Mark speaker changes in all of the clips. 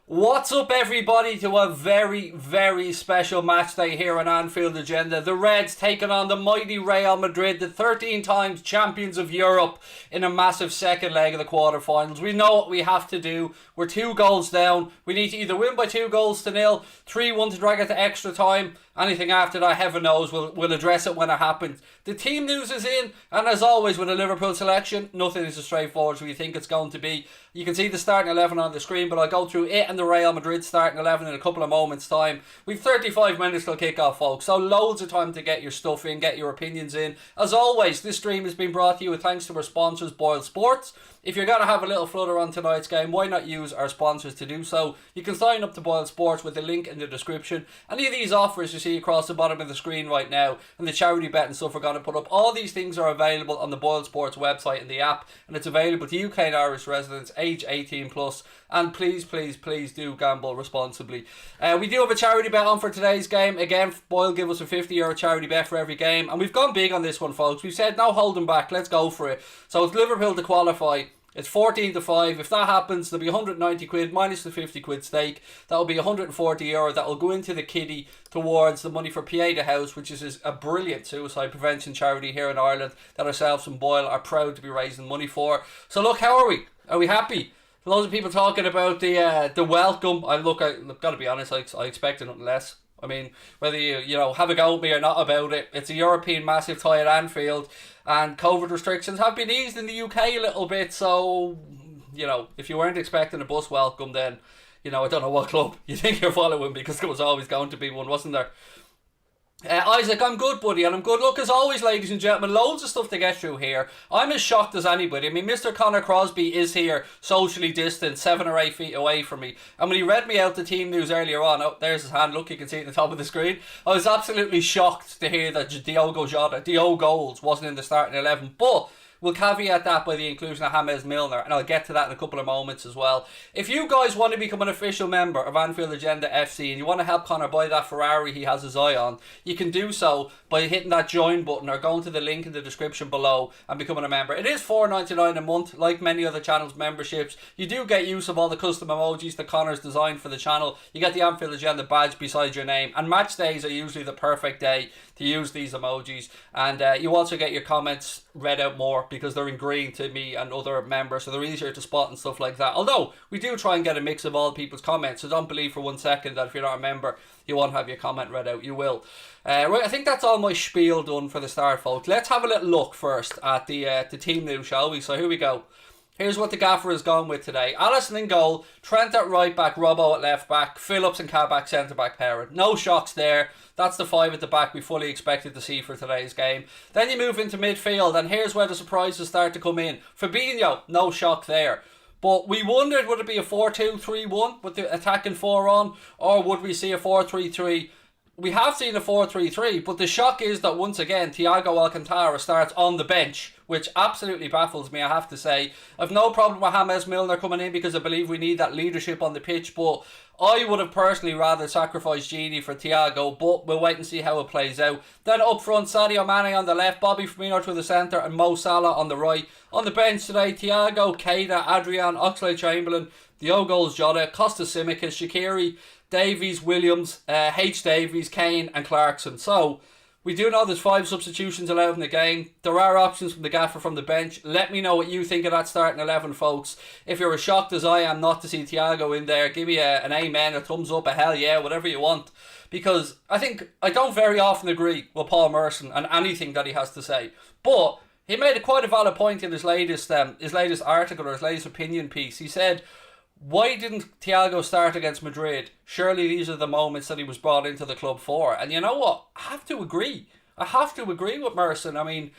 Speaker 1: What's up, everybody, to a very, very special match day here on Anfield Agenda. The Reds taking on the mighty Real Madrid, the 13 times champions of Europe, in a massive second leg of the quarterfinals. We know what we have to do. We're 2 goals down. We need to either win by 2-0, 3-1 to drag it to extra time. Anything after that, heaven knows, we'll address it when it happens. The team news is in, and as always with a Liverpool selection, nothing is as straightforward as we think it's going to be. You can see the starting 11 on the screen, but I'll go through it and the Real Madrid starting 11 in a couple of moments' time. We've 35 minutes till kick-off, folks, so loads of time to get your stuff in, get your opinions in. As always, this stream has been brought to you with thanks to our sponsors, Boyle Sports. If you're going to have a little flutter on tonight's game, why not use our sponsors to do so? You can sign up to Boyle Sports with the link in the description. Any of these offers you see across the bottom of the screen right now, and the charity bet and stuff we're going to put up, all these things are available on the Boyle Sports website and the app, and it's available to UK and Irish residents age 18 plus. And please, please, please do gamble responsibly. We do have a charity bet on for today's game. Again, Boyle give us a €50 charity bet for every game, and we've gone big on this one, folks. We've said no holding back, let's go for it. So it's Liverpool to qualify. It's 14-5. If that happens, there'll be 190 quid minus the 50 quid stake. That'll be €140. That'll go into the kiddie towards the money for Pieta House, which is a brilliant suicide prevention charity here in Ireland that ourselves and Boyle are proud to be raising money for. So look, how are we? Are we happy? Loads of people talking about the welcome. I've got to be honest, I expected nothing less. I mean, whether you have a go at me or not about it, it's a European massive tie at Anfield, and COVID restrictions have been eased in the UK a little bit, so, if you weren't expecting a bus welcome, then, I don't know what club you think you're following, because there was always going to be one, wasn't there? Isaac, I'm good, buddy, and I'm good. Look, as always, ladies and gentlemen, loads of stuff to get through here. I'm as shocked as anybody. I mean, Mr. Connor Crosby is here, socially distant, 7 or 8 feet away from me. And when he read me out the team news earlier on, oh, there's his hand, look, you can see it at the top of the screen. I was absolutely shocked to hear that Diogo Goals wasn't in the starting 11, but we'll caveat that by the inclusion of James Milner, and I'll get to that in a couple of moments as well. If you guys want to become an official member of Anfield Agenda FC and you want to help Connor buy that Ferrari he has his eye on, you can do so by hitting that join button or going to the link in the description below and becoming a member. It is $4.99 a month, like many other channels' memberships. You do get use of all the custom emojis that Connor's designed for the channel. You get the Anfield Agenda badge beside your name, and match days are usually the perfect day to use these emojis, and you also get your comments read out more because they're in green to me and other members, so they're easier to spot and stuff like that. Although we do try and get a mix of all people's comments, so don't believe for 1 second that if you're not a member you won't have your comment read out. You will. Right, I think that's all my spiel done for the start, folks. Let's have a little look first at the team news, shall we? So here we go. Here's what the gaffer has gone with today. Alisson in goal, Trent at right back, Robbo at left back, Phillips and Kabak centre back pairing. No shocks there. That's the 5 at the back we fully expected to see for today's game. Then you move into midfield, and here's where the surprises start to come in. Fabinho, no shock there. But we wondered, would it be a 4-2-3-1 with the attacking 4 on, or would we see a 4-3-3? We have seen a 4-3-3, but the shock is that once again Thiago Alcantara starts on the bench, which absolutely baffles me, I have to say. I've no problem with James Milner coming in because I believe we need that leadership on the pitch, but I would have personally rather sacrificed Gini for Thiago, but we'll wait and see how it plays out. Then up front, Sadio Mane on the left, Bobby Firmino through the centre, and Mo Salah on the right. On the bench today, Thiago, Keita, Adrian, Oxlade-Chamberlain, Diogo Jota, Costas Tsimikas, Shaqiri, Davies, Williams, H. Davies, Kane and Clarkson. So we do know there's 5 substitutions allowed in the game. There are options from the gaffer from the bench. Let me know what you think of that starting 11, folks. If you're as shocked as I am not to see Thiago in there, give me an amen, a thumbs up, a hell yeah, whatever you want. Because I don't very often agree with Paul Merson and anything that he has to say. But he made quite a valid point in his latest article or his latest opinion piece. He said, why didn't Thiago start against Madrid? Surely these are the moments that he was brought into the club for. And you know what? I have to agree. with Merson. I mean,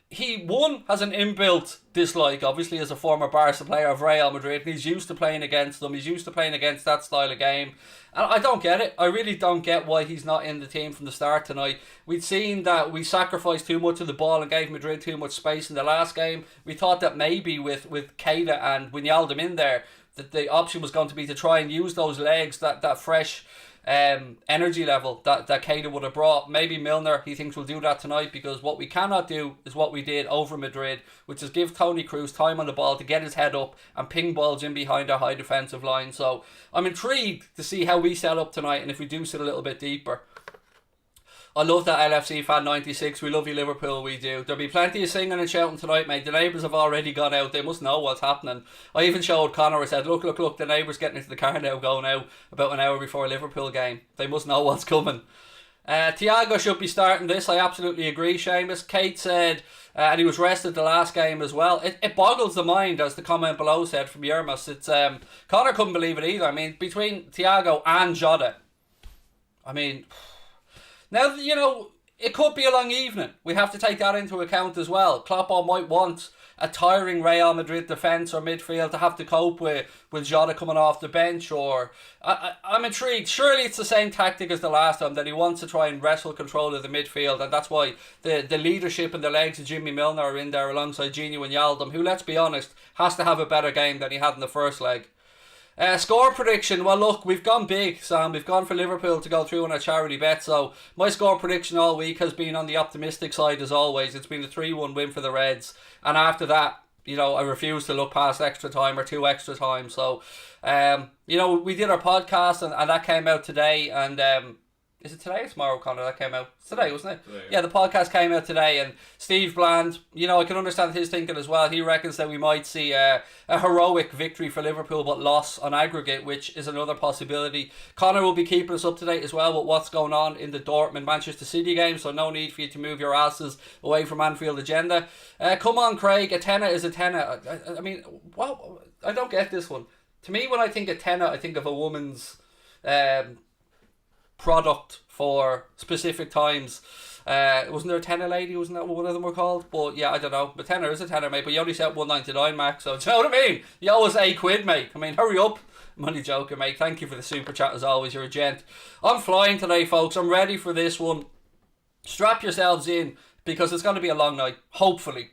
Speaker 1: he, one, has an inbuilt dislike, obviously, as a former Barca player of Real Madrid. And he's used to playing against them. He's used to playing against that style of game. And I don't get it. I really don't get why he's not in the team from the start tonight. We'd seen that we sacrificed too much of the ball and gave Madrid too much space in the last game. We thought that maybe with Keita and Wijnaldum in there, that the option was going to be to try and use those legs, that fresh energy level that Keita would have brought. Maybe Milner, he thinks we'll do that tonight, because what we cannot do is what we did over Madrid, which is give Toni Kroos time on the ball to get his head up and ping balls in behind our high defensive line. So I'm intrigued to see how we set up tonight, and if we do sit a little bit deeper. I love that LFC fan 96. We love you, Liverpool. We do. There'll be plenty of singing and shouting tonight, mate. The neighbours have already gone out. They must know what's happening. I even showed Connor. I said, look. The neighbours getting into the car now, going out about an hour before a Liverpool game. They must know what's coming. Thiago should be starting this. I absolutely agree, Seamus. Kate said, and he was rested the last game as well. It boggles the mind, as the comment below said from Yermas. It's Connor couldn't believe it either. I mean, between Thiago and Jota, I mean, now, you know, it could be a long evening. We have to take that into account as well. Klopp might want a tiring Real Madrid defence or midfield to have to cope with Jota coming off the bench. Or I'm intrigued. Surely it's the same tactic as the last time, that he wants to try and wrestle control of the midfield, and that's why the leadership and the legs of Jimmy Milner are in there alongside Gini and Yaldum, who, let's be honest, has to have a better game than he had in the first leg. Score prediction. Well, look, we've gone big, Sam. We've gone for Liverpool to go through on a charity bet. So my score prediction all week has been on the optimistic side as always. It's been a 3-1 win for the Reds. And after that, you know, I refuse to look past extra time or 2 extra time. So, you know, we did our podcast and that came out today. And is it today or tomorrow, Connor? That came out today, wasn't it? Today, yeah, the podcast came out today, and Steve Bland, you know, I can understand his thinking as well. He reckons that we might see a heroic victory for Liverpool, but loss on aggregate, which is another possibility. Connor will be keeping us up to date as well with what's going on in the Dortmund-Manchester City game, so no need for you to move your asses away from Anfield agenda. Come on, Craig, a tenner is a tenner. I mean, what? I don't get this one. To me, when I think of tenner, I think of a woman's product for specific times. Wasn't there a tenner lady? Wasn't that what one of them were called? But yeah, I don't know. But tenner is a tenner, mate. But you only set $1.99, Max. So do you know what I mean? You always £8, mate. I mean, hurry up. I'm only joking, mate. Thank you for the super chat as always. You're a gent. I'm flying today, folks. I'm ready for this one. Strap yourselves in, because it's going to be a long night. Hopefully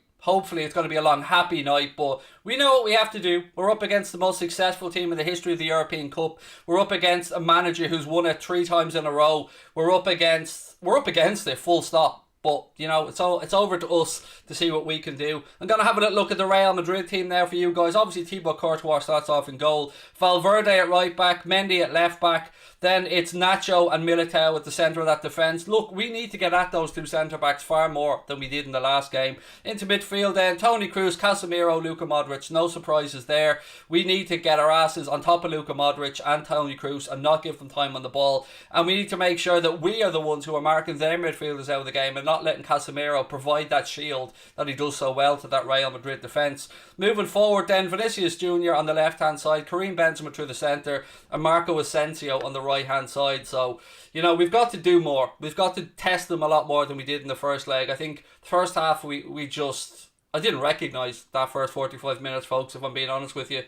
Speaker 1: it's going to be a long, happy night, but we know what we have to do. We're up against the most successful team in the history of the European Cup. We're up against a manager who's won it 3 times in a row. We're up against it, full stop. But, you know, it's over to us to see what we can do. I'm going to have a little look at the Real Madrid team now for you guys. Obviously, Thibaut Courtois starts off in goal. Valverde at right back. Mendy at left back. Then it's Nacho and Militao at the centre of that defence. Look, we need to get at those 2 centre-backs far more than we did in the last game. Into midfield then, Toni Kroos, Casemiro, Luka Modric. No surprises there. We need to get our asses on top of Luka Modric and Toni Kroos and not give them time on the ball. And we need to make sure that we are the ones who are marking their midfielders out of the game and not letting Casemiro provide that shield that he does so well to that Real Madrid defence. Moving forward then, Vinicius Jr. on the left-hand side, Karim Benzema through the centre, and Marco Asensio on the right-hand side. So, you know, we've got to do more. We've got to test them a lot more than we did in the first leg. I think the first half we just... I didn't recognise that first 45 minutes, folks, if I'm being honest with you.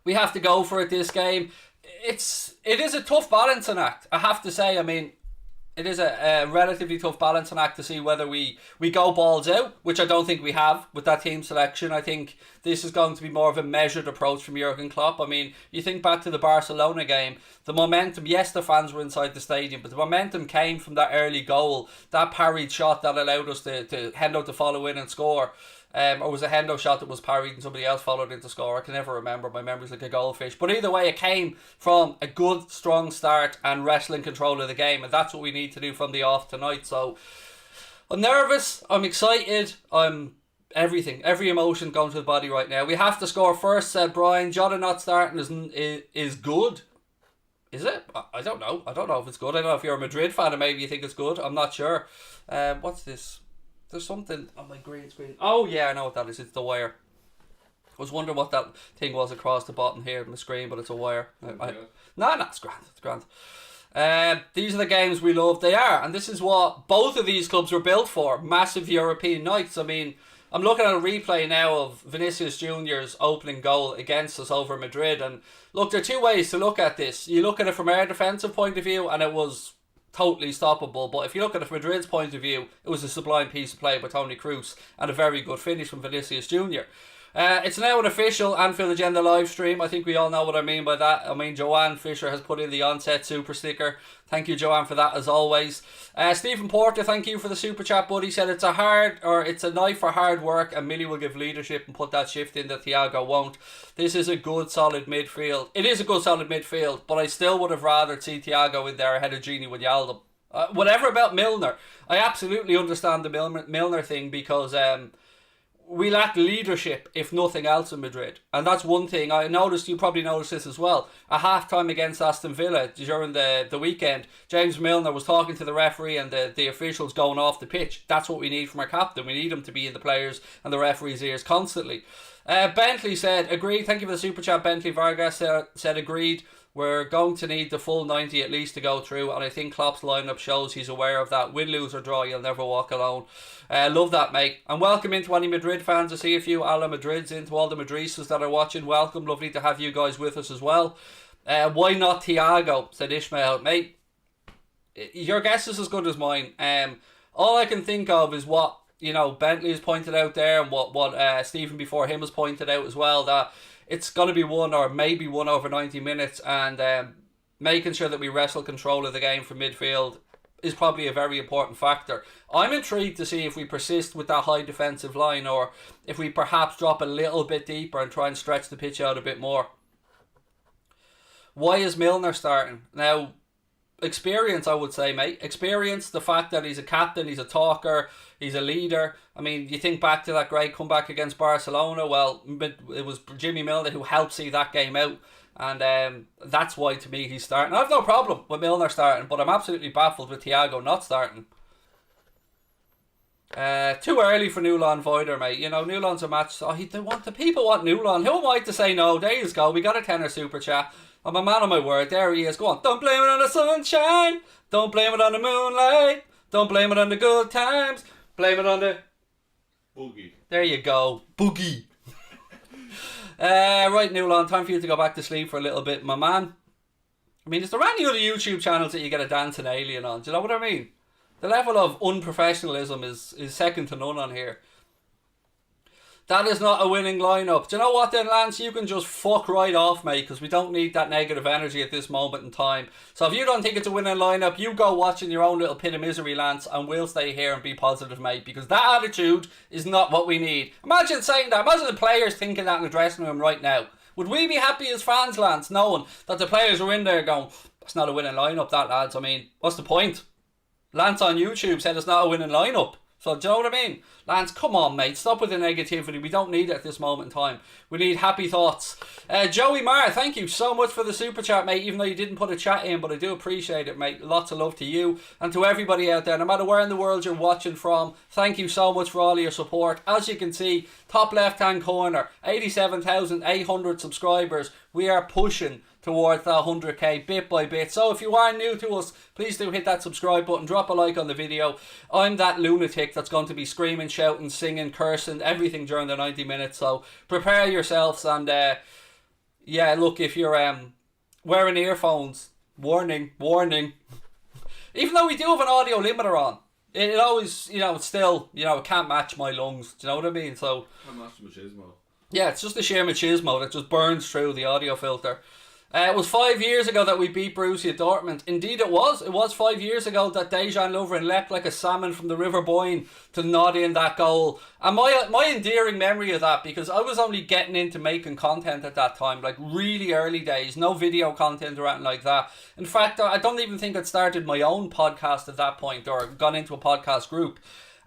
Speaker 1: We have to go for it this game. It is a tough balancing act, I have to say. I mean, it is a relatively tough balancing act to see whether we go balls out, which I don't think we have with that team selection. I think this is going to be more of a measured approach from Jurgen Klopp. I mean, you think back to the Barcelona game, the momentum, yes, the fans were inside the stadium, but the momentum came from that early goal, that parried shot that allowed us to Hendo to follow in and score. Or was a Hendo shot that was parried and somebody else followed in to score? I can never remember. My memory's like a goldfish. But either way, it came from a good, strong start and wrestling control of the game. And that's what we need to do from the off tonight. So I'm nervous. I'm excited. I'm everything. Every emotion going to the body right now. We have to score first, said Brian. Jota not starting is good. Is it? I don't know. I don't know if it's good. I don't know if you're a Madrid fan and maybe you think it's good. I'm not sure. What's this? There's something on my green screen. Oh yeah, I know what that is. It's the wire. I was wondering what that thing was across the bottom here on the screen, but it's a wire. No, it's grand. It's grand. These are the games we love. They are, and this is what both of these clubs were built for. Massive European nights. I mean, I'm looking at a replay now of Vinicius Jr.'s opening goal against us over Madrid, and look, there are 2 ways to look at this. You look at it from our defensive point of view, and it was totally stoppable. But if you look at it from Madrid's point of view, it was a sublime piece of play by Toni Kroos and a very good finish from Vinicius Jr. It's now an official Anfield Agenda live stream. I think we all know what I mean by that. I mean, Joanne Fisher has put in the onset super sticker. Thank you, Joanne, for that as always. Stephen Porter, thank you for the super chat, buddy. Said it's a night for hard work, and Millie will give leadership and put that shift in that Thiago won't. This is a good solid midfield. It is a good solid midfield, but I still would have rather see Thiago in there ahead of Gini Wijnaldum. Whatever about Milner, I absolutely understand the Milner thing because we lack leadership, if nothing else, in Madrid. And that's one thing. I noticed, you probably noticed this as well. At half-time against Aston Villa during the weekend, James Milner was talking to the referee and the officials going off the pitch. That's what we need from our captain. We need him to be in the players' and the referees' ears constantly. Bentley said, agreed. Thank you for the super chat. Bentley Vargas said, agreed. We're going to need the full 90 at least to go through, and I think Klopp's lineup shows he's aware of that. Win, lose or draw, you'll never walk alone. Love that, mate. And welcome into any Madrid fans. I see a few Ala Madrids, into all the Madristas that are watching. Welcome, lovely to have you guys with us as well. Why not Thiago, said Ishmael. Mate, your guess is as good as mine. All I can think of is what Bentley has pointed out there, and what Stephen before him has pointed out as well, that it's going to be won or maybe won over 90 minutes, and making sure that we wrestle control of the game from midfield is probably a very important factor. I'm intrigued to see if we persist with that high defensive line, or if we perhaps drop a little bit deeper and try and stretch the pitch out a bit more. Why is Milner starting? Now, experience, I would say, mate. Experience, the fact that he's a captain, he's a talker, he's a leader. I mean, you think back to that great comeback against Barcelona. Well, it was Jimmy Milner who helped see that game out, and that's why, to me, he's starting. I have no problem with Milner starting, but I'm absolutely baffled with Thiago not starting. Too early for Newland Voider, mate. Newland's a match. The people want Newland. Who am I to say no? There you go. We got a tenner super chat. I'm a man of my word. There he is. Go on. Don't blame it on the sunshine. Don't blame it on the moonlight. Don't blame it on the good times. Blame it on the
Speaker 2: boogie.
Speaker 1: There you go. Boogie. Right, Newland. Time for you to go back to sleep for a little bit, my man. I mean, is there any other YouTube channels that you get a dancing alien on? Do you know what I mean? The level of unprofessionalism is second to none on here. That is not a winning lineup. Do you know what then, Lance? You can just fuck right off, mate, because we don't need that negative energy at this moment in time. So if you don't think it's a winning lineup, you go watching your own little pit of misery, Lance, and we'll stay here and be positive, mate, because that attitude is not what we need. Imagine saying that. Imagine the players thinking that in the dressing room right now. Would we be happy as fans, Lance, knowing that the players are in there going, that's not a winning lineup, that, lads. I mean, what's the point? Lance on YouTube said it's not a winning lineup. So, do you know what I mean? Lance, come on, mate. Stop with the negativity. We don't need it at this moment in time. We need happy thoughts. Joey Marr, thank you so much for the super chat, mate. Even though you didn't put a chat in, but I do appreciate it, mate. Lots of love to you and to everybody out there. No matter where in the world you're watching from, thank you so much for all your support. As you can see, top left-hand corner, 87,800 subscribers. We are pushing towards that 100k bit by bit. So if you are new to us, please do hit that subscribe button, drop a like on the video. I'm that lunatic that's going to be screaming, shouting, singing, cursing, everything during the 90 minutes. So prepare yourselves, and yeah, look, if you're wearing earphones, warning. Even though we do have an audio limiter on, it always, it's still, it can't match my lungs. Do you know what I mean? So
Speaker 2: Can't match the machismo.
Speaker 1: Yeah, it's just the sheer machismo that just burns through the audio filter. It was 5 years ago that we beat Borussia Dortmund. Indeed it was. It was 5 years ago that Dejan Lovren leapt like a salmon from the River Boyne to nod in that goal. And my endearing memory of that, because I was only getting into making content at that time, like really early days, no video content or anything like that. In fact, I don't even think I'd started my own podcast at that point or gone into a podcast group.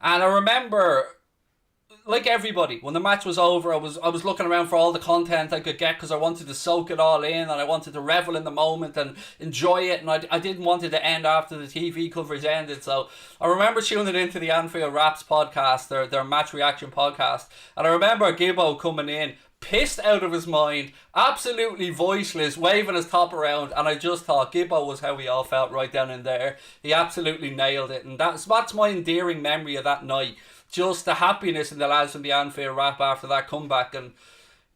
Speaker 1: And I remember, like everybody, when the match was over, I was looking around for all the content I could get because I wanted to soak it all in and I wanted to revel in the moment and enjoy it, and I didn't want it to end after the TV coverage ended. So I remember tuning into the Anfield Raps podcast, their match reaction podcast, and I remember Gibbo coming in pissed out of his mind, absolutely voiceless, waving his top around, and I just thought Gibbo was how we all felt right down in there. He absolutely nailed it, and that's my endearing memory of that night. Just the happiness in the lads from the Anfield Rap after that comeback. And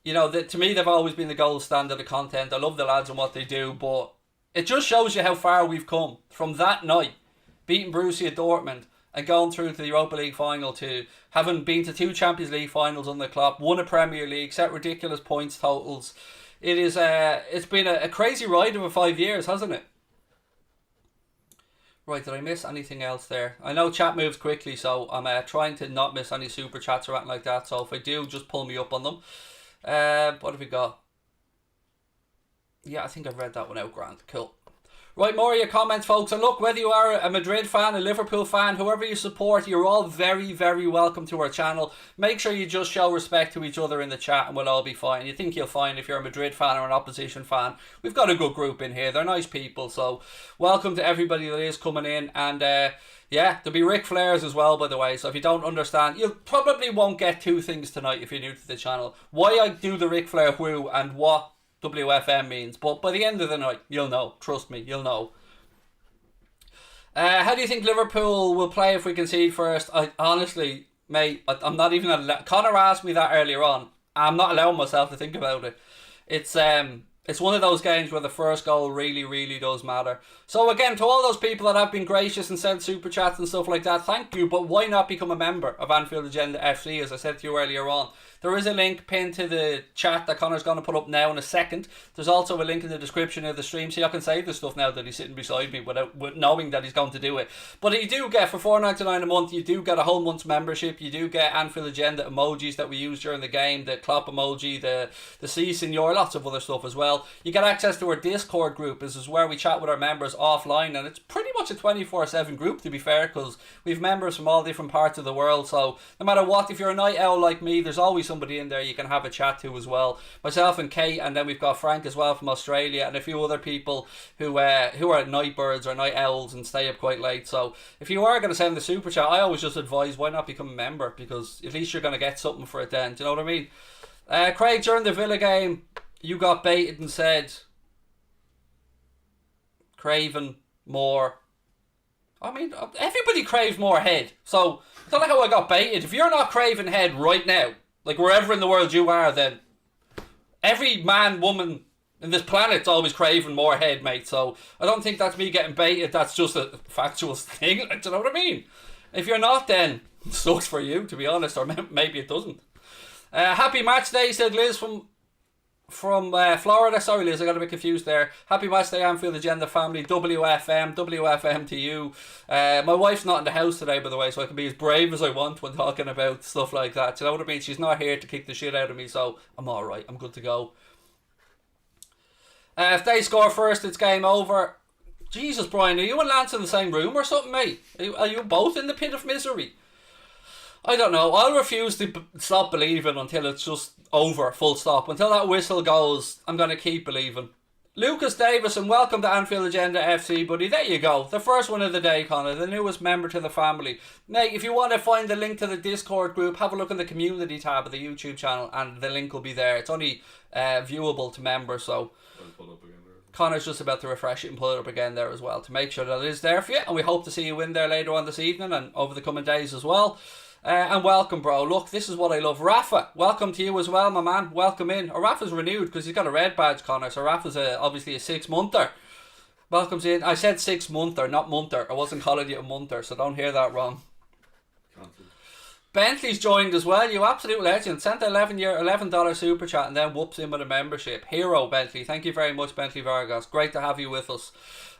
Speaker 1: to me, they've always been the gold standard of content. I love the lads and what they do, but it just shows you how far we've come from that night, beating Borussia Dortmund and going through to the Europa League final to having been to 2 Champions League finals under Klopp, won a Premier League, set ridiculous points totals. It's been a crazy ride over 5 years, hasn't it? Right, did I miss anything else there? I know chat moves quickly, so I'm trying to not miss any super chats or anything like that. So if I do, just pull me up on them. What have we got? Yeah, I think I've read that one out, Grant. Cool. Right, more of your comments, folks. And look, whether you are a Madrid fan, a Liverpool fan, whoever you support, you're all very, very welcome to our channel. Make sure you just show respect to each other in the chat and we'll all be fine. You think you'll find if you're a Madrid fan or an opposition fan, we've got a good group in here. They're nice people, so welcome to everybody that is coming in. And yeah, there'll be Ric Flairs as well, by the way. So if you don't understand, you probably won't get 2 things tonight if you're new to the channel. Why I do the Ric Flair whoo and what WFM means, but by the end of the night you'll know, trust me, you'll know. How do you think Liverpool will play if we concede first? I honestly, mate, I'm not even Connor asked me that earlier on. I'm not allowing myself to think about it. It's one of those games where the first goal really, really does matter. So again, to all those people that have been gracious and sent super chats and stuff like that, thank you, but why not become a member of Anfield Agenda FC, as I said to you earlier on. There is a link pinned to the chat that Connor's going to put up now in a second. There's also a link in the description of the stream, so I can say this stuff now that he's sitting beside me without knowing that he's going to do it. But you do get, for $4.99 a month, you do get a whole month's membership. You do get Anfield Agenda emojis that we use during the game, the Klopp emoji, the C Senor, lots of other stuff as well. You get access to our Discord group. This is where we chat with our members offline, and it's pretty much a 24/7 group, to be fair, because we've members from all different parts of the world. So no matter what, if you're a night owl like me, there's always somebody in there you can have a chat to as well. Myself and Kate, and then we've got Frank as well from Australia, and a few other people who are night birds or night owls and stay up quite late. So if you are going to send the super chat, I always just advise, why not become a member, because at least you're going to get something for it then. Do you know what I mean? Craig, during the Villa game, you got baited and said craving more. I mean, everybody craves more head. So I don't know how I got baited. If you're not craving head right now, like wherever in the world you are, then every man, woman in this planet's always craving more head, mate. So I don't think that's me getting baited. That's just a factual thing. Do you know what I mean? If you're not, then it sucks for you, to be honest, or maybe it doesn't. Happy match day, said Liz from Florida. Sorry, Liz, I got a bit confused there. Happy match day, Anfield Agenda family. WFM to you. My wife's not in the house today, by the way, so I can be as brave as I want when talking about stuff like that. Do you know what I mean? She's not here to kick the shit out of me, so I'm alright. I'm good to go. If they score first, it's game over. Jesus, Brian, are you and Lance in the same room or something, mate? Are you both in the pit of misery? I don't know. I'll refuse to stop believing until it's just over, full stop. Until that whistle goes, I'm going to keep believing. Lucas Davison, welcome to Anfield Agenda FC, buddy. There you go. The first one of the day, Connor. The newest member to the family. Mate, if you want to find the link to the Discord group, have a look in the community tab of the YouTube channel and the link will be there. It's only viewable to members, so Connor's just about to refresh it and pull it up again there as well to make sure that it is there for you. And we hope to see you in there later on this evening and over the coming days as well. And welcome, bro. Look, this is what I love. Rafa, welcome to you as well, my man. Welcome in. Rafa's renewed because he's got a red badge, Connor. So Rafa's obviously a 6-monther. Welcome's in. I said 6-monther, not monther. I wasn't calling you a monther, so don't hear that wrong.
Speaker 2: Cancelled.
Speaker 1: Bentley's joined as well. You absolute legend. Sent an $11 super chat and then whoops in with a membership. Hero, Bentley. Thank you very much, Bentley Vargas. Great to have you with us.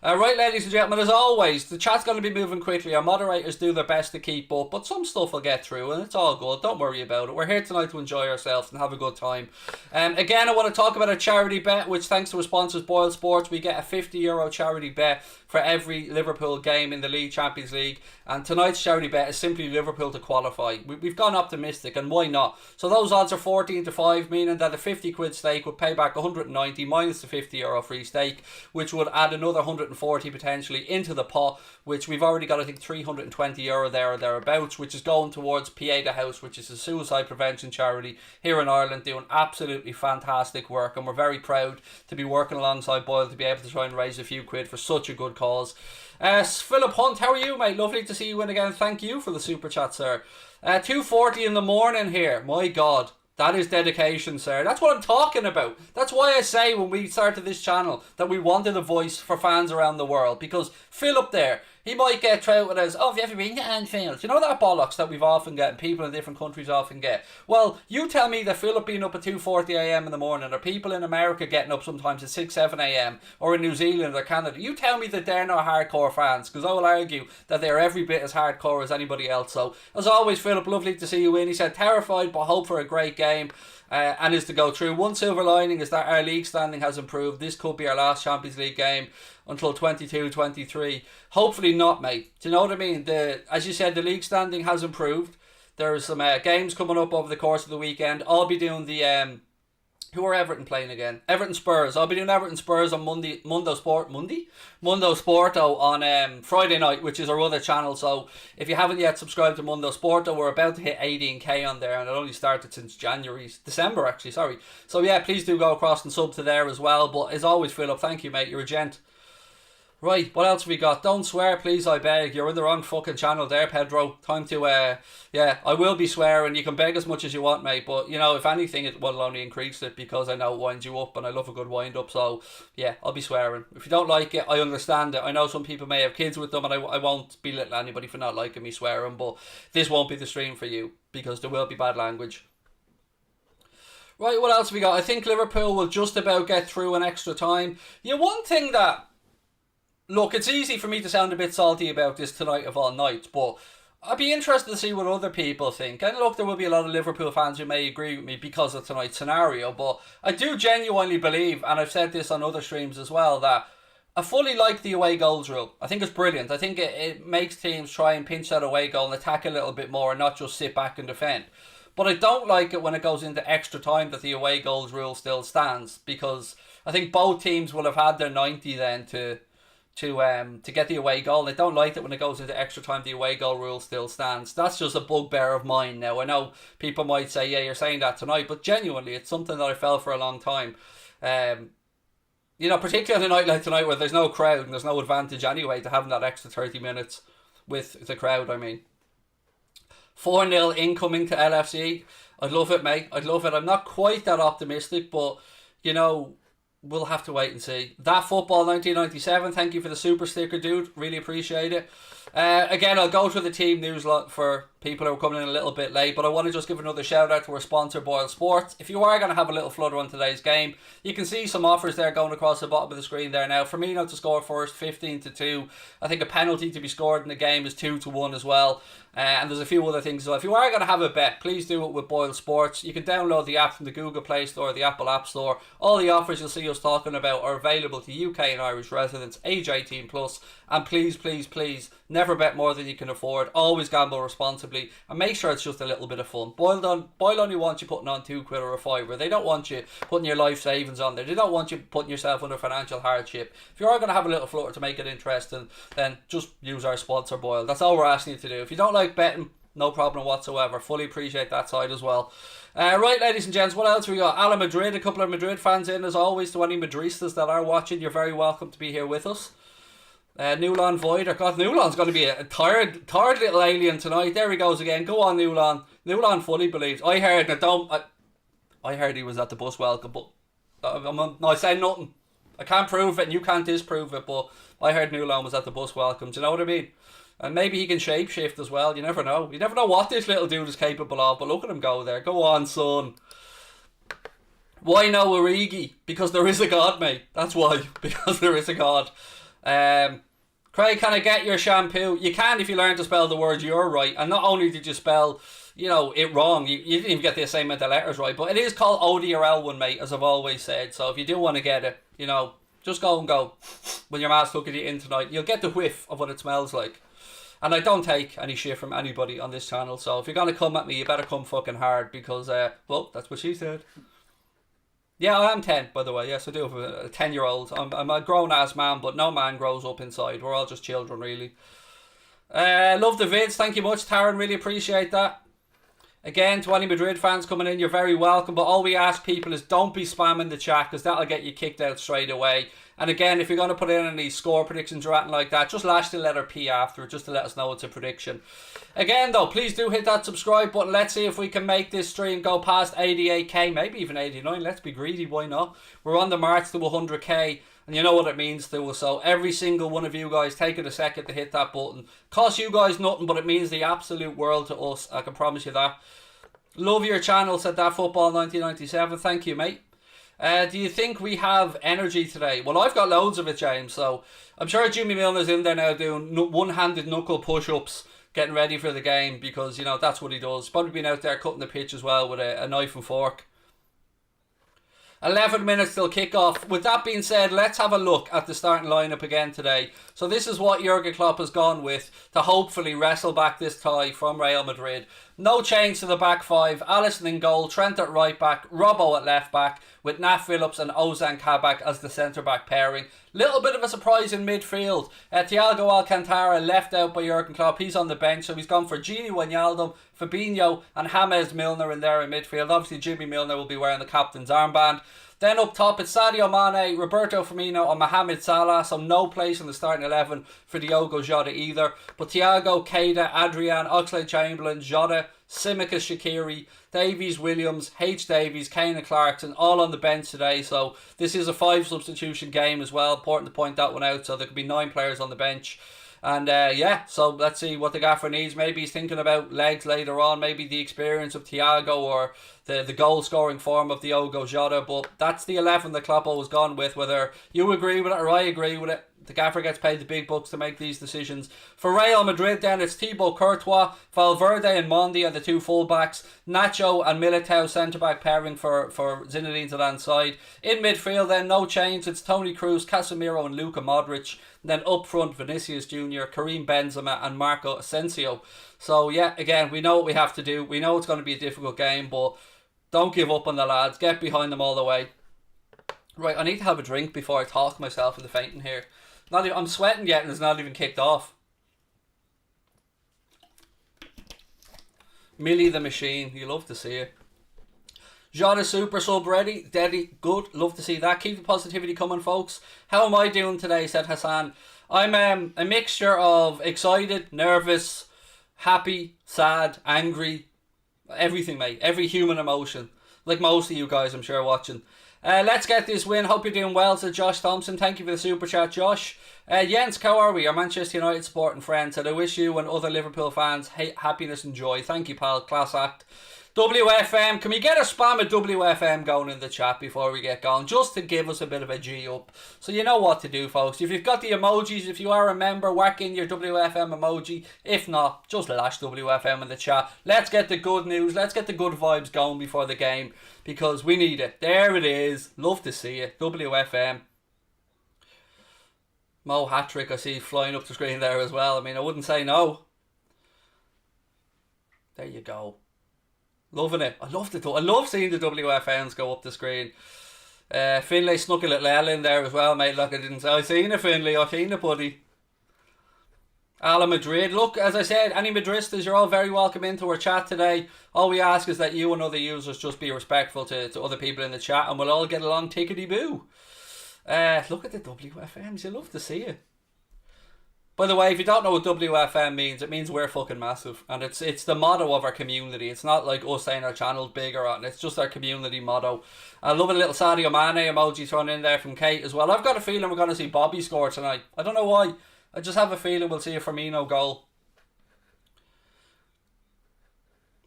Speaker 1: Right, ladies and gentlemen, as always, the chat's going to be moving quickly. Our moderators do their best to keep up, but some stuff will get through, and it's all good. Don't worry about it. We're here tonight to enjoy ourselves and have a good time. Again, I want to talk about a charity bet, which thanks to our sponsors, Boyle Sports, we get a €50 charity bet for every Liverpool game in the League Champions League. And tonight's charity bet is simply Liverpool to qualify. We've gone optimistic, and why not? So those odds are 14-5, meaning that a 50 quid stake would pay back 190 minus the €50 free stake, which would add another 140 potentially into the pot, which we've already got, I think, €320 there or thereabouts, which is going towards Pieta House, which is a suicide prevention charity here in Ireland, doing absolutely fantastic work, and we're very proud to be working alongside Boyle to be able to try and raise a few quid for such a good cause. Philip Hunt, how are you, mate? Lovely to see you in again. Thank you for the super chat, sir. 2:40 in the morning here. My God, that is dedication, sir. That's what I'm talking about. That's why I say when we started this channel that we wanted a voice for fans around the world, because Philip there, He might get trouted as, oh, have you ever been to Anfield? You know that bollocks that we've often get and people in different countries often get? Well, you tell me that Philip being up at 2:40 a.m. in the morning, or people in America getting up sometimes at 6, 7 a.m, or in New Zealand or Canada, you tell me that they're not hardcore fans, because I will argue that they're every bit as hardcore as anybody else. So, as always, Philip, lovely to see you in. He said, terrified but hope for a great game. And is to go through. One silver lining is that our league standing has improved. This could be our last Champions League game until 22-23. Hopefully not, mate. Do you know what I mean? As you said, the league standing has improved. There's some games coming up over the course of the weekend. I'll be doing the who are Everton playing again? Everton Spurs. I'll be doing Everton Spurs on Mundo Sporto on Friday night, which is our other channel. So if you haven't yet subscribed to Mundo Sporto, we're about to hit 18k on there, and it only started since December actually, sorry. So yeah, please do go across and sub to there as well. But as always, Philip, thank you, mate. You're a gent. Right, what else have we got? Don't swear, please, I beg. You're in the wrong fucking channel there, Pedro. Time to, yeah, I will be swearing. You can beg as much as you want, mate. But, you know, if anything, it will only increase it, because I know it winds you up and I love a good wind up. So, yeah, I'll be swearing. If you don't like it, I understand it. I know some people may have kids with them, and I won't belittle anybody for not liking me swearing. But this won't be the stream for you, because there will be bad language. Right, what else have we got? I think Liverpool will just about get through in extra time. Yeah, one thing that... Look, it's easy for me to sound a bit salty about this tonight of all nights, but I'd be interested to see what other people think. And look, there will be a lot of Liverpool fans who may agree with me because of tonight's scenario, but I do genuinely believe, and I've said this on other streams as well, that I fully like the away goals rule. I think it's brilliant. I think it makes teams try and pinch that away goal and attack a little bit more and not just sit back and defend. But I don't like it when it goes into extra time that the away goals rule still stands, because I think both teams will have had their 90 then to get the away goal. I don't like it when it goes into extra time the away goal rule still stands. That's just a bugbear of mine now. I know people might say, yeah, you're saying that tonight, but genuinely it's something that I felt for a long time. You know, particularly on a night like tonight where there's no crowd and there's no advantage anyway to having that extra 30 minutes with the crowd, I mean. 4-0 incoming to LFC. I'd love it, mate. I'd love it. I'm not quite that optimistic, but, you know, we'll have to wait and see. That Football 1997, thank you for the super sticker, dude. Really appreciate it. Again, I'll go through the team news for people who are coming in a little bit late, but I want to just give another shout out to our sponsor, Boyle Sports. If you are going to have a little flutter on today's game, you can see some offers there going across the bottom of the screen there now. Firmino to score first, 15-2. I think a penalty to be scored in the game is 2-1 as well. And there's a few other things as well. If you are going to have a bet, please do it with Boyle Sports. You can download the app from the Google Play Store or the Apple App Store. All the offers you'll see us talking about are available to UK and Irish residents, age 18 plus. And please, please, please, never bet more than you can afford. Always gamble responsibly, and make sure it's just a little bit of fun. Boyle only wants you putting on £2 or a £5. They don't want you putting your life savings on there. They don't want you putting yourself under financial hardship. If you are going to have a little flutter to make it interesting, then just use our sponsor, Boyle. That's all we're asking you to do. If you don't like betting, no problem whatsoever. Fully appreciate that side as well. Right, ladies and gents, what else we got? Ala Madrid, a couple of Madrid fans in as always. To any Madristas that are watching, you're very welcome to be here with us. Newland Voider. God, Newland's going to be a tired little alien tonight. There he goes again. Go on, Newland. Newland fully believes. I heard he was at the bus welcome, but I say nothing. I can't prove it and you can't disprove it, but I heard Newland was at the bus welcome. Do you know what I mean? And maybe he can shapeshift as well. You never know. You never know what this little dude is capable of, but look at him go there. Go on, son. Why no Origi? Because there is a God, mate. That's why. Because there is a God. Craig, can I get your shampoo? You can if you learn to spell the word "you're" right. And not only did you spell, you know, it wrong, you didn't even get the assignment of letters right. But it is called OD or L1, mate, as I've always said. So if you do want to get it, you know, just go and go. When your ma's looking at you in tonight, you'll get the whiff of what it smells like. And I don't take any shit from anybody on this channel. So if you're going to come at me, you better come fucking hard. Because, well, that's what she said. Yeah, I am 10, by the way. Yes, I do have a 10-year-old. I'm a grown-ass man, but no man grows up inside. We're all just children, really. Love the vids. Thank you much, Taryn. Really appreciate that. Again, to any Madrid fans coming in, you're very welcome. But all we ask people is don't be spamming the chat, because that'll get you kicked out straight away. And again, if you're going to put in any score predictions or anything like that, just lash the letter P after it, just to let us know it's a prediction. Again, though, please do hit that subscribe button. Let's see if we can make this stream go past 88k, maybe even 89. Let's be greedy, why not? We're on the march to 100k. And you know what it means to us. So every single one of you guys taking a second to hit that button. Costs you guys nothing, but it means the absolute world to us. I can promise you that. Love your channel, said that football 1997. Thank you, mate. Do you think we have energy today? Well, I've got loads of it, James. So I'm sure Jimmy Milner's in there now doing one-handed knuckle push-ups, getting ready for the game, because, you know, that's what he does. Probably been out there cutting the pitch as well with a knife and fork. 11 minutes till kick-off. With that being said, let's have a look at the starting lineup again today. So this is what Jurgen Klopp has gone with to hopefully wrestle back this tie from Real Madrid. No change to the back five. Alisson in goal, Trent at right back, Robbo at left back, with Nat Phillips and Ozan Kabak as the centre back pairing. Little bit of a surprise in midfield. Thiago Alcantara left out by Jurgen Klopp. He's on the bench, so he's gone for Gini Wijnaldum, Fabinho and James Milner in there in midfield. Obviously Jimmy Milner will be wearing the captain's armband. Then up top it's Sadio Mane, Roberto Firmino and Mohamed Salah, so no place in the starting 11 for Diogo Jota either. But Thiago, Keita, Adrian, Oxlade-Chamberlain, Jota, Tsimikas, Shaqiri, Davies, Williams, H. Davies, Kane and Clarkson all on the bench today. So this is a 5 substitution game as well. Important to point that one out. So there could be 9 players on the bench. And yeah, so let's see what the gaffer needs. Maybe he's thinking about legs later on. Maybe the experience of Thiago or the goal scoring form of Diogo Jota. But that's the 11 that Klopp has gone with. Whether you agree with it or I agree with it, the gaffer gets paid the big bucks to make these decisions. For Real Madrid then, it's Thibaut Courtois, Valverde and Mendy are the 2 fullbacks. Nacho and Militao centre-back pairing for Zinedine Zidane's side. In midfield then, no change. It's Toni Kroos, Casemiro and Luka Modric. Then up front, Vinicius Jr., Karim Benzema and Marco Asensio. So yeah, again, we know what we have to do. We know it's going to be a difficult game, but don't give up on the lads. Get behind them all the way. Right, I need to have a drink before I talk myself into fainting here. I'm sweating yet and it's not even kicked off. Millie the Machine, you love to see it. Jota super sub ready, deadly good, love to see that. Keep the positivity coming, folks. How am I doing today, said Hassan. I'm a mixture of excited, nervous, happy, sad, angry, everything, mate. Every human emotion. Like most of you guys, I'm sure, watching. Let's get this win. Hope you're doing well, said Josh Thompson. Thank you for the super chat, Josh. Jens, how are we? Our Manchester United supporting friends. And I wish you and other Liverpool fans happiness and joy. Thank you, pal. Class act. WFM, can we get a spam of WFM going in the chat before we get going, just to give us a bit of a G up? So you know what to do, folks. If you've got the emojis, if you are a member, whack in your WFM emoji. If not, just lash WFM in the chat. Let's get the good news, let's get the good vibes going before the game, because we need it. There it is. Love to see it. WFM. Mo hat-trick I see flying up the screen there as well. I mean, I wouldn't say no. There you go. Loving it. I love I love seeing the WFNs go up the screen. Finlay snuck a little L in there as well, mate. Look, I seen it, Finlay. I seen it, buddy. Ala Madrid. Look, as I said, any Madristas, you're all very welcome into our chat today. All we ask is that you and other users just be respectful to other people in the chat, and we'll all get along tickety-boo. Look at the WFMs. You love to see it. By the way, if you don't know what WFM means, it means we're fucking massive. And it's the motto of our community. It's not like us saying our channel's big or anything. It's just our community motto. I love a little Sadio Mane emoji thrown in there from Kate as well. I've got a feeling we're going to see Bobby score tonight. I don't know why. I just have a feeling we'll see a Firmino goal.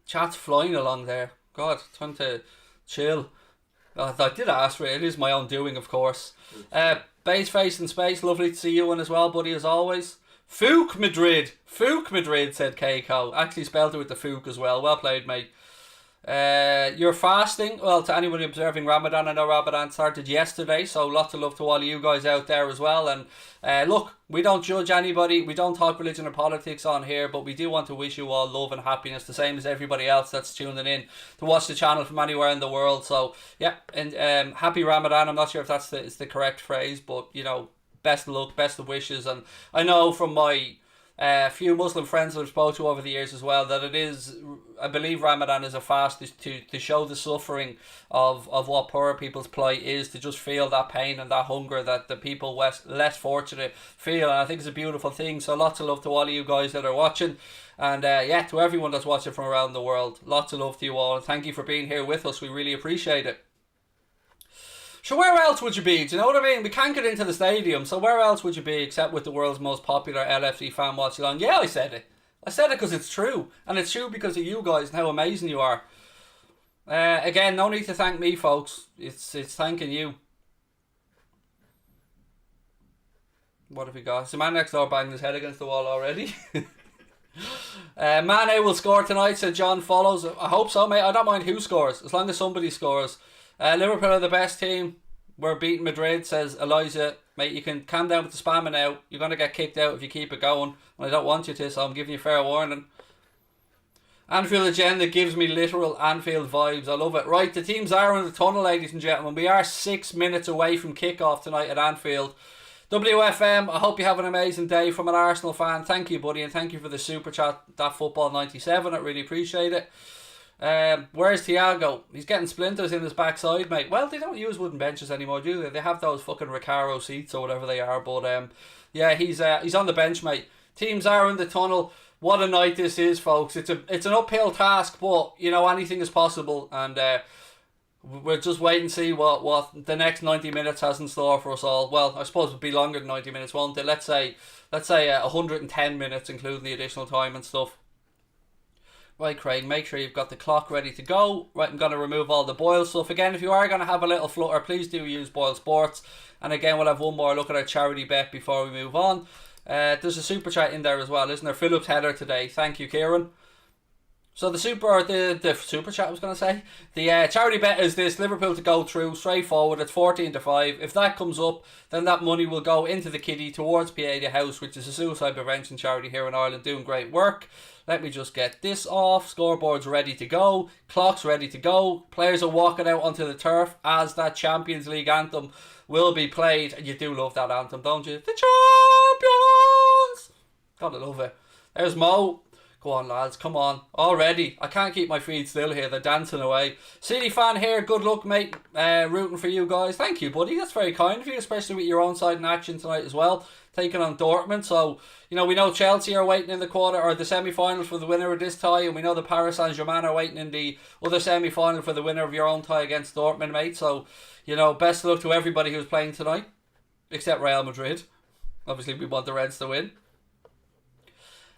Speaker 1: Chat's flying along there. God, time to chill. I did ask for it. It is my own doing, of course. Base face in space. Lovely to see you in as well, buddy, as always. Fouk Madrid, said Keiko. Actually spelled it with the Fouk as well. Well played, mate. You're fasting. Well, to anybody observing Ramadan, I know Ramadan started yesterday, so lots of love to all of you guys out there as well. And look, we don't judge anybody. We don't talk religion or politics on here, but we do want to wish you all love and happiness, the same as everybody else that's tuning in to watch the channel from anywhere in the world. So yeah, and happy Ramadan. I'm not sure if that's the correct phrase, but you know, best of luck, best of wishes. And I know from my few Muslim friends that I've spoken to over the years as well, that it is, I believe Ramadan is a fast to show the suffering of what poor people's plight is, to just feel that pain and that hunger that the people less fortunate feel. And I think it's a beautiful thing. So lots of love to all of you guys that are watching. And yeah, to everyone that's watching from around the world, lots of love to you all. And thank you for being here with us. We really appreciate it. So where else would you be? Do you know what I mean? We can't get into the stadium, so where else would you be except with the world's most popular LFC fan watch along? Yeah, I said it. I said it because it's true. And it's true because of you guys and how amazing you are. Again, no need to thank me, folks. It's thanking you. What have we got? Is the man next door banging his head against the wall already? Mane will score tonight, said John Follows. I hope so, mate. I don't mind who scores, as long as somebody scores. Liverpool are the best team. We're beating Madrid, says Elijah. Mate, you can calm down with the spamming now. You're going to get kicked out if you keep it going. And I don't want you to, so I'm giving you fair warning. Anfield agenda gives me literal Anfield vibes. I love it. Right, the teams are in the tunnel, ladies and gentlemen. We are 6 minutes away from kickoff tonight at Anfield. WFM, I hope you have an amazing day from an Arsenal fan. Thank you, buddy, and thank you for the super chat, that football 97. I really appreciate it. Where's Thiago? He's getting splinters in his backside, mate. Well, they don't use wooden benches anymore, do they? They have those fucking Recaro seats or whatever they are. But yeah, he's on the bench, mate. Teams are in the tunnel. What a night this is, folks. It's an uphill task, but you know, anything is possible, and we'll just wait and see what the next 90 minutes has in store for us all. Well, I suppose it'll be longer than 90 minutes, won't it? Let's say 110 minutes, including the additional time and stuff. Right, Craig, make sure you've got the clock ready to go. Right, I'm going to remove all the Boyle stuff. Again, if you are going to have a little flutter, please do use Boyle Sports. And again, we'll have one more look at our charity bet before we move on. There's a super chat in there as well, isn't there? Philip's header today. Thank you, Kieran. So the super chat, I was going to say. The charity bet is this: Liverpool to go through, straightforward. It's 14-5. If that comes up, then that money will go into the kitty towards Pieta House, which is a suicide prevention charity here in Ireland, doing great work. Let me just get this off. Scoreboard's ready to go. Clock's ready to go. Players are walking out onto the turf as that Champions League anthem will be played. And you do love that anthem, don't you? The Champions! Gotta love it. There's Mo. Go on, lads. Come on. Already. I can't keep my feet still here. They're dancing away. City fan here. Good luck, mate. Rooting for you guys. Thank you, buddy. That's very kind of you, especially with your own side in action tonight as well. Taking on Dortmund. So, you know, we know Chelsea are waiting in the quarter or the semi-finals for the winner of this tie. And we know the Paris Saint-Germain are waiting in the other semi-final for the winner of your own tie against Dortmund, mate. So, you know, best of luck to everybody who's playing tonight. Except Real Madrid. Obviously, we want the Reds to win.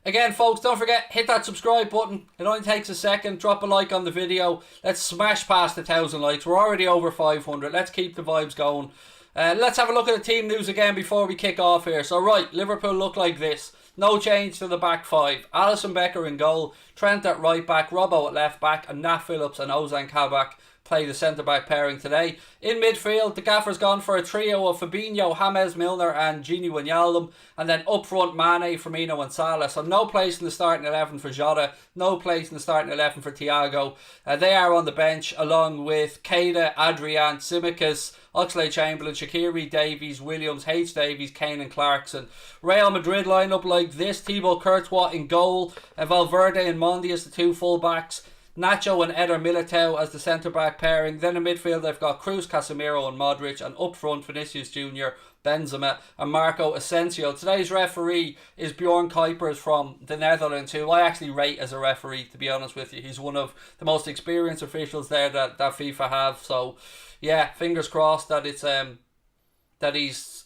Speaker 1: Again, folks, don't forget, hit that subscribe button. It only takes a second. Drop a like on the video. Let's smash past 1,000 likes. We're already over 500. Let's keep the vibes going. Let's have a look at the team news again before we kick off here. So, right, Liverpool look like this. No change to the back five. Alisson Becker in goal. Trent at right back. Robbo at left back. And Nat Phillips and Ozan Kabak play the centre-back pairing today. In midfield, the gaffer's gone for a trio of Fabinho, James Milner and Gini Wijnaldum. And then up front, Mane, Firmino and Salah. So no place in the starting 11 for Jota. No place in the starting 11 for Thiago. They are on the bench along with Keita, Adrian, Tsimikas, Oxlade-Chamberlain, Shaqiri, Davies, Williams, H. Davies, Kane and Clarkson. Real Madrid line up like this: Thibaut Courtois in goal, Valverde and Mondi as the two full-backs, Nacho and Eder Militao as the centre-back pairing. Then in midfield they've got Cruz, Casemiro and Modric, and up front Vinicius Junior, Benzema and Marco Asensio. Today's referee is Bjorn Kuipers from the Netherlands, who I actually rate as a referee, to be honest with you. He's one of the most experienced officials there that FIFA have. So yeah, fingers crossed that it's that he's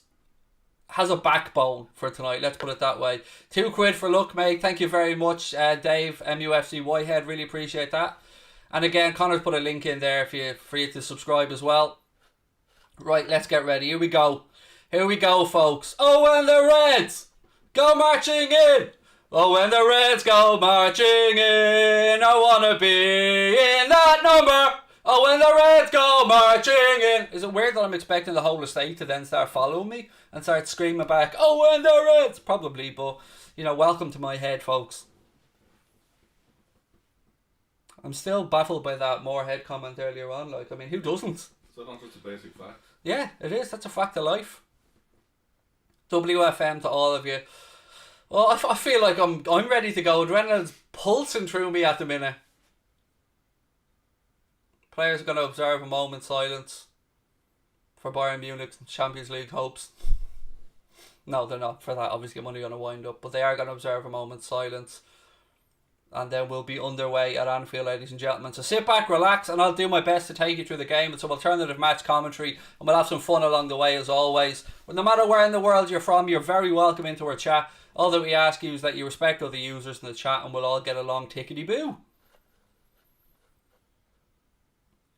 Speaker 1: has a backbone for tonight, let's put it that way. £2 for luck, mate. Thank you very much, Dave, MUFC Whitehead. Really appreciate that. And again, Connor's put a link in there for you to subscribe as well. Right, let's get ready. Here we go. Here we go, folks. Oh, when the Reds go marching in. Oh, when the Reds go marching in. I want to be in that number. Oh, when the Reds go marching in. Is it weird that I'm expecting the whole estate to then start following me and start screaming back, oh, when the Reds? Probably, but, you know, welcome to my head, folks. I'm still baffled by that Moorhead comment earlier on. Like, I mean, who doesn't?
Speaker 2: So that's just a basic fact.
Speaker 1: Yeah, it is. That's a fact of life. WFM to all of you. Well, I feel like I'm ready to go. Adrenaline's pulsing through me at the minute. Players are going to observe a moment's silence for Bayern Munich's Champions League hopes. No, they're not for that. Obviously, I'm only going to wind up. But they are going to observe a moment's silence And then we'll be underway at Anfield, ladies and gentlemen. So sit back, relax, and I'll do my best to take you through the game with some alternative match commentary, and we'll have some fun along the way as always. But no matter where in the world you're from, you're very welcome into our chat. All that we ask you is that you respect other users in the chat, and we'll all get along tickety-boo.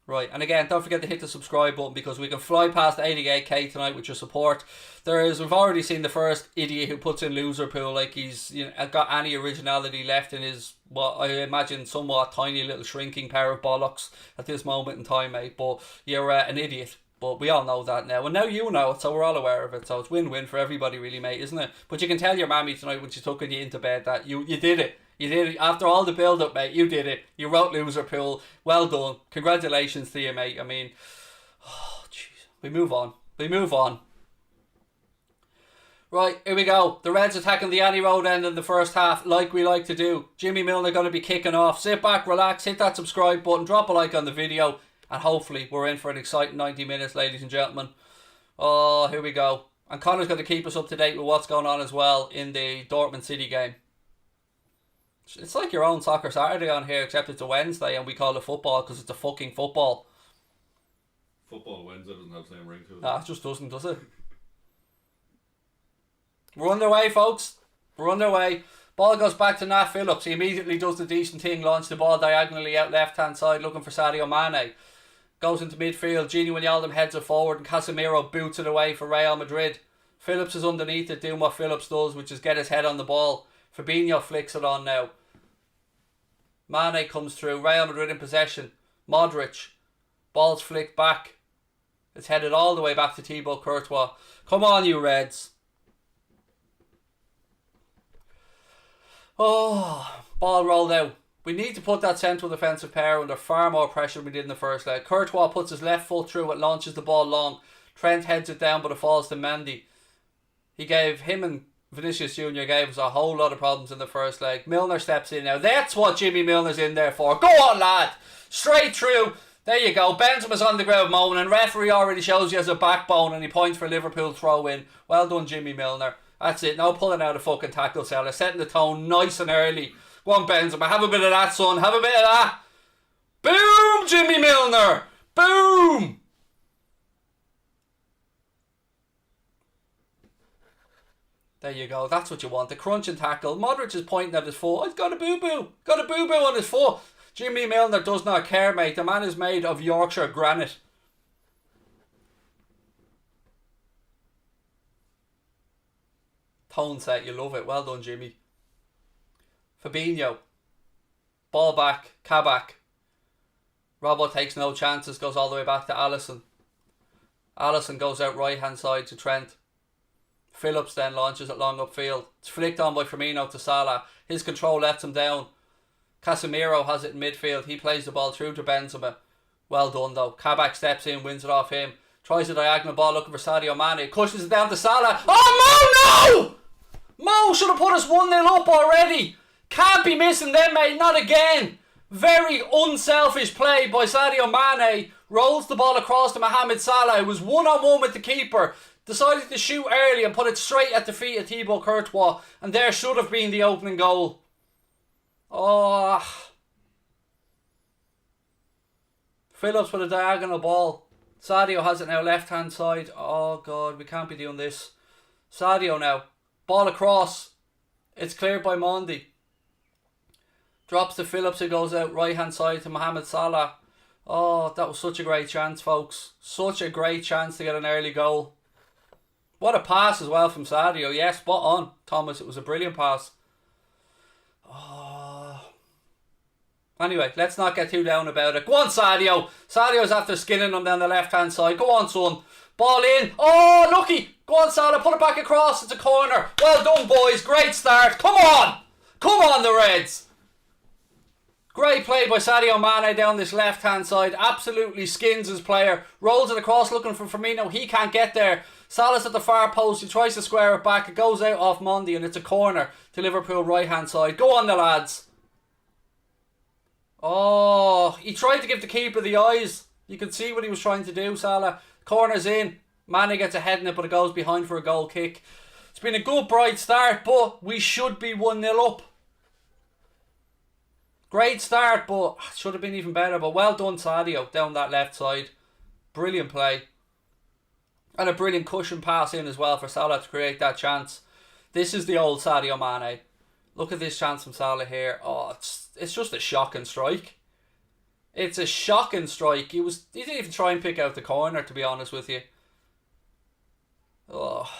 Speaker 1: Right, and again, don't forget to hit the subscribe button because we can fly past 88k tonight with your support. We've already seen the first idiot who puts in loser pool like he's got any originality left in his, what I imagine, somewhat tiny little shrinking pair of bollocks at this moment in time, mate. But you're an idiot. But we all know that now. And now you know it, so we're all aware of it. So it's win-win for everybody really, mate, isn't it? But you can tell your mammy tonight when she's tucking you into bed that you did it. You did it. After all the build-up, mate, you did it. You wrote loser pool. Well done. Congratulations to you, mate. I mean, oh, jeez. We move on. Right, here we go. The Reds attacking the Annie Road end in the first half, like we like to do. Jimmy Milner going to be kicking off. Sit back, relax, hit that subscribe button, drop a like on the video, and hopefully we're in for an exciting 90 minutes, ladies and gentlemen. Oh, here we go. And Connor's going to keep us up to date with what's going on as well in the Dortmund City game. It's like your own Soccer Saturday on here, except it's a Wednesday and we call it football because it's a fucking football.
Speaker 2: Football Wednesday doesn't have the same ring to it.
Speaker 1: Nah, it just doesn't, does it? We're underway, folks. We're underway. Ball goes back to Nat Phillips. He immediately does the decent thing, launch the ball diagonally out left-hand side, looking for Sadio Mane. Goes into midfield. Gini Wijnaldum heads it forward and Casemiro boots it away for Real Madrid. Phillips is underneath it, doing what Phillips does, which is get his head on the ball. Fabinho flicks it on now. Mane comes through. Real Madrid in possession. Modric. Ball's flicked back. It's headed all the way back to Thibaut Courtois. Come on, you Reds. Oh, ball rolled out. We need to put that central defensive pair under far more pressure than we did in the first leg. Courtois puts his left foot through it, launches the ball long. Trent heads it down, but it falls to Mendy. He gave him and Vinicius Jr. gave us a whole lot of problems in the first leg. Milner steps in now. That's what Jimmy Milner's in there for. Go on, lad. Straight through. There you go. Benzema's on the ground moaning, and referee already shows he has a backbone and he points for Liverpool throw in. Well done, Jimmy Milner. That's it. No pulling out a fucking tackle, Salah. Setting the tone nice and early. Go on, Benzema. Have a bit of that, son. Have a bit of that. Boom, Jimmy Milner. Boom. There you go. That's what you want. The crunch and tackle. Modric is pointing at his foot. Oh, he's got a boo-boo. Got a boo-boo on his foot. Jimmy Milner does not care, mate. The man is made of Yorkshire granite. Tone set. You love it. Well done, Jimmy. Fabinho. Ball back. Kabak. Robbo takes no chances. Goes all the way back to Alisson. Alisson goes out right-hand side to Trent. Phillips then launches it long upfield. It's flicked on by Firmino to Salah. His control lets him down. Casemiro has it in midfield. He plays the ball through to Benzema. Well done though. Kabak steps in, wins it off him. Tries a diagonal ball looking for Sadio Mane. Cushions it down to Salah. Oh, Mo, no! Mo should have put us 1-0 up already. Can't be missing them, mate. Not again. Very unselfish play by Sadio Mane. Rolls the ball across to Mohamed Salah. It was one-on-one with the keeper. Decided to shoot early and put it straight at the feet of Thibaut Courtois. And there should have been the opening goal. Oh. Phillips with a diagonal ball. Sadio has it now left hand side. Oh God, we can't be doing this. Sadio now. Ball across. It's cleared by Mendy. Drops to Phillips who goes out right hand side to Mohamed Salah. Oh, that was such a great chance, folks. Such a great chance to get an early goal. What a pass as well from Sadio. Yes, spot on, Thomas. It was a brilliant pass. Oh. Anyway, let's not get too down about it. Go on, Sadio. Sadio's after skinning him down the left-hand side. Go on, son. Ball in. Oh, lucky. Go on, Salah. Put it back across. It's a corner. Well done, boys. Great start. Come on. Come on, the Reds. Great play by Sadio Mane down this left-hand side. Absolutely skins his player. Rolls it across looking for Firmino. He can't get there. Salah's at the far post. He tries to square it back. It goes out off Mendy and it's a corner to Liverpool right-hand side. Go on, the lads. Oh, he tried to give the keeper the eyes. You can see what he was trying to do, Salah. Corner's in. Mane gets a head in it, but it goes behind for a goal kick. It's been a good, bright start, but we should be 1-0 up. Great start, but should have been even better. But well done, Sadio, down that left side. Brilliant play. And a brilliant cushion pass in as well for Salah to create that chance. This is the old Sadio Mane. Look at this chance from Salah here. Oh, it's just a shocking strike. It's a shocking strike. He didn't even try and pick out the corner, to be honest with you. Oh.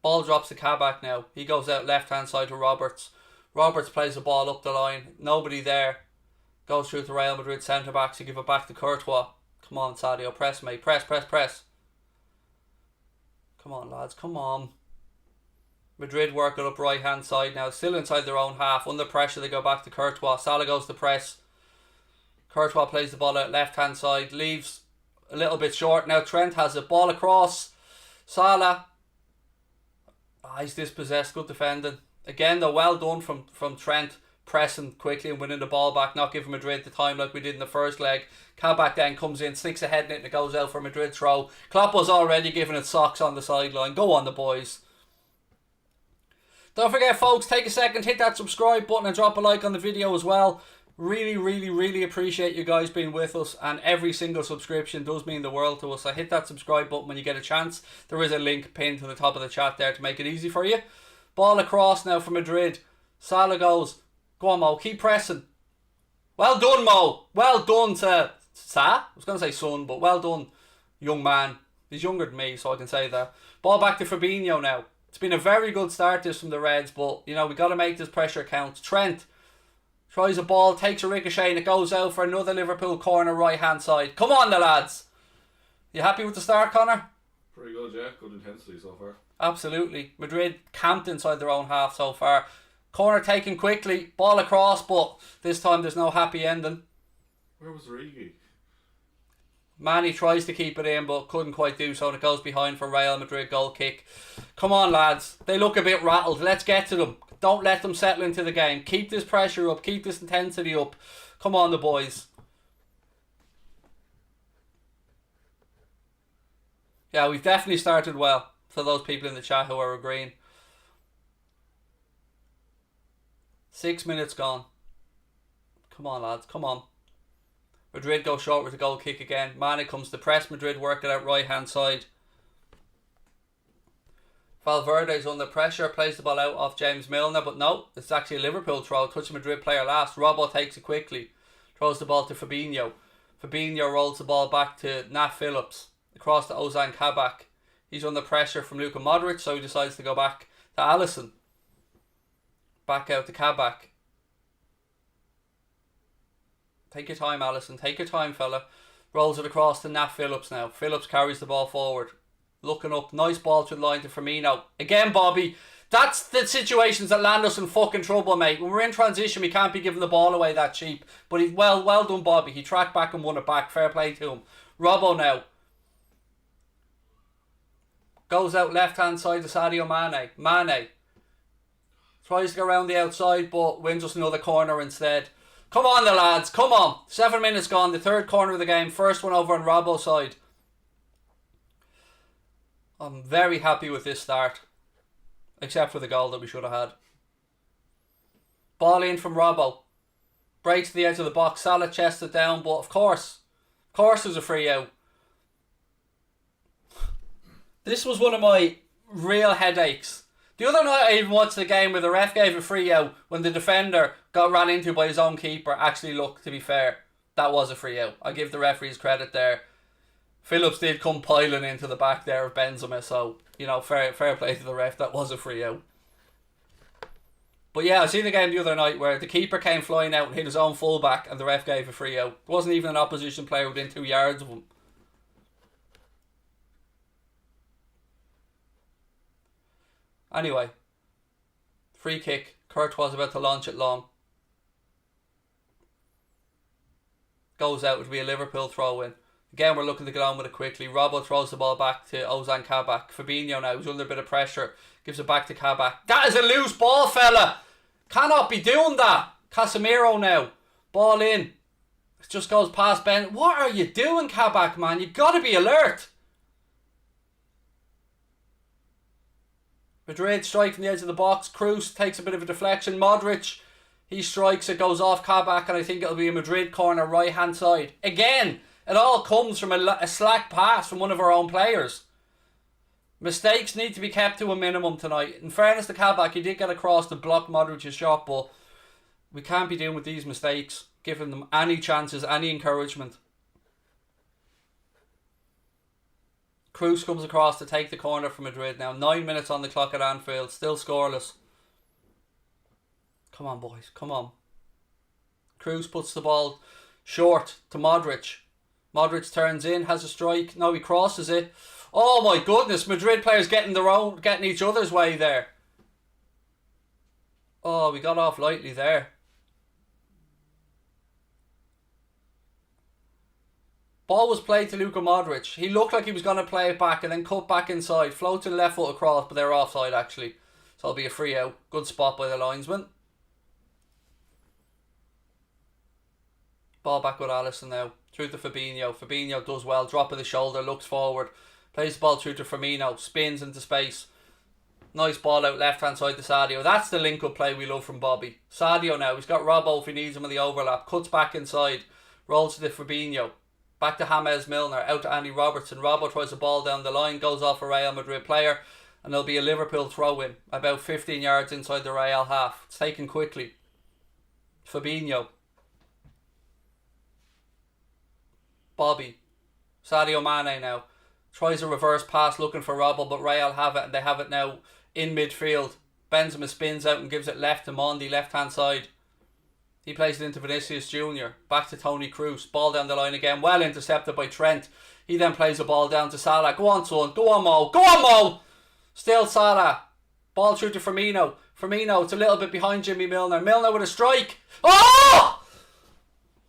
Speaker 1: Ball drops to Kabak now. He goes out left hand side to Roberts. Roberts plays the ball up the line. Nobody there. Goes through to Real Madrid centre backs. You give it back to Courtois. Come on, Sadio. Press, mate. Press. Come on, lads. Come on. Madrid work it up right hand side now. Still inside their own half. Under pressure, they go back to Courtois. Salah goes to press. Courtois plays the ball out left hand side. Leaves a little bit short. Now Trent has a ball across. Salah. He's dispossessed. Good defending. Again, though, well done from Trent. Pressing quickly and winning the ball back. Not giving Madrid the time like we did in the first leg. Kabak then comes in, sticks a head in it, and it goes out for Madrid throw. Klopp was already giving it socks on the sideline. Go on, the boys. Don't forget, folks, take a second, hit that subscribe button and drop a like on the video as well. Really appreciate you guys being with us, and every single subscription does mean the world to us. So hit that subscribe button when you get a chance. There is a link pinned to the top of the chat there to make it easy for you. Ball across now for Madrid. Salah goes. Go on, Mo. Keep pressing. Well done, Mo. Well done to Sa. I was going to say son, but well done, young man. He's younger than me, so I can say that. Ball back to Fabinho now. It's been a very good start this from the Reds, but, you know, we got to make this pressure count. Trent tries a ball, takes a ricochet, and it goes out for another Liverpool corner right-hand side. Come on, the lads. You happy with the start, Connor?
Speaker 2: Pretty good, yeah. Good intensity so far.
Speaker 1: Absolutely. Madrid camped inside their own half so far. Corner taken quickly, ball across, but this time there's no happy ending.
Speaker 2: Where was Rigi?
Speaker 1: Manny tries to keep it in, but couldn't quite do so, and it goes behind for Real Madrid goal kick. Come on, lads. They look a bit rattled. Let's get to them. Don't let them settle into the game. Keep this pressure up. Keep this intensity up. Come on, the boys. Yeah, we've definitely started well, for those people in the chat who are agreeing. 6 minutes gone. Come on, lads. Come on. Madrid go short with the goal kick again. Mane comes to press. Madrid work it out right hand side. Valverde's under pressure. Plays the ball out off James Milner. But no, it's actually a Liverpool throw. Touch Madrid player last. Robbo takes it quickly. Throws the ball to Fabinho. Fabinho rolls the ball back to Nat Phillips. Across to Ozan Kabak. He's under pressure from Luka Modric, so he decides to go back to Alisson. Back out to Kabak. Take your time, Alisson. Take your time, fella. Rolls it across to Nat Phillips now. Phillips carries the ball forward. Looking up. Nice ball to the line to Firmino. Again, Bobby. That's the situations that land us in fucking trouble, mate. When we're in transition, we can't be giving the ball away that cheap. But he's well done, Bobby. He tracked back and won it back. Fair play to him. Robbo now. Goes out left-hand side to Sadio Mane. Mane. Tries to go around the outside, but wins us another corner instead. Come on, the lads. Come on. 7 minutes gone. The third corner of the game. First one over on Robbo's side. I'm very happy with this start. Except for the goal that we should have had. Ball in from Robbo. Breaks to the edge of the box. Salah chests it down, but of course there's a free out. This was one of my real headaches. The other night I even watched the game where the ref gave a free out when the defender got ran into by his own keeper. Actually, look, to be fair, that was a free out. I give the referees credit there. Phillips did come piling into the back there of Benzema, so, you know, fair play to the ref. That was a free out. But yeah, I seen the game the other night where the keeper came flying out and hit his own fullback and the ref gave a free out. There wasn't even an opposition player within 2 yards of him. Anyway, free kick. Courtois about to launch it long. Goes out. It'll be a Liverpool throw in. Again, we're looking to get on with it quickly. Robbo throws the ball back to Ozan Kabak. Fabinho now, who's under a bit of pressure, gives it back to Kabak. That is a loose ball, fella. Cannot be doing that. Casemiro now. Ball in. It just goes past Ben. What are you doing, Kabak, man? You got to be alert. Madrid strike from the edge of the box. Kroos takes a bit of a deflection. Modric, he strikes, it goes off Kabak, and I think it'll be a Madrid corner right hand side. Again, it all comes from a slack pass from one of our own players. Mistakes need to be kept to a minimum tonight. In fairness to Kabak, he did get across to block Modric's shot, but we can't be dealing with these mistakes, giving them any chances, any encouragement. Kroos comes across to take the corner for Madrid now. 9 minutes on the clock at Anfield. Still scoreless. Come on, boys. Come on. Kroos puts the ball short to Modric. Modric turns in, has a strike. No, he crosses it. Oh my goodness. Madrid players getting each other's way there. Oh, we got off lightly there. Ball was played to Luka Modric. He looked like he was going to play it back and then cut back inside. Floating left foot across, but they're offside actually. So it'll be a free out. Good spot by the linesman. Ball back with Alisson now. Through to Fabinho. Fabinho does well. Drop of the shoulder. Looks forward. Plays the ball through to Firmino. Spins into space. Nice ball out left hand side to Sadio. That's the link up play we love from Bobby. Sadio now. He's got Robbo if he needs him in the overlap. Cuts back inside. Rolls to the Fabinho. Back to James Milner, out to Andy Robertson. Robbo tries the ball down the line, goes off a Real Madrid player, and there'll be a Liverpool throw in, about 15 yards inside the Real half. It's taken quickly. Fabinho. Bobby. Sadio Mane now. Tries a reverse pass looking for Robbo, but Real have it, and they have it now in midfield. Benzema spins out and gives it left to Mondi, left hand side. He plays it into Vinicius Jr. Back to Toni Kroos. Ball down the line again. Well intercepted by Trent. He then plays the ball down to Salah. Go on, son. Go on, Mo. Go on, Mo. Still Salah. Ball through to Firmino. Firmino, it's a little bit behind Jimmy Milner. Milner with a strike. Oh!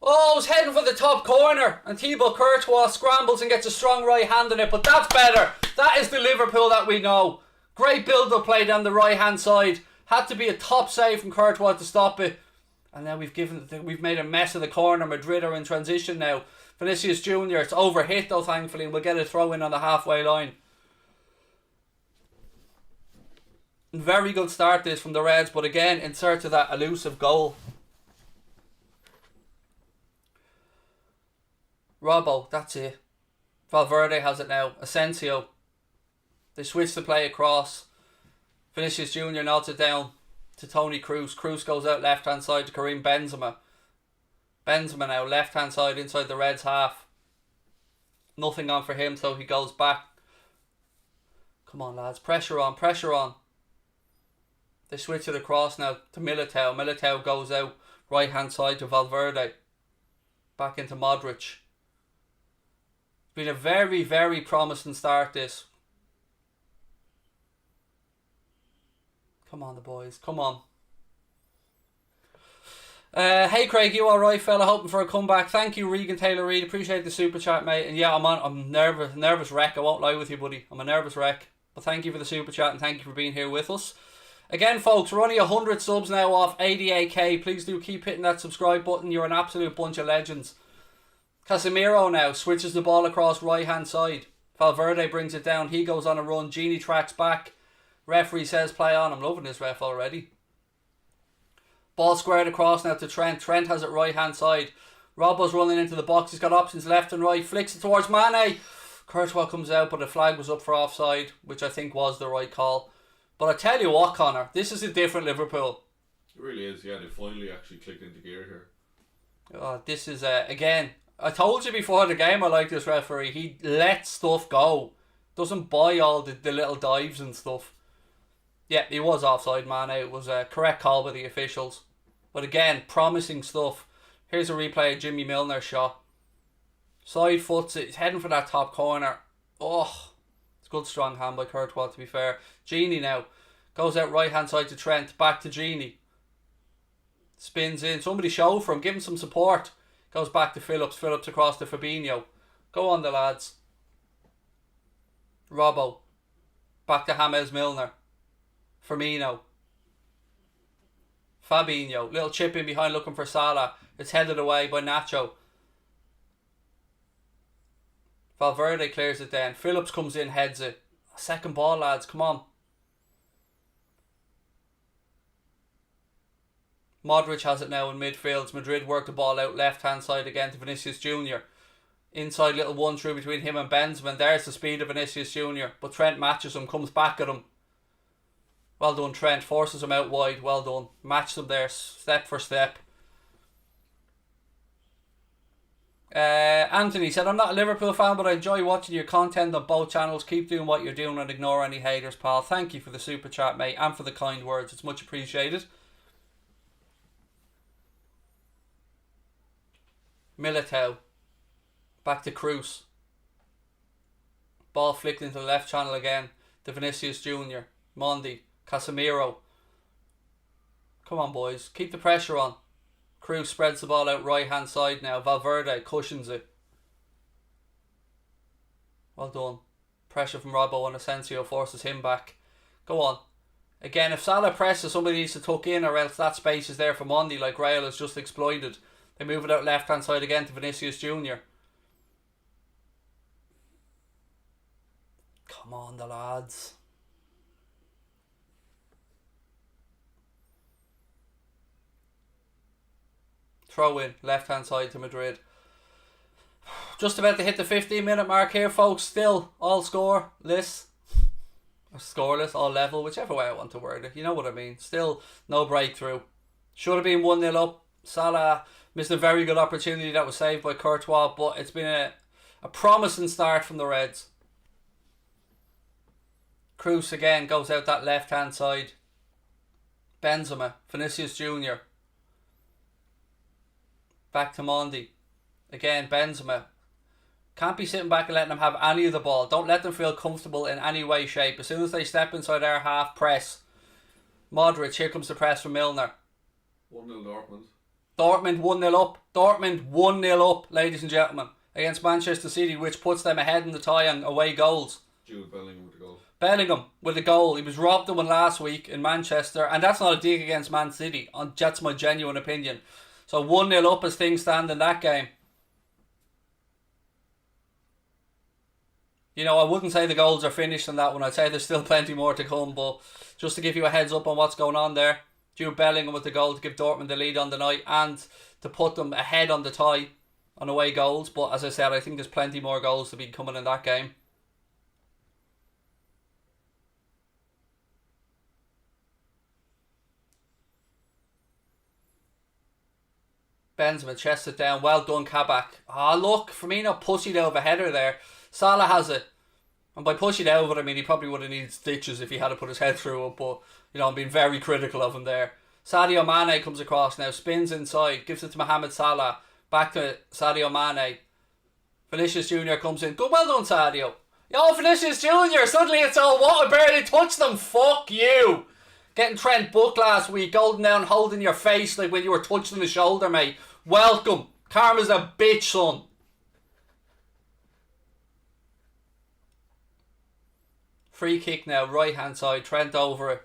Speaker 1: Oh, he's heading for the top corner. And Thibaut Courtois scrambles and gets a strong right hand in it. But that's better. That is the Liverpool that we know. Great build-up play down the right-hand side. Had to be a top save from Courtois to stop it. And now we've made a mess of the corner. Madrid are in transition now. Vinicius Jr. It's overhit though, thankfully. We'll get a throw in on the halfway line. Very good start this from the Reds, but again, in search of that elusive goal. Robbo, that's it. Valverde has it now. Asensio. They switch the play across. Vinicius Jr. nods it down to Toni Kroos. Kroos goes out left hand side to Karim Benzema. Benzema now left hand side inside the Reds half. Nothing on for him, so he goes back. Come on, lads, pressure on, pressure on. They switch it across now to Militao. Militao goes out right hand side to Valverde. Back into Modric. It's been a very, very promising start this. Come on, the boys. Come on. Hey Craig, you alright, fella? Hoping for a comeback. Thank you, Regan Taylor Reid. Appreciate the super chat, mate. And yeah, I'm nervous wreck. I won't lie with you, buddy. I'm a nervous wreck. But thank you for the super chat and thank you for being here with us. Again, folks, we're only 100 subs now off 88k. Please do keep hitting that subscribe button. You're an absolute bunch of legends. Casemiro now switches the ball across right hand side. Valverde brings it down. He goes on a run. Genie tracks back. Referee says play on. I'm loving this ref already. Ball squared across now to Trent. Trent has it right hand side. Robbo's running into the box. He's got options left and right. Flicks it towards Mane. Courtois comes out, but the flag was up for offside, which I think was the right call. But I tell you what, Connor, this is a different Liverpool.
Speaker 2: It really is, yeah. They finally actually clicked into gear here.
Speaker 1: This is, again, I told you before the game I like this referee. He lets stuff go. Doesn't buy all the little dives and stuff. Yeah, he was offside, man. It was a correct call by the officials. But again, promising stuff. Here's a replay of Jimmy Milner's shot. Side foots it. He's heading for that top corner. Oh, it's a good strong hand by Courtois, to be fair. Genie now. Goes out right hand side to Trent. Back to Genie. Spins in. Somebody show for him. Give him some support. Goes back to Phillips. Phillips across to Fabinho. Go on the lads. Robbo. Back to James Milner. Firmino. Fabinho. Little chip in behind looking for Salah. It's headed away by Nacho. Valverde clears it then. Phillips comes in, heads it. Second ball, lads. Come on. Modric has it now in midfield. Madrid work the ball out left hand side again to Vinicius Junior. Inside little 1-through between him and Benzema. There's the speed of Vinicius Junior. But Trent matches him, comes back at him. Well done, Trent. Forces him out wide. Well done. Matched them there step for step. Anthony said, I'm not a Liverpool fan, but I enjoy watching your content on both channels. Keep doing what you're doing and ignore any haters, pal. Thank you for the super chat, mate, and for the kind words. It's much appreciated. Militao. Back to Cruz. Ball flicked into the left channel again. To Vinicius Junior. Mondi. Casemiro. Come on, boys. Keep the pressure on. Cruz spreads the ball out right hand side now. Valverde cushions it. Well done. Pressure from Robbo and Asensio forces him back. Go on. Again, if Salah presses, somebody needs to tuck in, or else that space is there for Mondi, like Real has just exploited. They move it out left hand side again to Vinicius Junior. Come on, the lads. Throw in, left hand side to Madrid. Just about to hit the 15-minute mark here, folks. Still all scoreless. Or scoreless, all level, whichever way I want to word it. You know what I mean. Still no breakthrough. Should have been 1-0 up. Salah missed a very good opportunity that was saved by Courtois, but it's been a promising start from the Reds. Cruz again goes out that left hand side. Benzema, Vinicius Junior. Back to Mondi. Again, Benzema. Can't be sitting back and letting them have any of the ball. Don't let them feel comfortable in any way, shape. As soon as they step inside our half, press. Modric, here comes the press from Milner.
Speaker 2: 1-0 Dortmund.
Speaker 1: Dortmund 1-0 up. Dortmund 1-0 up, ladies and gentlemen, against Manchester City, which puts them ahead in the tie on away goals.
Speaker 2: Jude Bellingham with the goal.
Speaker 1: Bellingham with a goal. He was robbed of one last week in Manchester, and that's not a dig against Man City. That's my genuine opinion. So 1-0 up as things stand in that game. You know, I wouldn't say the goals are finished in that one. I'd say there's still plenty more to come, but just to give you a heads up on what's going on there. Jude Bellingham with the goal to give Dortmund the lead on the night and to put them ahead on the tie on away goals. But as I said, I think there's plenty more goals to be coming in that game. Benzema chests it down. Well done, Kabak. Ah, look, Firmino pussied over header there. Salah has it. And by pushing over, I mean he probably would have needed stitches if he had to put his head through it. But, you know, I'm being very critical of him there. Sadio Mane comes across now. Spins inside. Gives it to Mohamed Salah. Back to Sadio Mane. Vinicius Junior comes in. Good, well done, Sadio. Yo, Vinicius Junior. Suddenly it's all what? I barely touched them. Fuck you. Getting Trent booked last week. Golden down, holding your face like when you were touching the shoulder, mate. Welcome. Karma's a bitch, son. Free kick now, right hand side. Trent over it.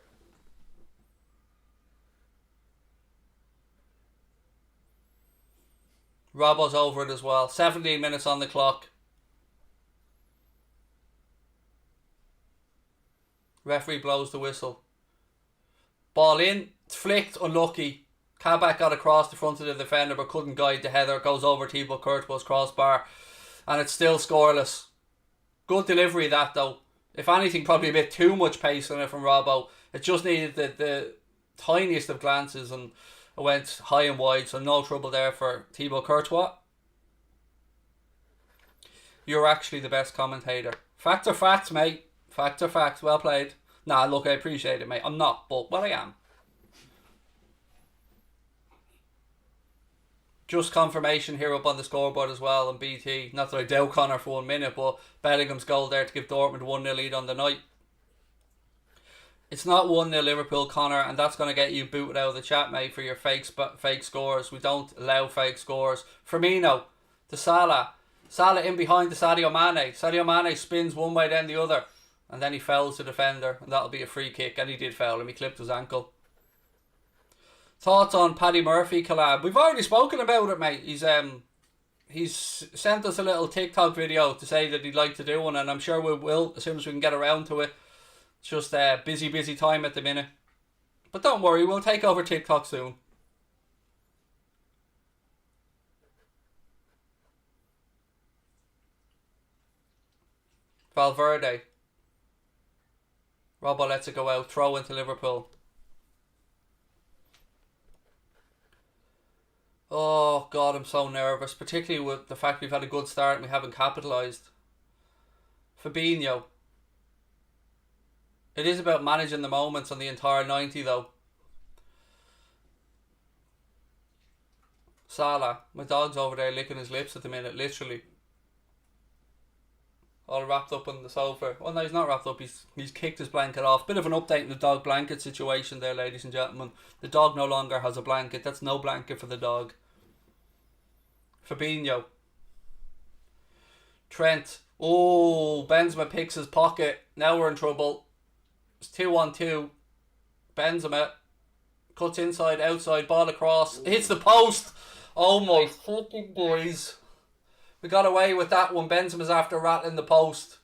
Speaker 1: Robbo's over it as well. 17 minutes on the clock. Referee blows the whistle. Ball in, flicked, unlucky. Kabak got across the front of the defender but couldn't guide the header. Goes over Thibaut Courtois' crossbar. And it's still scoreless. Good delivery that though. If anything, probably a bit too much pace on it from Robbo. It just needed the tiniest of glances and it went high and wide. So no trouble there for Thibaut Courtois. You're actually the best commentator. Facts are facts, mate. Facts are facts. Well played. Nah, look, I appreciate it, mate. I'm not, but well, I am. Just confirmation here up on the scoreboard as well on BT. Not that I doubt Connor for 1 minute, but Bellingham's goal there to give Dortmund 1-0 lead on the night. It's not 1-0 Liverpool, Connor, and that's going to get you booted out of the chat, mate, for your fake scores. We don't allow fake scores. Firmino to Salah. Salah in behind to Sadio Mane. Sadio Mane spins one way then the other. And then he fouls the defender, and that'll be a free kick. And he did foul him. He clipped his ankle. Thoughts on Paddy Murphy collab? We've already spoken about it, mate. He's sent us a little TikTok video to say that he'd like to do one, and I'm sure we will as soon as we can get around to it. It's just a busy time at the minute. But don't worry, we'll take over TikTok soon. Valverde. Robbo lets it go out. Throw into Liverpool. Oh, God, I'm so nervous. Particularly with the fact we've had a good start and we haven't capitalised. Fabinho. It is about managing the moments on the entire 90, though. Salah. My dog's over there licking his lips at the minute, literally. All wrapped up on the sofa. Well, no, he's not wrapped up. He's kicked his blanket off. Bit of an update in the dog blanket situation there, ladies and gentlemen. The dog no longer has a blanket. That's no blanket for the dog. Fabinho. Trent. Oh, Benzema picks his pocket. Now we're in trouble. It's 2-on-2. Benzema cuts inside, outside, ball across. Hits the post. Oh my fucking boys. We got away with that one. Benzema's after rattling the post.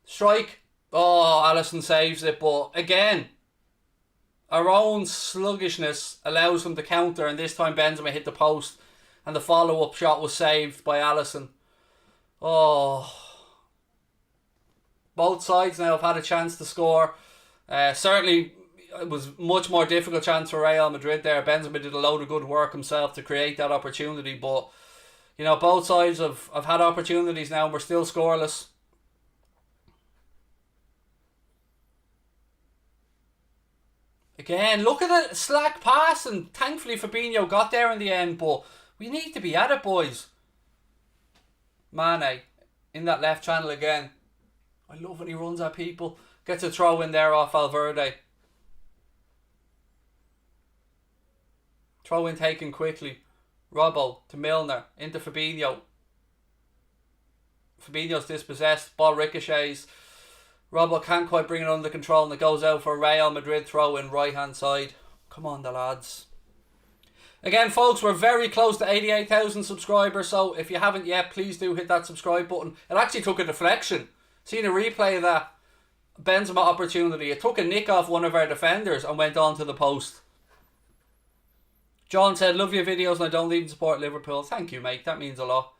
Speaker 1: Strike. Oh, Alisson saves it, but again, our own sluggishness allows them to counter, and this time Benzema hit the post, and the follow-up shot was saved by Alisson. Oh. Both sides now have had a chance to score. Certainly, it was much more difficult chance for Real Madrid there. Benzema did a load of good work himself to create that opportunity, but you know, both sides have had opportunities now and we're still scoreless. Again, look at the slack pass, and thankfully Fabinho got there in the end, but we need to be at it, boys. Mane in that left channel again. I love when he runs at people. Gets a throw in there off Valverde. Throw in taken quickly. Robbo to Milner. Into Fabinho. Fabinho's dispossessed. Ball ricochets. Robbo can't quite bring it under control and it goes out for a Real Madrid throw in right hand side. Come on, the lads. Again, folks, we're very close to 88,000 subscribers, so if you haven't yet, please do hit that subscribe button. It actually took a deflection. Seen a replay of that Benzema opportunity. It took a nick off one of our defenders and went on to the post. John said, love your videos and I don't even support Liverpool. Thank you, mate. That means a lot.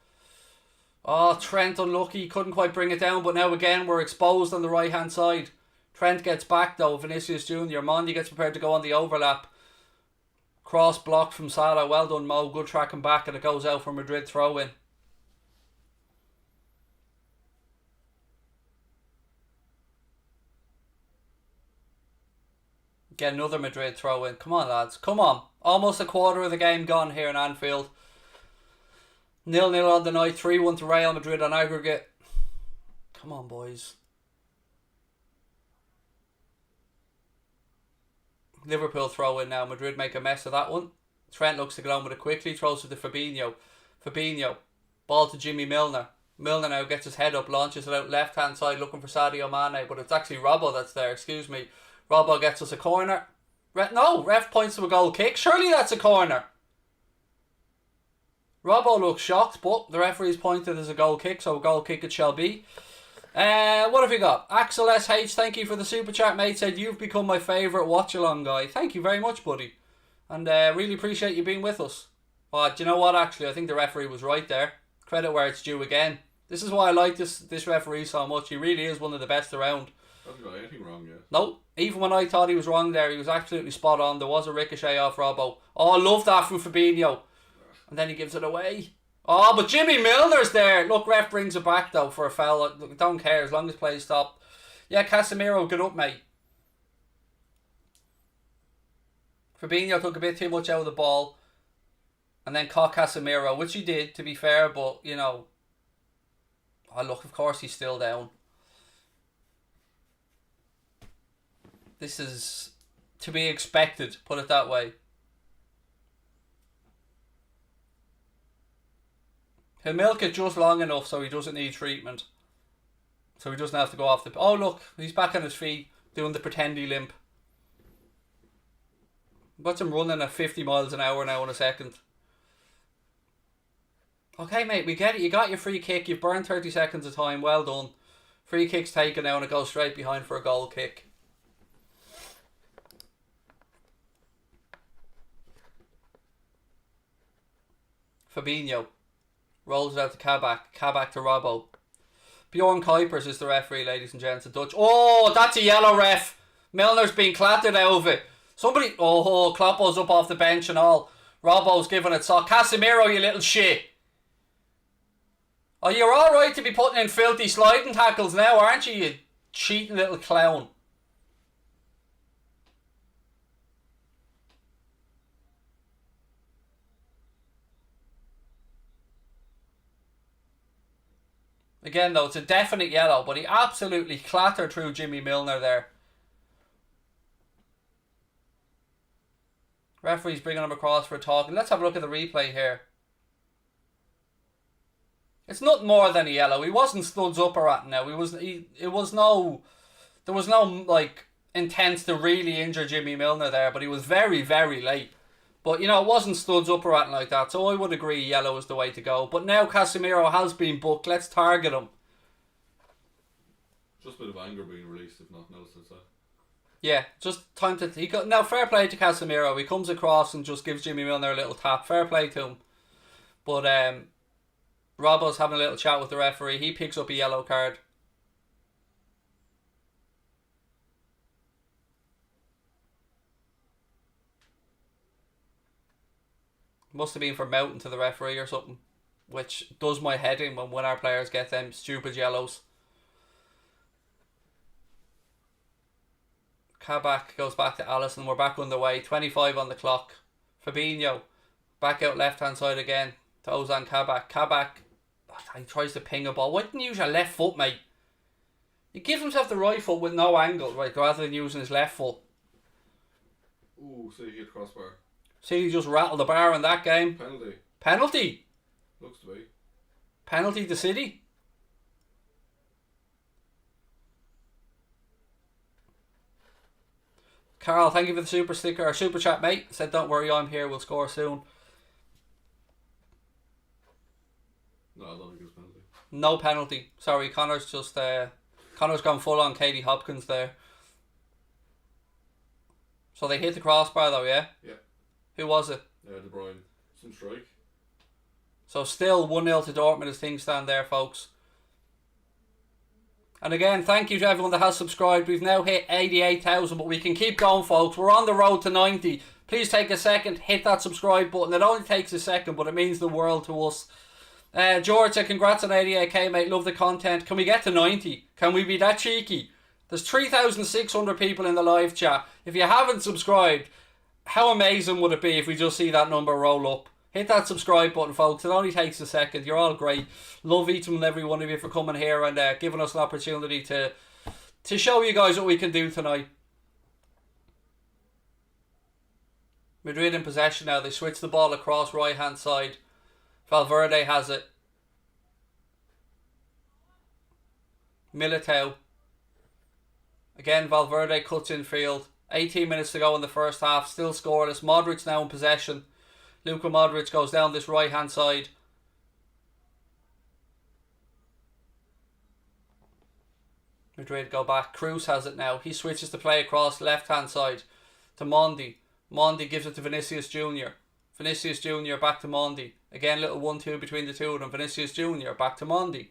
Speaker 1: Oh, Trent unlucky. Couldn't quite bring it down, but now again we're exposed on the right hand side. Trent gets back though. Vinicius Jr. Mondi gets prepared to go on the overlap. Cross blocked from Salah. Well done, Mo. Good tracking back, and it goes out for Madrid throw in. Get another Madrid throw in. Come on, lads. Come on. Almost a quarter of the game gone here in Anfield. 0-0 on the night. 3-1 to Real Madrid on aggregate. Come on, boys. Liverpool throw in now. Madrid make a mess of that one. Trent looks to get on with it quickly. Throws it to Fabinho. Fabinho. Ball to Jimmy Milner. Milner now gets his head up. Launches it out left hand side looking for Sadio Mane. But it's actually Robbo that's there. Excuse me. Robbo gets us a corner. Ref points to a goal kick. Surely that's a corner. Robbo looks shocked, but the referee's pointed as a goal kick, so a goal kick it shall be. What have you got? Axel SH, thank you for the super chat, mate. Said you've become my favourite watch along guy. Thank you very much, buddy. And really appreciate you being with us. Do you know what, actually? I think the referee was right there. Credit where it's due again. This is why I like this referee so much. He really is one of the best around.
Speaker 2: Hasn't got anything wrong yet.
Speaker 1: No, even when I thought he was wrong there, he was absolutely spot on. There was a ricochet off Robbo. Oh, I love that from Fabinho. And then he gives it away. Oh, but Jimmy Milner's there. Look, ref brings it back though for a foul. Look, don't care as long as play stopped. Yeah, Casemiro, get up, mate. Fabinho took a bit too much out of the ball and then caught Casemiro, which he did, to be fair, but, you know. Oh, look, of course he's still down. This is to be expected, put it that way. He'll milk it just long enough so he doesn't need treatment. So he doesn't have to go off the... Oh, look, he's back on his feet doing the pretendy limp. Watch him running at 50 miles an hour now in a second. Okay, mate, we get it. You got your free kick. You've burned 30 seconds of time. Well done. Free kick's taken now and it goes straight behind for a goal kick. Fabinho rolls it out to Kabak. Kabak to Robbo. Bjorn Kuipers is the referee, ladies and gents. A Dutch. Oh, that's a yellow, ref. Milner's been clattered out of it. Somebody. Oh, Kloppo's up off the bench and all. Robbo's giving it sock. Casemiro, you little shit. Oh, you're alright to be putting in filthy sliding tackles now, aren't you, you cheating little clown? Again, though, it's a definite yellow, but he absolutely clattered through Jimmy Milner there. Referee's bringing him across for a talk. And let's have a look at the replay here. It's nothing more than a yellow. He wasn't studs up or at now. There was no like intent to really injure Jimmy Milner there, but he was very, very late. But, you know, it wasn't studs up or anything like that, so I would agree yellow is the way to go. But now Casemiro has been booked. Let's target him.
Speaker 2: Just a bit of anger being released, if nothing else, I'd say.
Speaker 1: Yeah, just time to... Now, fair play to Casemiro. He comes across and just gives Jimmy Milner a little tap. Fair play to him. But Robbo's having a little chat with the referee. He picks up a yellow card. Must have been for mouthing to the referee or something, which does my head in when our players get them stupid yellows. Kabak goes back to Alisson. We're back underway. 25 on the clock. Fabinho back out left hand side again to Ozan Kabak. Kabak, he tries to ping a ball. Why didn't you use your left foot, mate? He gives himself the right foot with no angle, right, rather than using his left foot.
Speaker 2: Ooh, so you hit crossbar.
Speaker 1: See, he just rattled the bar in that game.
Speaker 2: Penalty.
Speaker 1: Penalty?
Speaker 2: Looks to be.
Speaker 1: Penalty to City? Carl, thank you for the super sticker or super chat, mate. Said, don't worry, I'm here. We'll score soon.
Speaker 2: No, I don't think it's penalty.
Speaker 1: No penalty. Sorry, Connor's just... Connor's gone full on Katie Hopkins there. So they hit the crossbar though, yeah?
Speaker 2: Yeah.
Speaker 1: Who was it?
Speaker 2: De Bruyne. Some strike.
Speaker 1: So still 1-0 to Dortmund as things stand there, folks. And again, thank you to everyone that has subscribed. We've now hit 88,000, but we can keep going, folks. We're on the road to 90. Please take a second, hit that subscribe button. It only takes a second, but it means the world to us. George said, congrats on 88k, mate. Love the content. Can we get to 90? Can we be that cheeky? There's 3,600 people in the live chat. If you haven't subscribed, how amazing would it be if we just see that number roll up? Hit that subscribe button, folks. It only takes a second. You're all great. Love each and every one of you for coming here and giving us an opportunity to show you guys what we can do tonight. Madrid in possession now. They switch the ball across right hand side. Valverde has it. Militao. Again, Valverde cuts in field. 18 minutes to go in the first half. Still scoreless. Modric now in possession. Luka Modric goes down this right hand side. Madrid go back. Cruz has it now. He switches to play across left hand side to Mondi. Mondi gives it to Vinicius Jr. Vinicius Jr. back to Mondi. Again, little 1-2 between the two of them. Vinicius Jr. back to Mondi.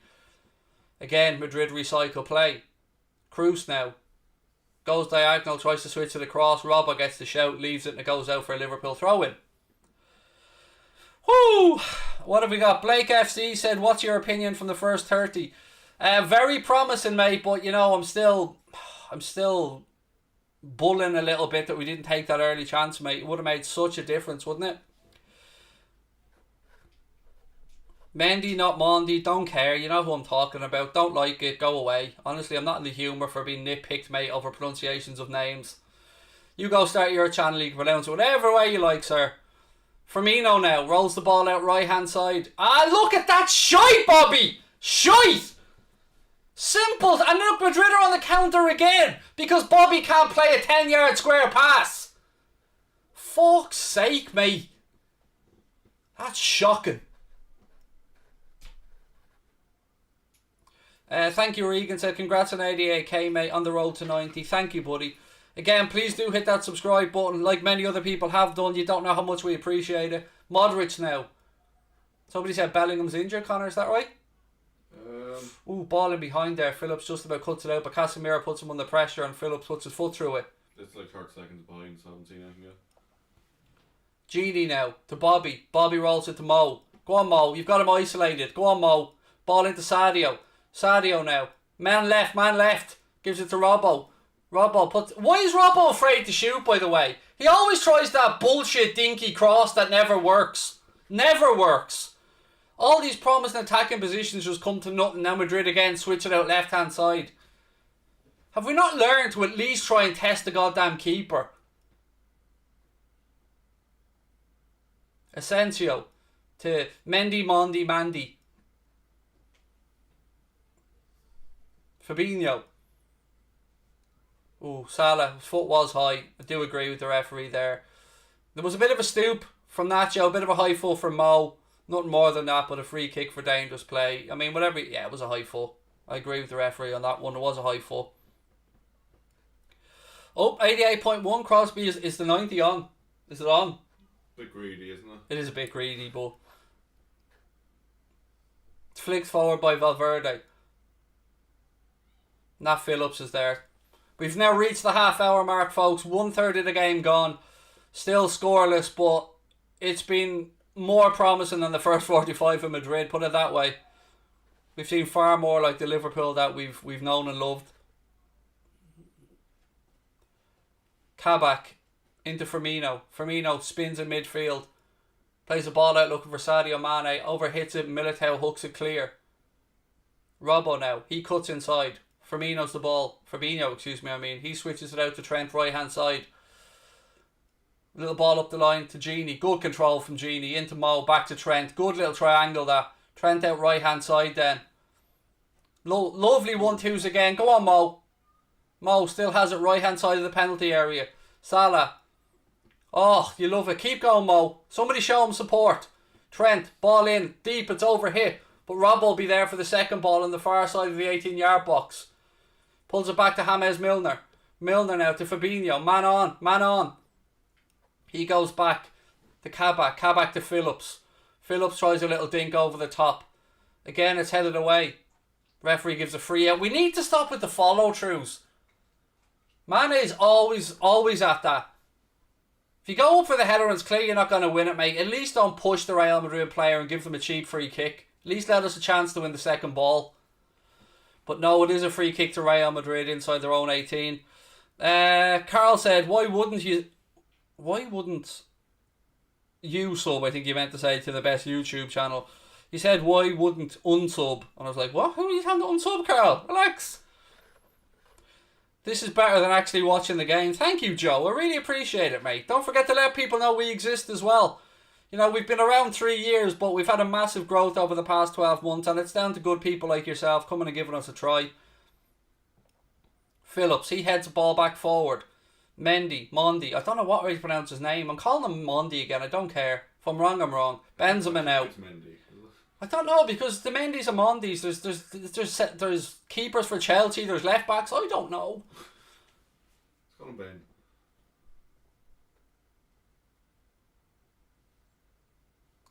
Speaker 1: Again, Madrid recycle play. Cruz now goes diagonal, tries to switch it across. Robbo gets the shout, leaves it, and it goes out for a Liverpool throw-in. Woo! What have we got? Blake FC said, what's your opinion from the first 30? Very promising, mate, but you know, I'm still bulling a little bit that we didn't take that early chance, mate. It would have made such a difference, wouldn't it? Mendy, not Mondi, don't care. You know who I'm talking about. Don't like it, go away. Honestly, I'm not in the humour for being nitpicked, mate, over pronunciations of names. You go start your channel, you can pronounce it whatever way you like, sir. Firmino now rolls the ball out right hand side. Ah, look at that shite, Bobby! Shite! Simple. And look, Madrid are on the counter again because Bobby can't play a 10-yard square pass. Fuck's sake, mate. That's shocking. Thank you, Regan. Said congrats on 88k, mate, on the road to 90. Thank you, buddy. Again, please do hit that subscribe button like many other people have done. You don't know how much we appreciate it. Modric now. Somebody said Bellingham's injured, Connor, is that right? Ooh, ball in behind there. Phillips just about cuts it out, but Casemiro puts him under pressure and Phillips puts his foot through it.
Speaker 2: It's like 30 seconds behind, so I haven't seen anything yet.
Speaker 1: Genie now to Bobby. Bobby rolls it to Mo. Go on, Mo. You've got him isolated. Go on, Mo. Ball into Sadio. Sadio now. Man left, man left. Gives it to Robbo. Robbo puts... Why is Robbo afraid to shoot, by the way? He always tries that bullshit dinky cross that never works. Never works. All these promising attacking positions just come to nothing. Now Madrid again switch it out left-hand side. Have we not learned to at least try and test the goddamn keeper? Asensio to Mendy, Mondi, Mandy. Fabinho. Ooh, Salah. His foot was high. I do agree with the referee there. There was a bit of a stoop from Nacho, a bit of a high foot from Mo. Nothing more than that, but a free kick for dangerous play. I mean, whatever. Yeah, it was a high foot. I agree with the referee on that one. It was a high foot. Oh, 88.1. Crosby is the 90 on. Is it on?
Speaker 2: Bit greedy, isn't it?
Speaker 1: It is a bit greedy, but it's flicked forward by Valverde. Nat Phillips is there. We've now reached the half-hour mark, folks. 1/3 of the game gone. Still scoreless, but it's been more promising than the first 45 of Madrid, put it that way. We've seen far more like the Liverpool that we've known and loved. Kabak into Firmino. Firmino spins in midfield. Plays the ball out looking for Sadio Mane. Overhits it. Militao hooks it clear. Robbo now. He cuts inside. Firmino's the ball. Fabinho, excuse me, I mean. He switches it out to Trent right hand side. Little ball up the line to Genie. Good control from Genie. Into Mo. Back to Trent. Good little triangle that. Trent out right hand side then. Lovely 1-2s again. Go on, Mo. Mo still has it right hand side of the penalty area. Salah. Oh, you love it. Keep going, Mo. Somebody show him support. Trent. Ball in. Deep. It's over hit. But Rob will be there for the second ball on the far side of the 18-yard box. Pulls it back to James Milner. Milner now to Fabinho. Man on. Man on. He goes back to Kabak. Kabak to Phillips. Phillips tries a little dink over the top. Again, it's headed away. Referee gives a free out. We need to stop with the follow-throughs. Mane is always at that. If you go up for the header and it's clear you're not going to win it, mate, at least don't push the Real Madrid player and give them a cheap free kick. At least let us a chance to win the second ball. But no, it is a free kick to Real Madrid inside their own 18. Carl said, why wouldn't you sub, I think you meant to say, to the best YouTube channel. He said, why wouldn't unsub? And I was like, what? Who are you telling to unsub, Carl? Relax. This is better than actually watching the game. Thank you, Joe. I really appreciate it, mate. Don't forget to let people know we exist as well. You know, we've been around 3 years, but we've had a massive growth over the past 12 months, and it's down to good people like yourself coming and giving us a try. Phillips, he heads the ball back forward. Mondi. I don't know what way to pronounce his name. I'm calling him Mondi again. I don't care. If I'm wrong, I'm wrong. Benzema now. I don't know, because the Mendys and Mondis, there's keepers for Chelsea, there's left backs. I don't know.
Speaker 2: It's gonna bend.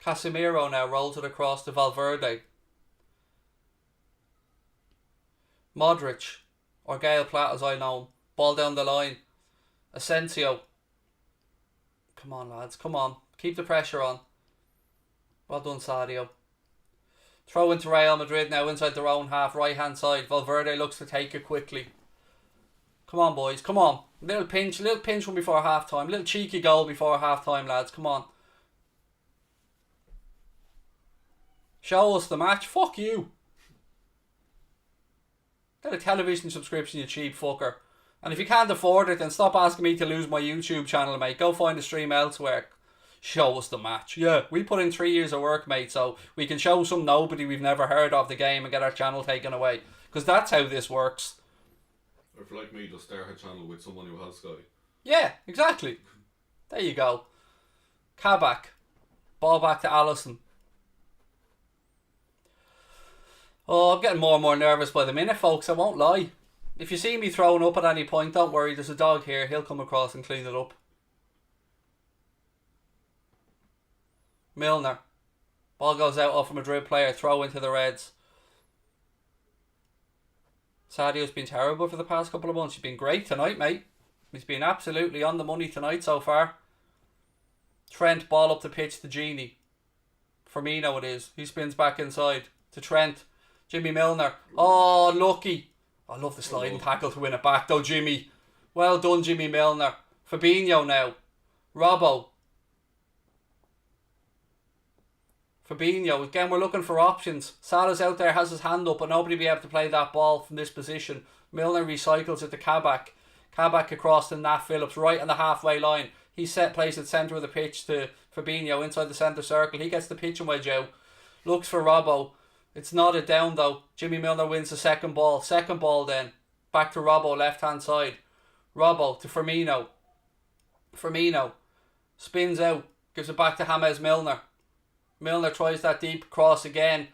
Speaker 1: Casemiro now rolls it across to Valverde. Modric, or Gael Platt as I know him. Ball down the line. Asensio. Come on, lads, come on. Keep the pressure on. Well done, Sadio. Throw into Real Madrid now inside their own half, right hand side. Valverde looks to take it quickly. Come on, boys, come on. Little pinch one before half time. Little cheeky goal before half time, lads. Come on. Show us the match. Fuck you. Get a television subscription, you cheap fucker. And if you can't afford it, then stop asking me to lose my YouTube channel, mate. Go find a stream elsewhere. Show us the match. Yeah, we put in 3 years of work, mate, so we can show some nobody we've never heard of the game and get our channel taken away. Because that's how this works.
Speaker 2: Or if you're like me, just start a channel with someone who has Sky.
Speaker 1: Yeah, exactly. There you go. Kabak. Ball back to Alisson. Oh, I'm getting more and more nervous by the minute, folks. I won't lie. If you see me throwing up at any point, don't worry. There's a dog here. He'll come across and clean it up. Milner. Ball goes out off a Madrid player. Throw into the Reds. Sadio's been terrible for the past couple of months. He's been great tonight, mate. He's been absolutely on the money tonight so far. Trent, ball up the pitch to Genie. Firmino it is. He spins back inside to Trent. Jimmy Milner. Oh, lucky. I love the sliding tackle to win it back though, Jimmy. Well done, Jimmy Milner. Fabinho now. Robbo. Fabinho. Again, we're looking for options. Salah's out there, has his hand up, but nobody will be able to play that ball from this position. Milner recycles it to Kabak. Kabak across to Nat Phillips, right on the halfway line. He plays at centre of the pitch to Fabinho inside the centre circle. He gets the pitching wedge out. Looks for Robbo. It's nodded down though. Jimmy Milner wins the second ball. Second ball then. Back to Robbo, left hand side. Robbo to Firmino. Firmino spins out. Gives it back to James Milner. Milner tries that deep cross again.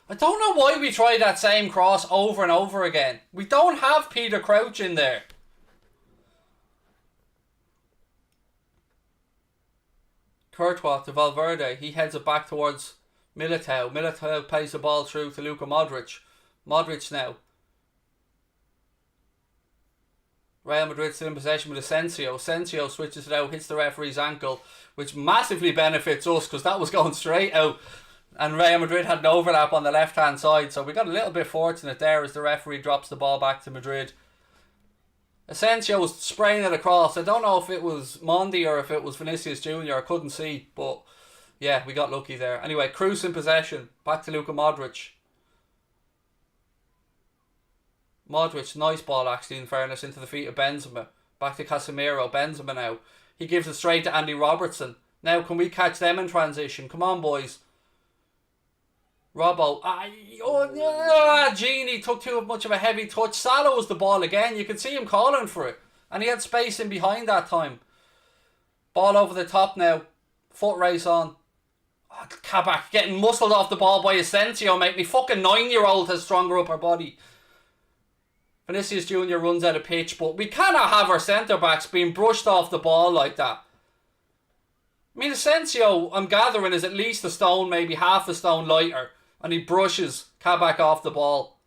Speaker 1: I don't know why we try that same cross over and over again. We don't have Peter Crouch in there. Courtois to Valverde. He heads it back towards Militao. Militao plays the ball through to Luka Modric. Modric now. Real Madrid still in possession with Asensio. Asensio switches it out, hits the referee's ankle, which massively benefits us because that was going straight out. And Real Madrid had an overlap on the left-hand side. So we got a little bit fortunate there as the referee drops the ball back to Madrid. Asensio was spraying it across. I don't know if it was Mondi or if it was Vinicius Jr. I couldn't see. But yeah, we got lucky there. Anyway, Kroos in possession. Back to Luka Modric. Modric, nice ball actually in fairness, into the feet of Benzema. Back to Casemiro. Benzema now. He gives it straight to Andy Robertson. Now can we catch them in transition? Come on boys. Robbo. Genie took too much of a heavy touch. Salah was the ball again. You could see him calling for it. And he had space in behind that time. Ball over the top now. Foot race on. Kabak getting muscled off the ball by Asensio, mate. Me fucking 9-year-old has stronger upper body. Vinicius Jr. runs out of pitch, but we cannot have our centre-backs being brushed off the ball like that. I mean, Asensio, I'm gathering, is at least a stone, maybe half a stone lighter, and he brushes Kabak off the ball.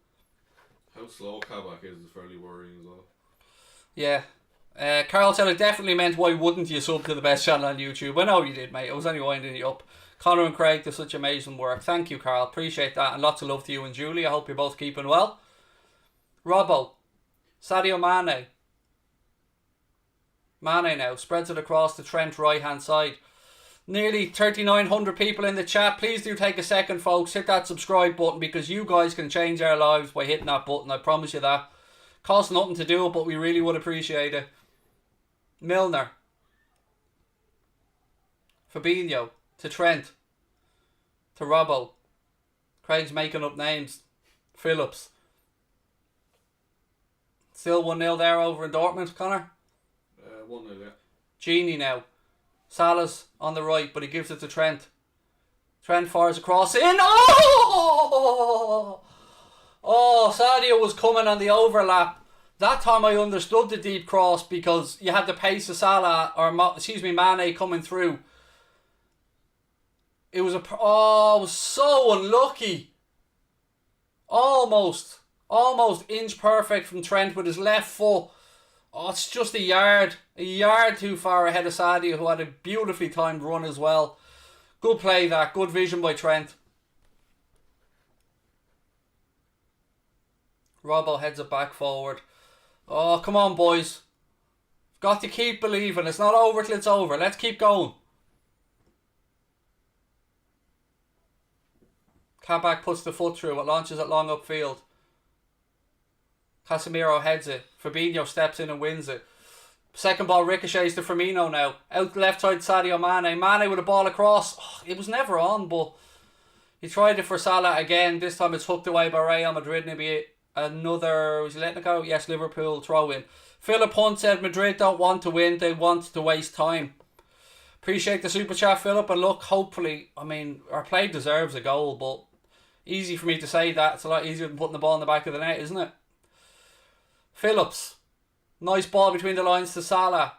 Speaker 2: How slow Kabak is fairly worrying as well.
Speaker 1: Yeah. Carl said it definitely meant why wouldn't you sub to the best channel on YouTube. I know you did, mate. I was only winding you up. Connor and Craig do such amazing work. Thank you, Carl. Appreciate that, and lots of love to you and Julie. I hope you're both keeping well. Robbo. Sadio Mane. Mane now spreads it across to Trent right hand side. Nearly 3,900 people in the chat. Please do take a second, folks. Hit that subscribe button because you guys can change our lives by hitting that button. I promise you that. Costs nothing to do it, but we really would appreciate it. Milner. Fabinho to Trent. To Robbo. Craig's making up names. Phillips. Still 1-0 there over in Dortmund, Connor?
Speaker 2: 1-0, yeah.
Speaker 1: Genie now. Salah's on the right, but he gives it to Trent. Trent fires across in. Oh! Oh, Sadio was coming on the overlap. That time I understood the deep cross because you had the pace of Salah, or Mane coming through. It was it was so unlucky. Almost inch perfect from Trent with his left foot. Oh, it's just a yard too far ahead of Sadio, who had a beautifully timed run as well. Good play that, good vision by Trent. Robbo heads it back forward. Oh, come on boys. Got to keep believing. It's not over till it's over. Let's keep going. Kabak puts the foot through. It launches it long upfield. Casemiro heads it. Fabinho steps in and wins it. Second ball ricochets to Firmino now. Out the left side, Sadio Mane. Mane with a ball across. Oh, it was never on, but he tried it for Salah again. This time it's hooked away by Real Madrid. Maybe another... Was he letting it go? Yes, Liverpool throw in. Philip Hunt said Madrid don't want to win. They want to waste time. Appreciate the super chat, Philip. And look, hopefully, I mean, our play deserves a goal, but easy for me to say that. It's a lot easier than putting the ball in the back of the net, isn't it? Phillips. Nice ball between the lines to Salah.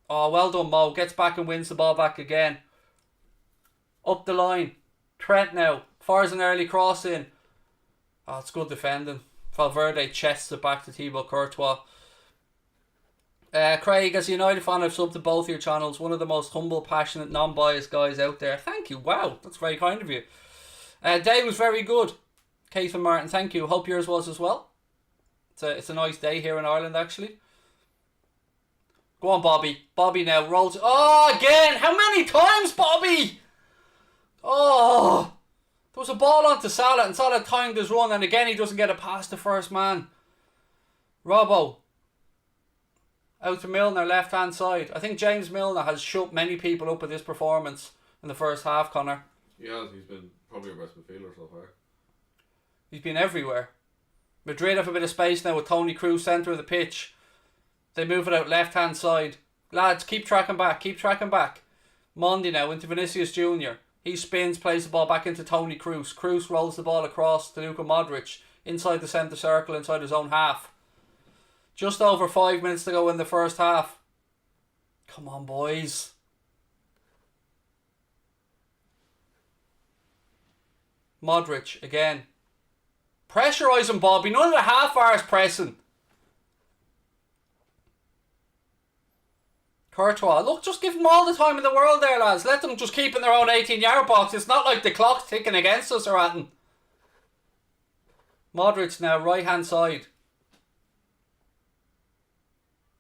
Speaker 1: Oh, well done, Mo. Gets back and wins the ball back again. Up the line. Trent now. Fires an early cross in. Oh, it's good defending. Valverde chests it back to Thibaut Courtois. Craig, as a United fan, I've subbed to both your channels. One of the most humble, passionate, non-biased guys out there. Thank you. Wow, that's very kind of you. Day was very good. Keith and Martin, thank you. Hope yours was as well. It's a nice day here in Ireland, actually. Go on, Bobby. Bobby now rolls. Oh, again! How many times, Bobby? Oh! There was a ball onto Salah, and Salah timed his run, and again he doesn't get it past the first man. Robbo. Out to Milner, left-hand side. I think James Milner has shut many people up with this performance in the first half, Connor.
Speaker 2: Yeah, he's been probably our best midfielder so far.
Speaker 1: He's been everywhere. Madrid have a bit of space now with Toni Kroos centre of the pitch. They move it out left-hand side. Lads, keep tracking back, keep tracking back. Mondi now into Vinicius Jr. He spins, plays the ball back into Toni Kroos. Kroos rolls the ball across to Luka Modric inside the centre circle, inside his own half. Just over 5 minutes to go in the first half. Come on, boys. Modric again. Pressurise him, Bobby. None of the half-hours pressing. Courtois. Look, just give them all the time in the world there, lads. Let them just keep in their own 18-yard box. It's not like the clock's ticking against us or anything. Modric now, right-hand side.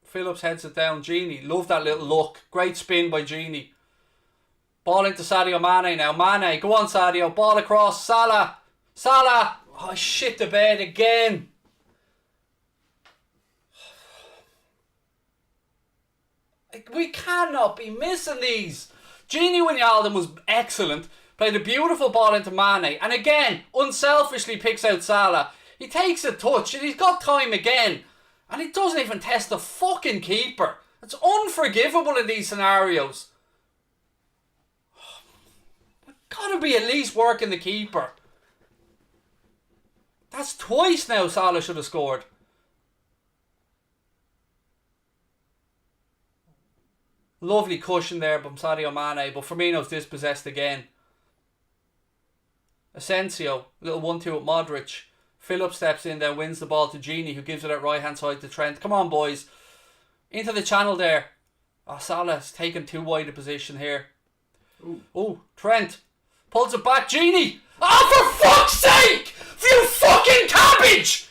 Speaker 1: Phillips heads it down. Gini. Love that little look. Great spin by Gini. Ball into Sadio Mane now. Mane. Go on, Sadio. Ball across. Salah. Salah. Oh, shit the bed again. We cannot be missing these. Gini Wijnaldum was excellent. Played a beautiful ball into Mane. And again, unselfishly picks out Salah. He takes a touch and he's got time again. And he doesn't even test the fucking keeper. It's unforgivable in these scenarios. Gotta be at least working the keeper. That's twice now Salah should have scored. Lovely cushion there from Sadio Mane, but Firmino's dispossessed again. Asensio, little 1-2 with Modric. Phillips steps in there, wins the ball to Gini, who gives it at right hand side to Trent. Come on, boys. Into the channel there. Oh, Salah's taken too wide a position here. Oh, Trent. Pulls it back. Gini. Oh, for fuck's sake! You fucking cabbage!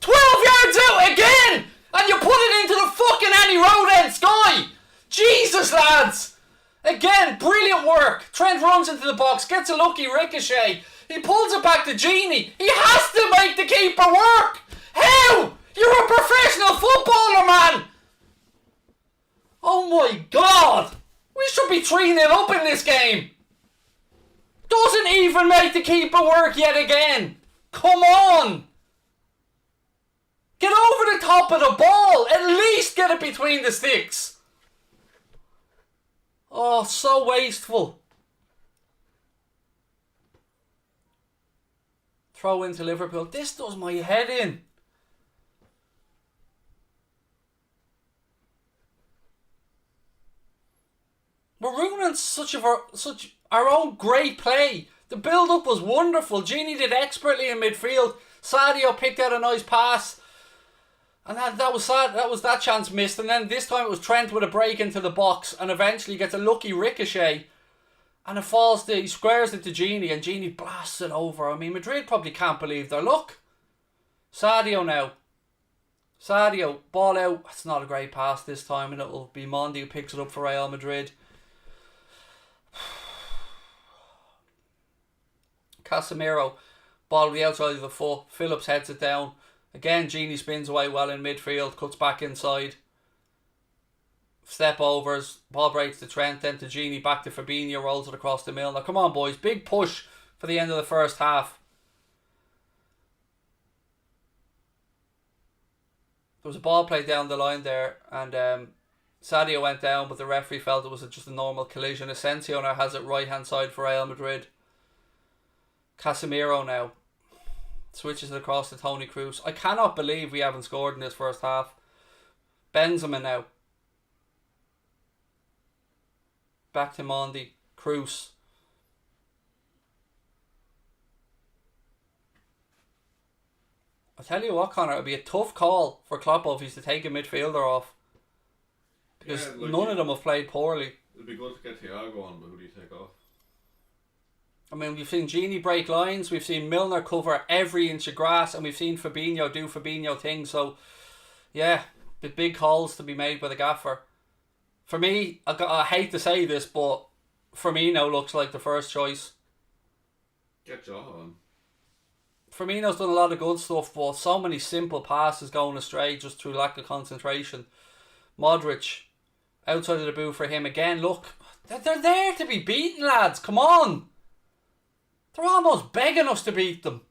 Speaker 1: 12 yards out again! And you put it into the fucking Annie Road end sky! Jesus, lads! Again, brilliant work. Trent runs into the box, gets a lucky ricochet. He pulls it back to Gini. He has to make the keeper work. How? You're a professional footballer, man. Oh my God. We should be 3-0 up in this game. Doesn't even make the keeper work yet again. Come on. Get over the top of the ball. At least get it between the sticks. Oh, so wasteful. Throw into Liverpool. This does my head in. We're ruining such our own great play. The build-up was wonderful. Gini did expertly in midfield. Sadio picked out a nice pass. And that was sad. That was that chance missed. And then this time it was Trent with a break into the box. And eventually gets a lucky ricochet. And it falls he squares it to Gini. And Gini blasts it over. I mean, Madrid probably can't believe their luck. Sadio now. Sadio, ball out. It's not a great pass this time. And it'll be Mondi who picks it up for Real Madrid. Casemiro, ball on the outside of the foot. Phillips heads it down. Again, Gini spins away well in midfield. Cuts back inside. Step overs. Ball breaks to Trent. Then to Gini. Back to Fabinho. Rolls it across the middle. Now come on, boys. Big push for the end of the first half. There was a ball played down the line there. And Sadio went down. But the referee felt it was just a normal collision. Asensio now has it right hand side for Real Madrid. Casemiro now switches it across to Toni Kroos. I cannot believe we haven't scored in this first half. Benzema now. Back to Mondi. Kroos. I'll tell you what, Connor, it'll be a tough call for Klopp if he's to take a midfielder off. Because none of them have played poorly.
Speaker 2: It'd be good to get Thiago on, but who do you take off?
Speaker 1: I mean, we've seen Gini break lines, we've seen Milner cover every inch of grass, and we've seen Fabinho do Fabinho things. So, yeah, big calls to be made by the gaffer. For me, I hate to say this, but Firmino looks like the first choice.
Speaker 2: Get Joe on.
Speaker 1: Firmino's done a lot of good stuff, but so many simple passes going astray just through lack of concentration. Modric, outside of the boot for him again. Look, they're there to be beaten, lads. Come on. They're almost begging us to beat them.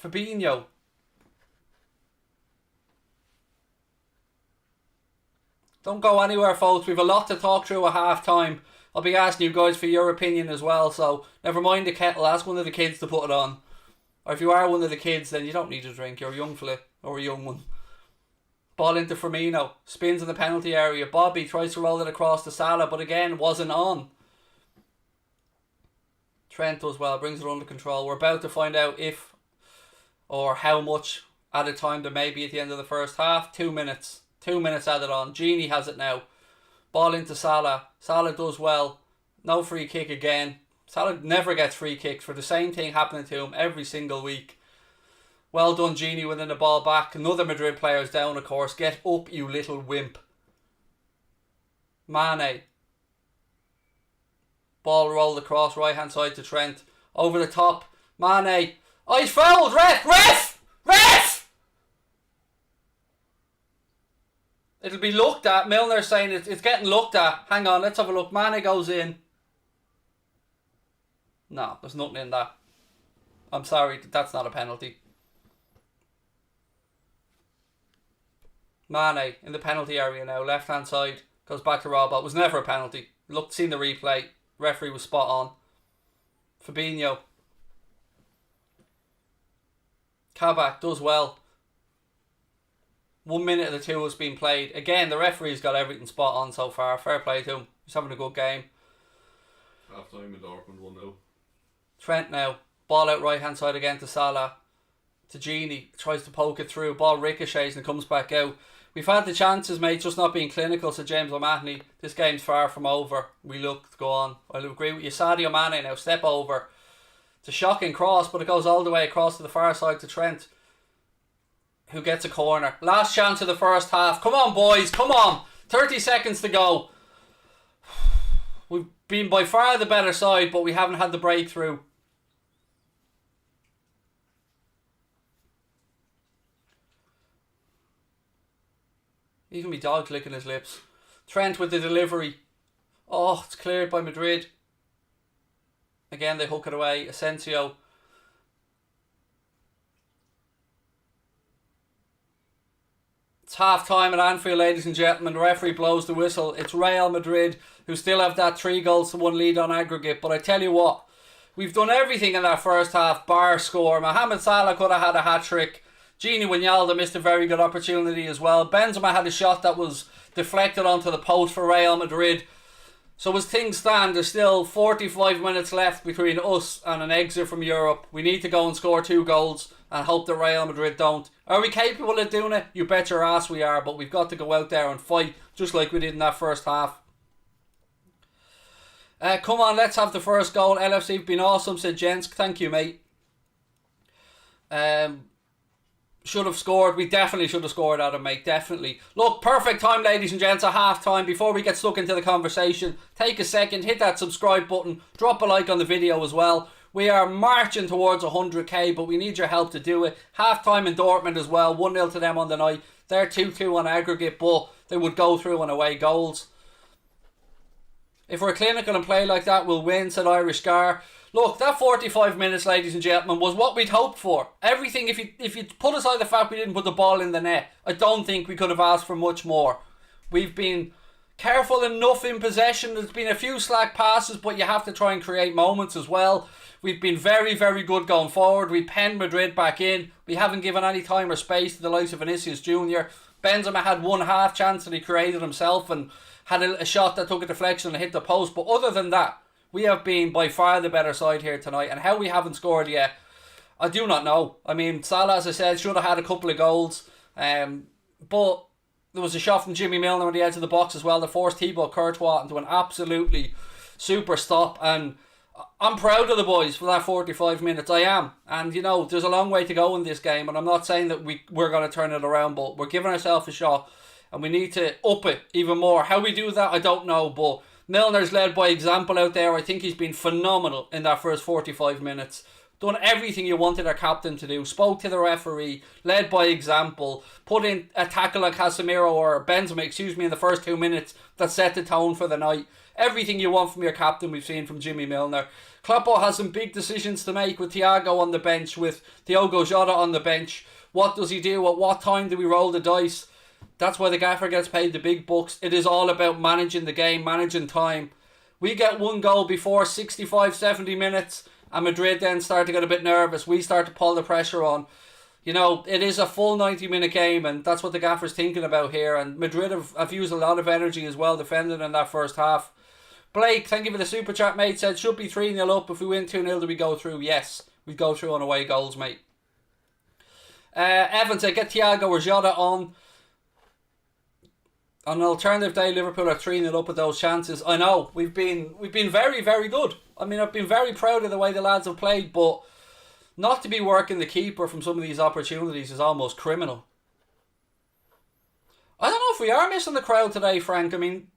Speaker 1: Fabinho. Don't go anywhere, folks. We've a lot to talk through at half time. I'll be asking you guys for your opinion as well, so never mind the kettle, ask one of the kids to put it on. Or if you are one of the kids, then you don't need a drink, you're a young fella, or a young one. Ball into Firmino, spins in the penalty area. Bobby tries to roll it across to Salah, but again, wasn't on. Trent does well, brings it under control. We're about to find out if or how much added time there may be at the end of the first half. 2 minutes. 2 minutes added on. Gini has it now. Ball into Salah. Salah does well. No free kick again. Salah never gets free kicks for the same thing happening to him every single week. Well done, Gini, winning the ball back. Another Madrid player's down, of course. Get up, you little wimp. Mane. Ball rolled across right hand side to Trent. Over the top. Mane. Oh, he's fouled. Ref! Ref! Ref! It'll be looked at. Milner's saying it's getting looked at. Hang on, let's have a look. Mane goes in. No, there's nothing in that. I'm sorry, that's not a penalty. Mane in the penalty area now. Left hand side. Goes back to Robbo. It was never a penalty. Look, seen the replay. Referee was spot on. Fabinho. Kabak does well. 1 minute of the two has been played. Again, the referee's got everything spot on so far. Fair play to him. He's having a good game.
Speaker 2: Half time in Dortmund 1-0.
Speaker 1: Trent now. Ball out right hand side again to Salah. To Gini. Tries to poke it through. Ball ricochets and comes back out. We've had the chances, mate, just not being clinical, said James O'Mahony. This game's far from over. We look to go on. I'll agree with you. Sadio Mane now, step over. It's a shocking cross, but it goes all the way across to the far side to Trent, who gets a corner. Last chance of the first half. Come on, boys, come on. 30 seconds to go. We've been by far the better side, but we haven't had the breakthrough. Even me dog licking his lips. Trent with the delivery. Oh, it's cleared by Madrid. Again, they hook it away. Asensio. It's half time at Anfield, ladies and gentlemen. The referee blows the whistle. It's Real Madrid who still have that 3-1 lead on aggregate. But I tell you what, we've done everything in that first half bar score. Mohamed Salah could have had a hat-trick. Gini Wijnaldum missed a very good opportunity as well. Benzema had a shot that was deflected onto the post for Real Madrid. So as things stand, there's still 45 minutes left between us and an exit from Europe. We need to go and score 2 goals and hope that Real Madrid don't. Are we capable of doing it? You bet your ass we are, but we've got to go out there and fight just like we did in that first half. Come on, let's have the first goal. LFC have been awesome, said Jensk. Thank you, mate. Should have scored. We definitely should have scored at him, mate. Definitely. Look, perfect time, ladies and gents, at half time. Before we get stuck into the conversation, take a second, hit that subscribe button, drop a like on the video as well. We are marching towards 100k, but we need your help to do it. Half time in Dortmund as well. 1-0 to them on the night. They're 2-2 on aggregate, but they would go through on away goals. If we're clinical and play like that, we'll win, said Irish Gar. Look, that 45 minutes, ladies and gentlemen, was what we'd hoped for. Everything, if you put aside the fact we didn't put the ball in the net, I don't think we could have asked for much more. We've been careful enough in possession. There's been a few slack passes, but you have to try and create moments as well. We've been very, very good going forward. We penned Madrid back in. We haven't given any time or space to the likes of Vinicius Jr. Benzema had one half chance that he created himself and had a shot that took a deflection and hit the post. But other than that, we have been by far the better side here tonight. And how we haven't scored yet, I do not know. I mean, Salah, as I said, should have had a couple of goals. But there was a shot from Jimmy Milner on the edge of the box as well that forced Thibaut Courtois into an absolutely super stop. And I'm proud of the boys for that 45 minutes. I am. And, you know, there's a long way to go in this game. And I'm not saying that we're going to turn it around, but we're giving ourselves a shot. And we need to up it even more. How we do that, I don't know. But Milner's led by example out there. I think he's been phenomenal in that first 45 minutes. Done everything you wanted our captain to do. Spoke to the referee. Led by example. Put in a tackle like Casemiro or Benzema, in the first 2 minutes that set the tone for the night. Everything you want from your captain we've seen from Jimmy Milner. Kloppo has some big decisions to make with Thiago on the bench, with Diogo Jota on the bench. What does he do? At what time do we roll the dice? That's why the gaffer gets paid the big bucks. It is all about managing the game, managing time. We get one goal before 65, 70 minutes, and Madrid then start to get a bit nervous. We start to pull the pressure on. You know, it is a full 90-minute game, and that's what the gaffer's thinking about here. And Madrid have used a lot of energy as well, defending in that first half. Blake, thank you for the super chat, mate. Said, should be 3-0 up. If we win 2-0, do we go through? Yes, we go through on away goals, mate. Evan said, get Thiago or Jota on. On an alternative day, Liverpool are 3-0 up with those chances. I know, we've been very, very good. I mean, I've been very proud of the way the lads have played, but not to be working the keeper from some of these opportunities is almost criminal. I don't know if we are missing the crowd today, Frank. I mean,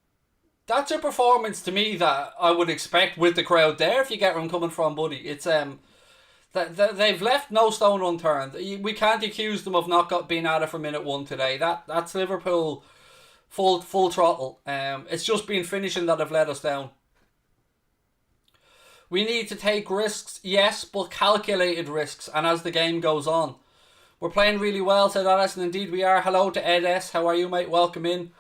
Speaker 1: that's a performance to me that I would expect with the crowd there, if you get where I'm coming from, buddy. It's they've left no stone unturned. We can't accuse them of not being at it for minute one today. That's Liverpool full throttle. It's just been finishing that have let us down. We need to take risks, yes, but calculated risks, and as the game goes on. We're playing really well, said Alice, and indeed we are. Hello to Ed S. How are you, mate? Welcome in.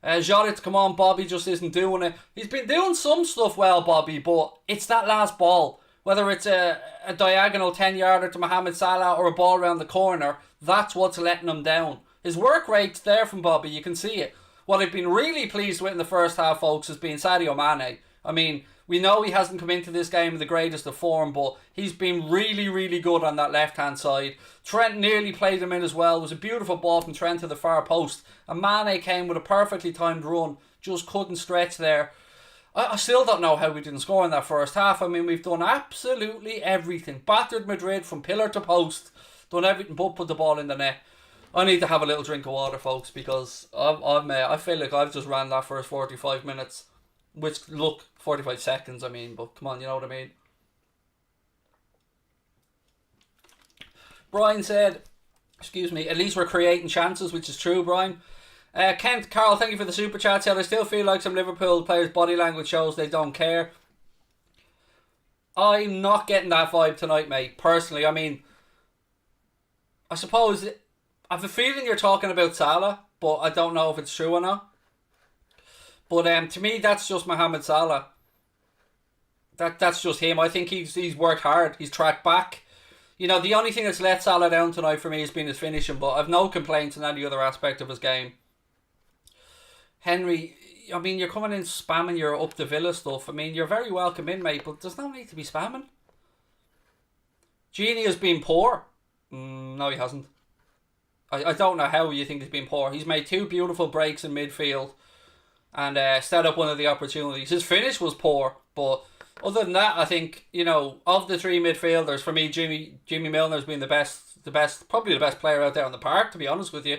Speaker 1: Jota, come on, Bobby just isn't doing it. He's been doing some stuff well, Bobby, but it's that last ball. Whether it's a diagonal 10-yarder to Mohamed Salah or a ball around the corner, that's what's letting him down. His work rate's there from Bobby, you can see it. What I've been really pleased with in the first half, folks, has been Sadio Mane. I mean, we know he hasn't come into this game in the greatest of form, but he's been really, really good on that left-hand side. Trent nearly played him in as well. It was a beautiful ball from Trent to the far post. And Mane came with a perfectly timed run. Just couldn't stretch there. I still don't know how we didn't score in that first half. I mean, we've done absolutely everything. Battered Madrid from pillar to post. Done everything but put the ball in the net. I need to have a little drink of water, folks, because I feel like I've just ran that first 45 minutes. Which, look, 45 seconds, I mean, but come on, you know what I mean. Brian said, excuse me, at least we're creating chances, which is true, Brian. Kent, Carl, thank you for the super chat. Said, I still feel like some Liverpool players' body language shows they don't care. I'm not getting that vibe tonight, mate, personally. I mean, I suppose, I have a feeling you're talking about Salah, but I don't know if it's true or not. But to me, that's just Mohamed Salah. That's just him. I think he's worked hard. He's tracked back. You know, the only thing that's let Salah down tonight for me has been his finishing, but I've no complaints in any other aspect of his game. Henry, I mean, you're coming in spamming your up the Villa stuff. I mean, you're very welcome in, mate, but there's no need to be spamming. Genie has been poor. No, he hasn't. I don't know how you think he's been poor. He's made 2 beautiful breaks in midfield and set up one of the opportunities. His finish was poor, but other than that, I think, you know, of the 3 midfielders, for me, Jimmy Milner's been the best, probably the best player out there on the park, to be honest with you.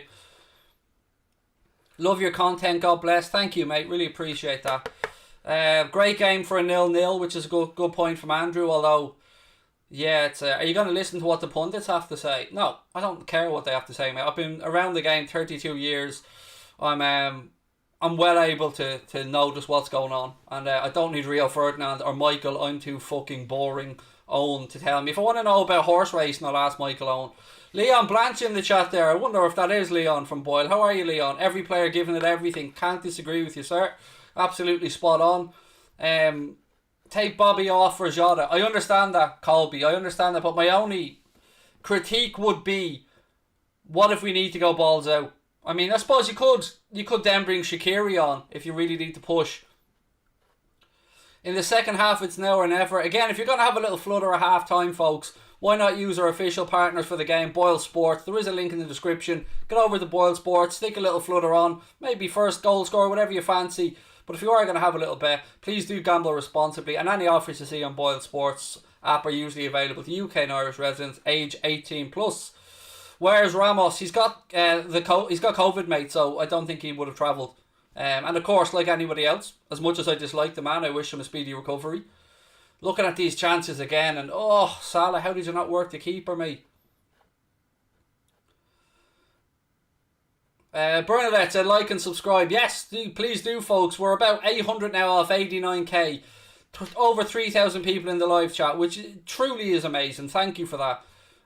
Speaker 1: Love your content, God bless. Thank you, mate. Really appreciate that. Great game for a 0-0, which is a good point from Andrew, although, yeah, it's are you going to listen to what the pundits have to say? No, I don't care what they have to say, mate. I've been around the game 32 years. I'm well able to notice what's going on, and I don't need Rio Ferdinand or Michael. I'm too fucking boring Owen to tell me. If I want to know about horse racing, I'll ask Michael Owen. Leon Blanche in the chat there. I wonder if that is Leon from Boyle. How are you, Leon? Every player giving it everything. Can't disagree with you, sir. Absolutely spot on. Take Bobby off for Jota. I understand that, Colby. I understand that, but my only critique would be, what if we need to go balls out? I mean, I suppose you could then bring Shaqiri on if you really need to push. In the second half, it's now or never. Again, if you're going to have a little flutter at half time, folks, why not use our official partners for the game, Boyle Sports? There is a link in the description. Get over to Boyle Sports, stick a little flutter on, maybe first goal scorer, whatever you fancy. But if you are going to have a little bet, please do gamble responsibly. And any offers you see on Boyle Sports app are usually available to UK and Irish residents age 18 plus. Whereas Ramos, he's got COVID, mate, so I don't think he would have travelled. And of course, like anybody else, as much as I dislike the man, I wish him a speedy recovery. Looking at these chances again, and Salah, how did you not work the keeper, mate? Bernadette said like and subscribe. Yes, please do, folks. We're about 800 now off 89k. Over 3,000 people in the live chat, which truly is amazing. Thank you for that.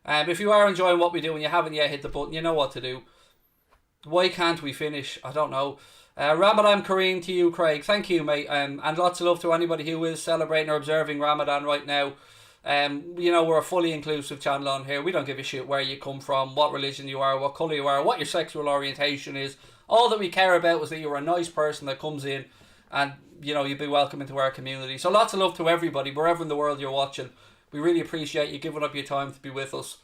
Speaker 1: If you are enjoying what we do and you haven't yet hit the button, you know what to do. Why can't we finish? I don't know. Ramadan Kareem to you, Craig. Thank you, mate. And lots of love to anybody who is celebrating or observing Ramadan right now. We're a fully inclusive channel on here. We don't give a shit where you come from, what religion you are, what colour you are, what your sexual orientation is. All that we care about is that you're a nice person that comes in and, you'd be welcome into our community. So lots of love to everybody, wherever in the world you're watching. We really appreciate you giving up your time to be with us.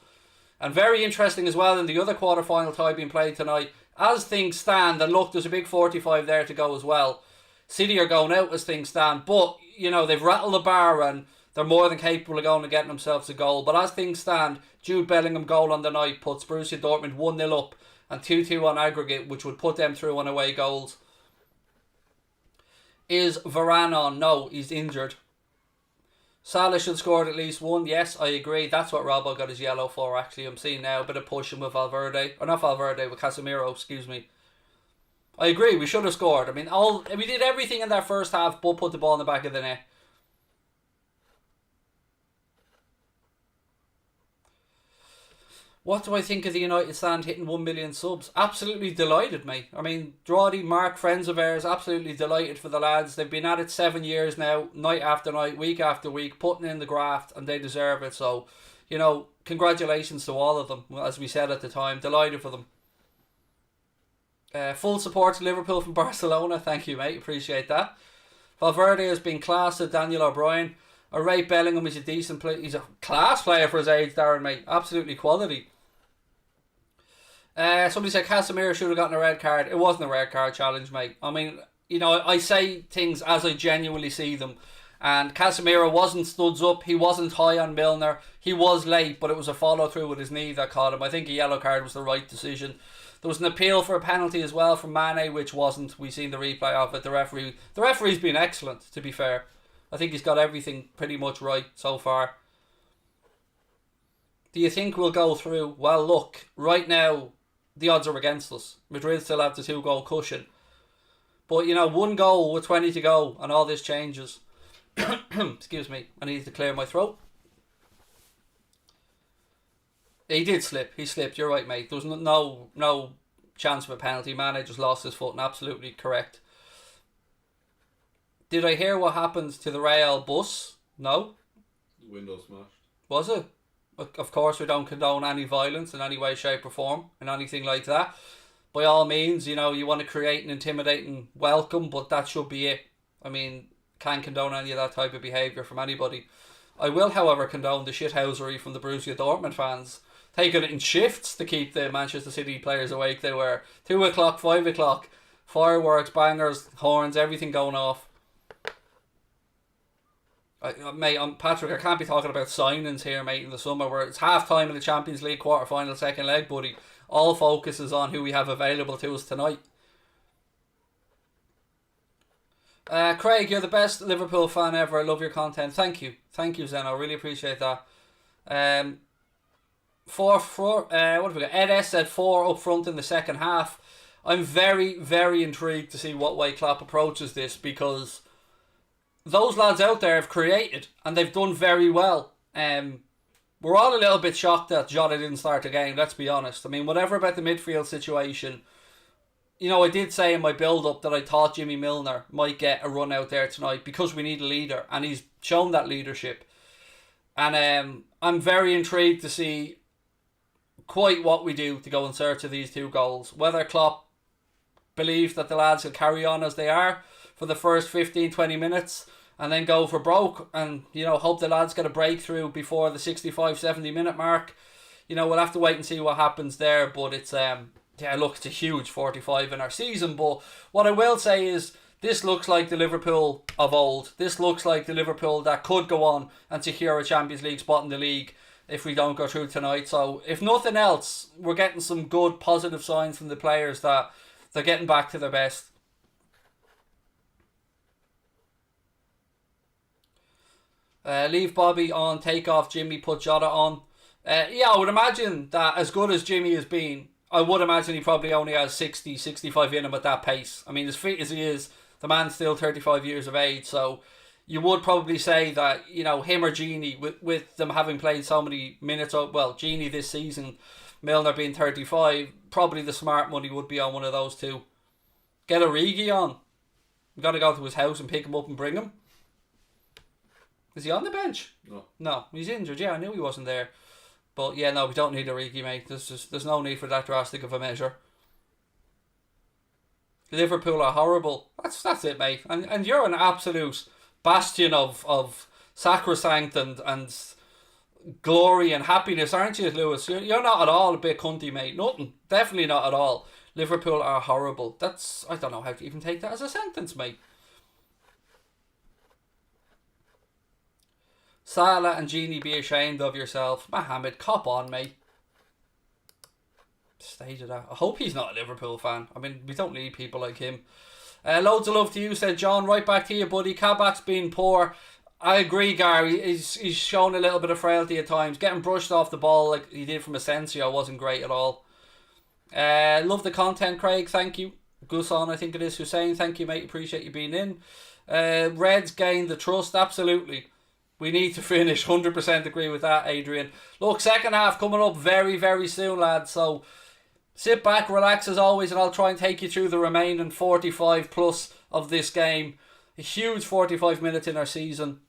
Speaker 1: And very interesting as well in the other quarter-final tie being played tonight. As things stand, and look, there's a big 45 there to go as well. City are going out as things stand, but, they've rattled the bar and they're more than capable of going and getting themselves a goal. But as things stand, Jude Bellingham goal on the night puts Borussia Dortmund 1-0 up and 2-2 on aggregate, which would put them through on away goals. Is Varane on? No, he's injured. Salah should score at least one. Yes, I agree. That's what Robbo got his yellow for, actually. I'm seeing now a bit of pushing with Valverde. Or not Valverde, with Casemiro, excuse me. I agree, we should have scored. I mean, we did everything in that first half but put the ball in the back of the net. What do I think of the United stand hitting 1 million subs? Absolutely delighted, mate. I mean, Drawdy, Mark, friends of ours, absolutely delighted for the lads. They've been at it 7 years now, night after night, week after week, putting in the graft, and they deserve it. So, congratulations to all of them, as we said at the time. Delighted for them. Full support to Liverpool from Barcelona. Thank you, mate. Appreciate that. Valverde has been class to Daniel O'Brien. I rate Bellingham is a decent player. He's a class player for his age, Darren, mate. Absolutely quality. Somebody said Casemiro should have gotten a red card. It wasn't a red card challenge, mate. I mean, I say things as I genuinely see them. And Casemiro wasn't studs up. He wasn't high on Milner. He was late, but it was a follow through with his knee that caught him. I think a yellow card was the right decision. There was an appeal for a penalty as well from Mane, which wasn't. We've seen the replay of it. The referee's been excellent, to be fair. I think he's got everything pretty much right so far. Do you think we'll go through? Well, look, right now, the odds are against us. Madrid still have the 2-goal cushion. But, 1 goal with 20 to go and all this changes. Excuse me, I need to clear my throat. He did slip. He slipped. You're right, mate. There was no chance of a penalty. Mane just lost his foot, and absolutely correct. Did I hear what happened to the Real bus? No.
Speaker 2: Window smashed.
Speaker 1: Was it? Of course, we don't condone any violence in any way, shape or form and anything like that. By all means, you want to create an intimidating welcome, but that should be it. I mean, can't condone any of that type of behaviour from anybody. I will, however, condone the shithousery from the Borussia Dortmund fans. Taking it in shifts to keep the Manchester City players awake. They were 2 o'clock, 5 o'clock, fireworks, bangers, horns, everything going off. Mate, Patrick, I can't be talking about signings here, mate, in the summer where it's half time in the Champions League quarter-final second leg, buddy. All focus is on who we have available to us tonight. Craig, you're the best Liverpool fan ever. I love your content. Thank you, Zeno. Really appreciate that. What have we got? Ed S said 4 up front in the second half. I'm very, very intrigued to see what way Klopp approaches this, because those lads out there have created and they've done very well. We're all a little bit shocked that Jota didn't start the game, let's be honest. I mean, whatever about the midfield situation, I did say in my build-up that I thought Jimmy Milner might get a run out there tonight because we need a leader, and he's shown that leadership. And I'm very intrigued to see quite what we do to go in search of these 2 goals. Whether Klopp believes that the lads will carry on as they are for the first 15-20 minutes and then go for broke and, hope the lads get a breakthrough before the 65, 70 minute mark. We'll have to wait and see what happens there, but it's, it's a huge 45 in our season. But what I will say is, this looks like the Liverpool of old. This looks like the Liverpool that could go on and secure a Champions League spot in the league if we don't go through tonight. So, if nothing else, we're getting some good positive signs from the players that they're getting back to their best. Leave Bobby on, take off Jimmy, put Jota on. I would imagine that as good as Jimmy has been, I would imagine he probably only has 60, 65 in him at that pace. I mean, as fit as he is, the man's still 35 years of age, so you would probably say that, him or Genie, with them having played so many minutes, Genie this season, Milner being 35, probably the smart money would be on one of those two. Get Origi on. We've got to go to his house and pick him up and bring him. Is he on the bench? No, he's injured. Yeah, I knew he wasn't there. But yeah, no, we don't need Origi, mate. There's no need for that drastic of a measure. Liverpool are horrible. That's it, mate. And you're an absolute bastion of sacrosanct and glory and happiness, aren't you, Lewis? You're not at all a bit cunty, mate. Nothing. Definitely not at all. Liverpool are horrible. I don't know how to even take that as a sentence, mate. Salah and Genie, be ashamed of yourself. Mohamed, cop on, mate. Stage of that. I hope he's not a Liverpool fan. I mean, we don't need people like him. Loads of love to you, said John. Right back to you, buddy. Kabak's been poor. I agree, Gary. He's shown a little bit of frailty at times. Getting brushed off the ball like he did from Asensio wasn't great at all. Love the content, Craig. Thank you. Gusan, I think it is, Hussein. Thank you, mate. Appreciate you being in. Reds gained the trust. Absolutely. We need to finish. 100% agree with that, Adrian. Look, second half coming up very, very soon, lads. So sit back, relax as always, and I'll try and take you through the remaining 45 plus of this game. A huge 45 minutes in our season.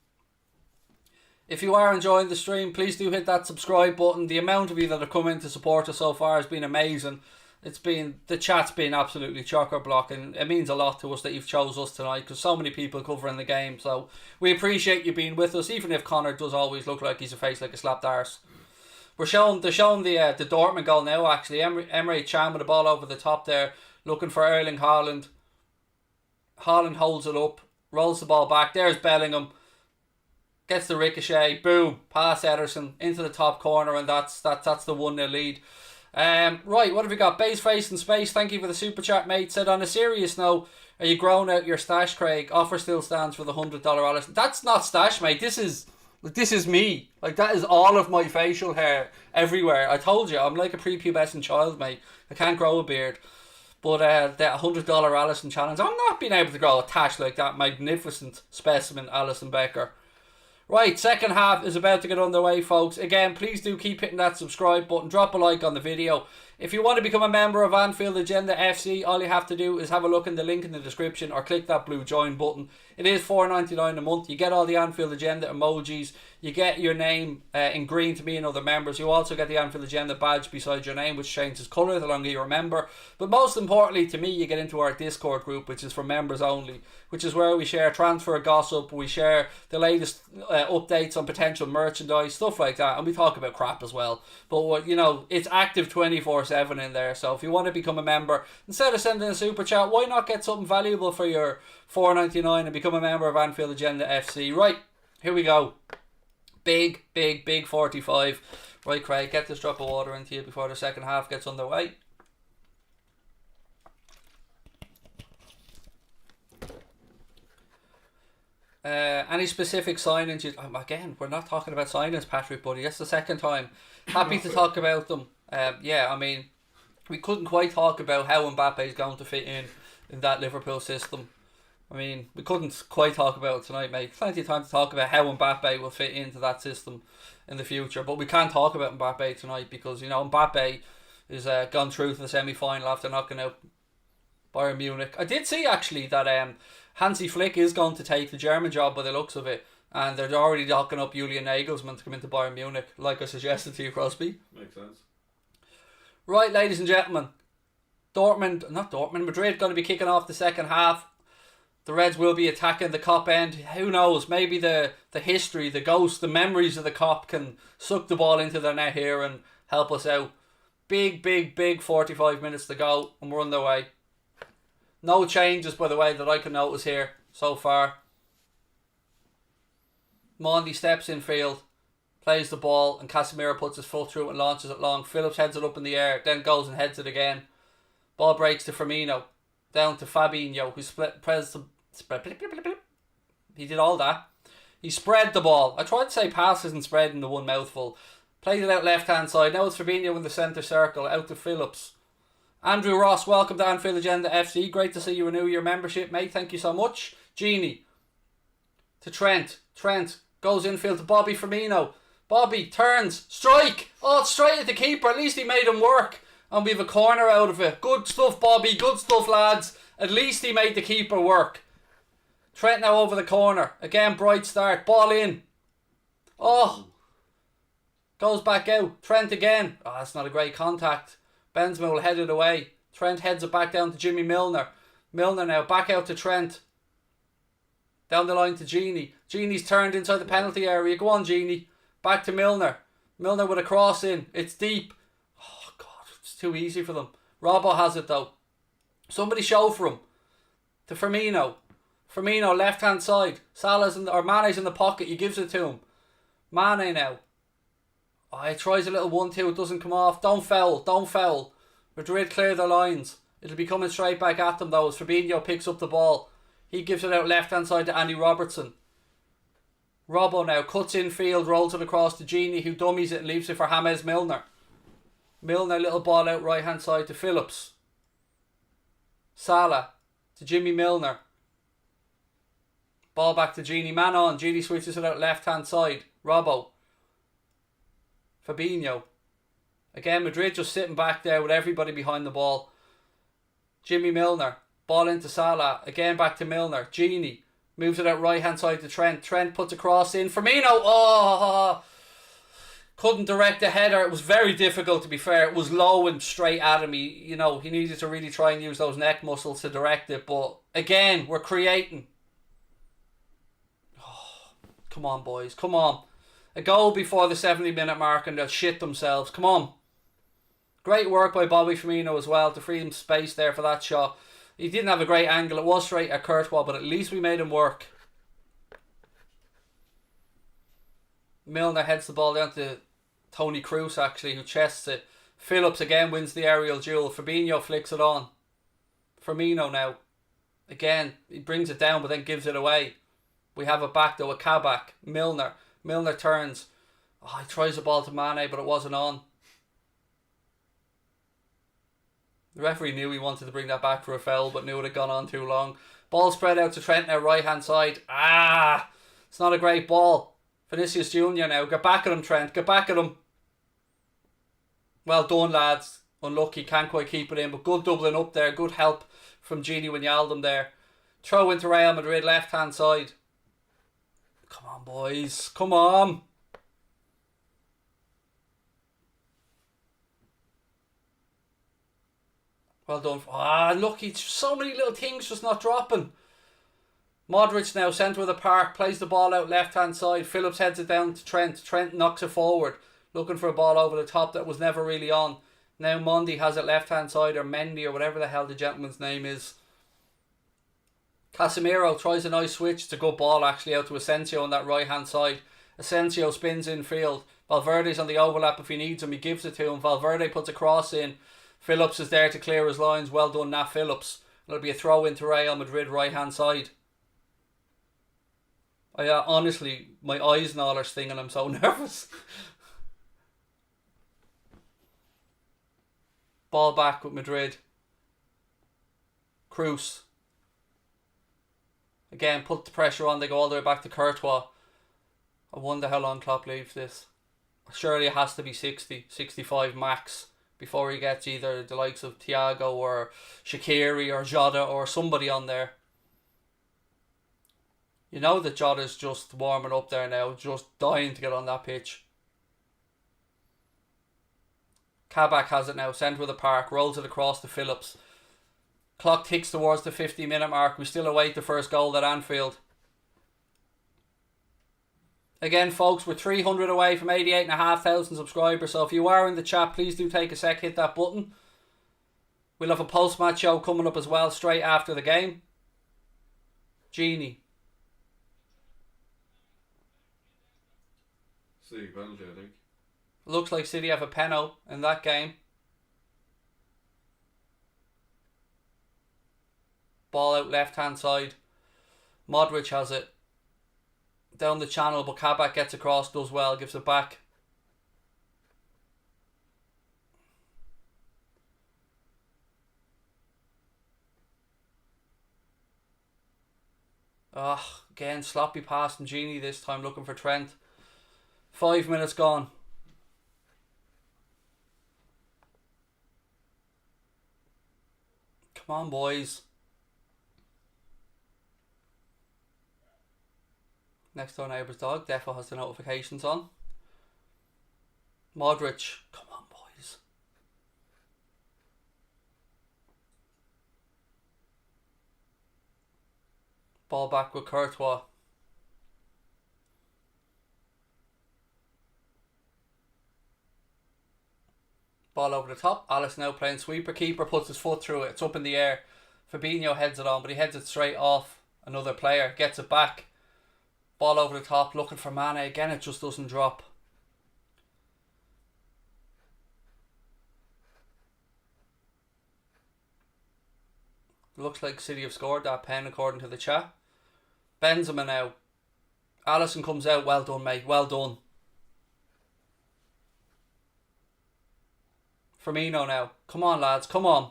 Speaker 1: If you are enjoying the stream, please do hit that subscribe button. The amount of you that have come in to support us so far has been amazing. The chat's been absolutely chock-a-block, and it means a lot to us that you've chose us tonight, because so many people covering the game. So we appreciate you being with us, even if Connor does always look like he's a face like a slapped arse. They're showing the Dortmund goal now, actually. Emre Can with the ball over the top there, looking for Erling Haaland. Haaland holds it up, rolls the ball back. There's Bellingham. Gets the ricochet, boom, pass Ederson into the top corner, and that's the 1-0 lead. Right, what have we got? Base Face in Space, thank you for the super chat, mate. Said, on a serious note, are you growing out your stash, Craig? Offer still stands for the $100 Allison. That's not stash, mate. This is me. Like, that is all of my facial hair everywhere. I told you, I'm like a prepubescent child, mate. I can't grow a beard. But that $100 Allison challenge, I'm not being able to grow a tash like that magnificent specimen, Alison Becker. Right, second half is about to get underway, folks. Again, please do keep hitting that subscribe button. Drop a like on the video. If you want to become a member of Anfield Agenda FC, all you have to do is have a look in the link in the description or click that blue join button. It is $4.99 a month. You get all the Anfield Agenda emojis. You get your name in green to me and other members. You also get the Anfield Agenda badge beside your name, which changes colour the longer you're a member. But most importantly to me, you get into our Discord group, which is for members only, which is where we share transfer gossip, we share the latest updates on potential merchandise, stuff like that, and we talk about crap as well. But it's active 24/7 in there, so if you want to become a member, instead of sending a super chat, why not get something valuable for your $4.99 and become a member of Anfield Agenda FC? Right, here we go. Big 45. Right, Craig, get this drop of water into you before the second half gets underway. Any specific signings? Again, we're not talking about signings, Patrick, buddy. That's the second time. Happy to talk about them. I mean, we couldn't quite talk about how Mbappe is going to fit in that Liverpool system. I mean, we couldn't quite talk about it tonight, mate. Plenty of time to talk about how Mbappe will fit into that system in the future. But we can't talk about Mbappe tonight because, Mbappe is gone through to the semi-final after knocking out Bayern Munich. I did see, actually, that Hansi Flick is going to take the German job by the looks of it. And they're already locking up Julian Nagelsmann to come into Bayern Munich, like I suggested to you, Crosby.
Speaker 2: Makes sense.
Speaker 1: Right, ladies and gentlemen. Madrid going to be kicking off the second half. The Reds will be attacking the Kop end. Who knows? Maybe the history, the ghost, the memories of the Kop can suck the ball into their net here and help us out. Big 45 minutes to go and we're on the way. No changes, by the way, that I can notice here so far. Mondi steps in field, plays the ball, and Casemiro puts his foot through it and launches it long. Phillips heads it up in the air, then goes and heads it again. Ball breaks to Firmino, down to Fabinho, who he did all that. He spread the ball. I tried to say pass isn't spread in the one mouthful. Played it out left hand side. Now it's Fabinho in the centre circle, out to Phillips. Andrew Ross, welcome to Anfield Agenda FC. Great to see you renew your membership, mate. Thank you so much. Genie to Trent. Trent goes infield to Bobby Firmino. Bobby turns, strike. Oh, it's straight at the keeper. At least he made him work. And we have a corner out of it. Good stuff, Bobby. Good stuff, lads. At least he made the keeper work. Trent now over the corner. Again, bright start. Ball in. Oh. Goes back out. Trent again. Oh, that's not a great contact. Benzema will head it away. Trent heads it back down to Jimmy Milner. Milner now back out to Trent. Down the line to Genie. Genie's turned inside the penalty area. Go on, Genie. Back to Milner. Milner with a cross in. It's deep. Oh, God. It's too easy for them. Robbo has it, though. Somebody show for him. To Firmino. Firmino, left-hand side. Mane's in the pocket. He gives it to him. Mane now. Oh, he tries a little 1-2. It doesn't come off. Don't foul. Madrid clear the lines. It'll be coming straight back at them, though, as Fabinho picks up the ball. He gives it out left-hand side to Andy Robertson. Robbo now cuts in field, rolls it across to Genie, who dummies it and leaves it for James Milner. Milner, little ball out right-hand side to Phillips. Salah to Jimmy Milner. Ball back to Genie. Man on. Genie switches it out left-hand side. Robbo. Fabinho. Again, Madrid just sitting back there with everybody behind the ball. Jimmy Milner. Ball into Salah. Again back to Milner. Genie. Moves it out right hand side to Trent. Trent puts a cross in. Firmino. Oh! Couldn't direct a header. It was very difficult, to be fair. It was low and straight at him. He needed to really try and use those neck muscles to direct it. But again, we're creating. Oh, come on, boys. Come on. A goal before the 70-minute mark and they'll shit themselves. Come on. Great work by Bobby Firmino as well to free him space there for that shot. He didn't have a great angle. It was straight at Courtois, but at least we made him work. Milner heads the ball down to Toni Kroos, actually, who chests it. Phillips again wins the aerial duel. Fabinho flicks it on. Firmino now. Again, he brings it down but then gives it away. We have it back though, a Kabak. Milner turns. Oh, he tries the ball to Mane, but it wasn't on. The referee knew he wanted to bring that back for a foul, but knew it had gone on too long. Ball spread out to Trent now, right hand side. It's not a great ball. Vinicius Junior now. Get back at him, Trent. Get back at him. Well done, lads. Unlucky, can't quite keep it in, but good doubling up there. Good help from Gini Wijnaldum there. Throw into Real Madrid, left hand side. Come on, boys. Come on. Well done. Look, it's so many little things just not dropping. Modric now, centre of the park, plays the ball out left hand side. Phillips heads it down to Trent. Trent knocks it forward, looking for a ball over the top that was never really on. Now Mondi has it left hand side, or Mendy, or whatever the hell the gentleman's name is. Casemiro tries a nice switch. It's a good ball actually out to Asensio on that right hand side. Asensio spins in field. Valverde's on the overlap if he needs him. He gives it to him. Valverde puts a cross in. Phillips is there to clear his lines. Well done, Nat Phillips. It'll be a throw into Real Madrid right hand side. Honestly, my eyes and all are stinging. I'm so nervous. Ball back with Madrid. Kroos. Again, put the pressure on. They go all the way back to Courtois. I wonder how long Klopp leaves this. Surely it has to be 60, 65 max before he gets either the likes of Thiago or Shaqiri or Jota or somebody on there. You know that Jota's just warming up there now, just dying to get on that pitch. Kabak has it now, centre of the park, rolls it across to Phillips. Clock ticks towards the 50-minute mark. We still await the first goal at Anfield. Again, folks, we're 300 away from 88,500 subscribers. So if you are in the chat, please do take a sec, hit that button. We'll have a post-match show coming up as well, straight after the game. Genie.
Speaker 2: City penalty, I think.
Speaker 1: Looks like City have a penalty in that game. Ball out left-hand side. Modric has it. Down the channel, but Kabak gets across, does well, gives it back. Again, sloppy pass from Genie this time, looking for Trent. 5 minutes gone. Come on, boys. Next door neighbour's dog. Defo has the notifications on. Modric. Come on, boys. Ball back with Courtois. Ball over the top. Alice now playing sweeper. Keeper puts his foot through it. It's up in the air. Fabinho heads it on, but he heads it straight off another player. Gets it back. Ball over the top, looking for Mane. Again, it just doesn't drop. Looks like City have scored that pen according to the chat. Benzema now. Alisson comes out. Well done, mate. Well done. Firmino now. Come on, lads. Come on.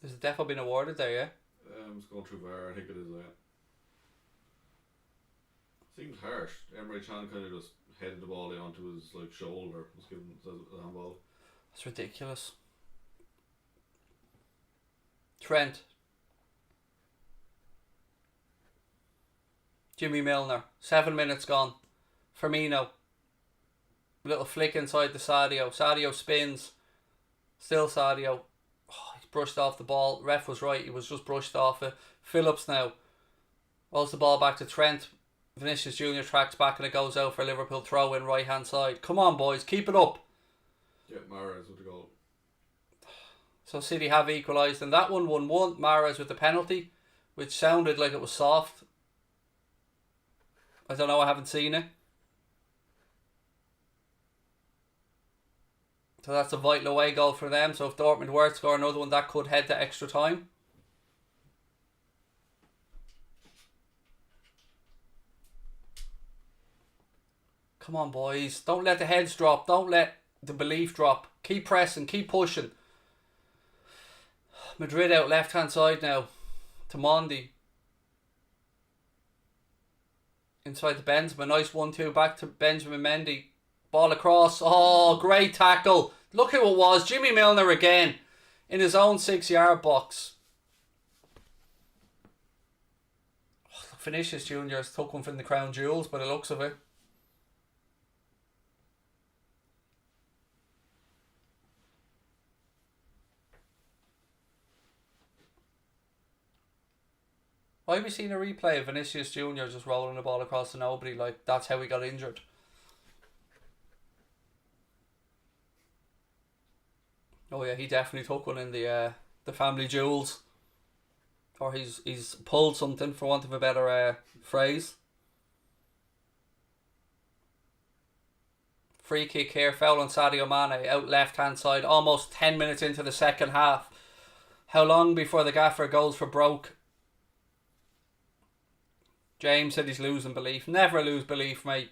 Speaker 1: Has the defo been awarded there, yeah?
Speaker 2: It's going through VAR, I think it is, yeah. Seems harsh. Emre Can kind of just headed the ball onto his shoulder. Was given a handball.
Speaker 1: That's ridiculous. Trent. Jimmy Milner. 7 minutes gone. Firmino. Little flick inside the Sadio. Sadio spins. Still Sadio. Oh, he's brushed off the ball. Ref was right. He was just brushed off it. Phillips now. Rolls the ball back to Trent. Vinicius Jr. tracks back and it goes out for a Liverpool throw in right hand side. Come on, boys. Keep it up.
Speaker 2: Yeah, Mahrez with the goal.
Speaker 1: So City have equalised. And that one 1-1. Mahrez with the penalty, which sounded like it was soft. I don't know. I haven't seen it. So that's a vital away goal for them. So if Dortmund were to score another one, that could head to extra time. Come on, boys. Don't let the heads drop. Don't let the belief drop. Keep pressing. Keep pushing. Madrid out left-hand side now. To Mondi. Inside the Benzema. Nice 1-2 back to Benjamin Mendy. Ball across. Oh, great tackle. Look who it was. Jimmy Milner again. In his own 6-yard box. Oh, Vinicius Jr. has took one from the crown jewels by the looks of it. Why have we seen a replay of Vinicius Jr. just rolling the ball across to nobody? Like, that's how he got injured. Oh yeah, he definitely took one in the family jewels. Or he's pulled something, for want of a better phrase. Free kick here, foul on Sadio Mane, out left hand side, almost 10 minutes into the second half. How long before the gaffer goes for broke? James said he's losing belief. Never lose belief, mate.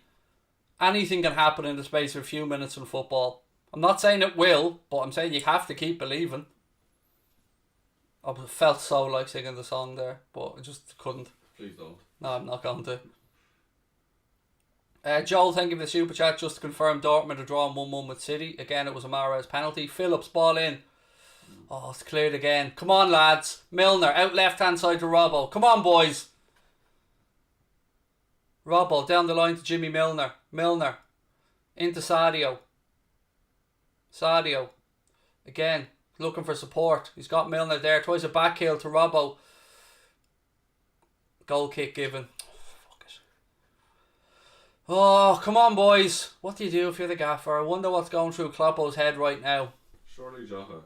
Speaker 1: Anything can happen in the space of a few minutes in football. I'm not saying it will, but I'm saying you have to keep believing. I felt so like singing the song there, but I just couldn't.
Speaker 2: Please don't.
Speaker 1: No, I'm not going to. Joel, thank you for the super chat. Just to confirm, Dortmund are drawing 1-1 with City. Again, it was a Mahrez penalty. Phillips, ball in. Oh, it's cleared again. Come on, lads. Milner, out left-hand side to Robbo. Come on, boys. Robbo down the line to Jimmy Milner. Milner into Sadio. Sadio again looking for support. He's got Milner there. Tries a back heel to Robbo. Goal kick given. Fuck it. Oh, come on, boys. What do you do if you're the gaffer? I wonder what's going through Kloppo's head right now.
Speaker 2: Surely Jota.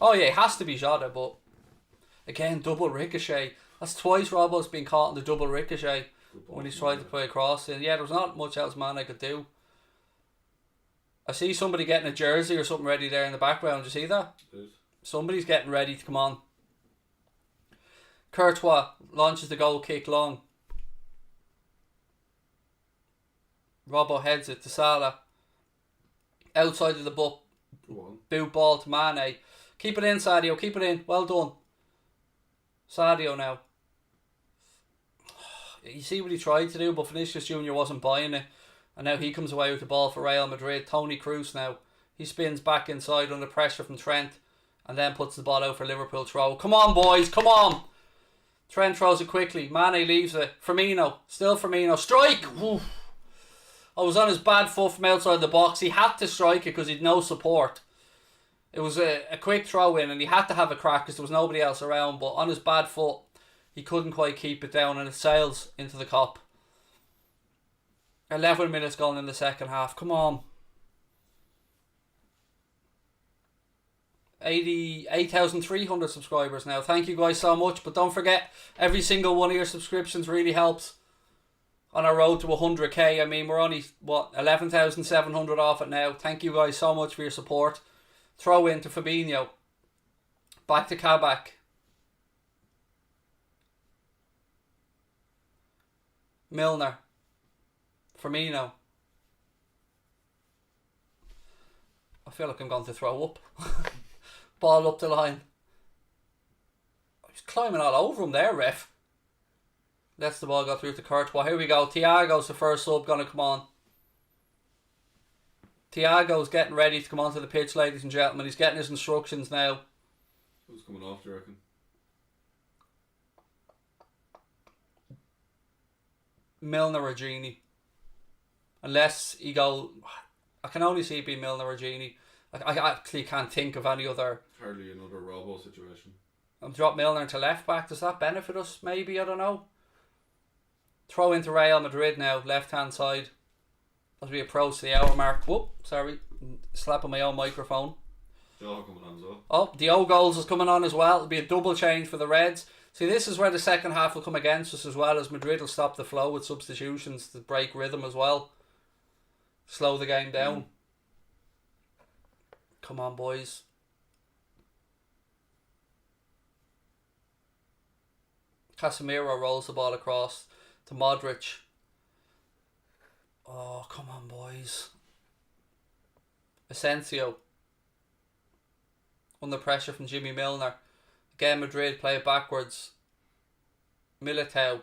Speaker 1: Oh yeah, it has to be Jota, but again, double ricochet. That's twice Robbo's been caught in the double ricochet when he's tried to play across. And yeah, there's not much else man I could do. I see somebody getting a jersey or something ready there in the background. Do you see that? Somebody's getting ready to come on. Courtois launches the goal kick long. Robbo heads it to Salah. Outside of the boot ball to Mane. Keep it in, Sadio. Keep it in. Well done. Sadio now. You see what he tried to do, but Vinicius Jr. wasn't buying it. And now he comes away with the ball for Real Madrid. Toni Kroos now. He spins back inside under pressure from Trent. And then puts the ball out for Liverpool throw. Come on, boys. Come on. Trent throws it quickly. Mane leaves it. Firmino. Still Firmino. Strike! Oof. I was on his bad foot from outside the box. He had to strike it because he'd no support. It was a quick throw in and he had to have a crack because there was nobody else around. But on his bad foot, he couldn't quite keep it down and it sails into the cop. 11 minutes gone in the second half. Come on. 88,300 subscribers now. Thank you guys so much. But don't forget, every single one of your subscriptions really helps on our road to 100k. I mean, we're only, 11,700 off it now. Thank you guys so much for your support. Throw in to Fabinho. Back to Kabak. Milner. Firmino. I feel like I'm going to throw up. Ball up the line. He's climbing all over him there, ref. Lets the ball go through to Courtois. Here we go. Thiago's the first sub going to come on. Thiago's getting ready to come onto the pitch, ladies and gentlemen. He's getting his instructions now.
Speaker 2: Who's coming off, do you reckon?
Speaker 1: Milner or Gini. Unless he go... I can only see it being Milner or Gini. I actually can't think of any other...
Speaker 2: Hardly another Robbo situation.
Speaker 1: I'll drop Milner into left back. Does that benefit us? Maybe, I don't know. Throw into Real Madrid now, left hand side. As we approach the hour mark. Whoop, sorry. Slapping my own microphone.
Speaker 2: Joe coming on as well.
Speaker 1: Oh, the O goals is coming on as well. It'll be a double change for the Reds. See, this is where the second half will come against us as well, as Madrid will stop the flow with substitutions to break rhythm as well. Slow the game down. Come on, boys. Casemiro rolls the ball across to Modric. Oh, come on, boys. Asensio. Under pressure from Jimmy Milner. Again, Madrid play it backwards. Militao.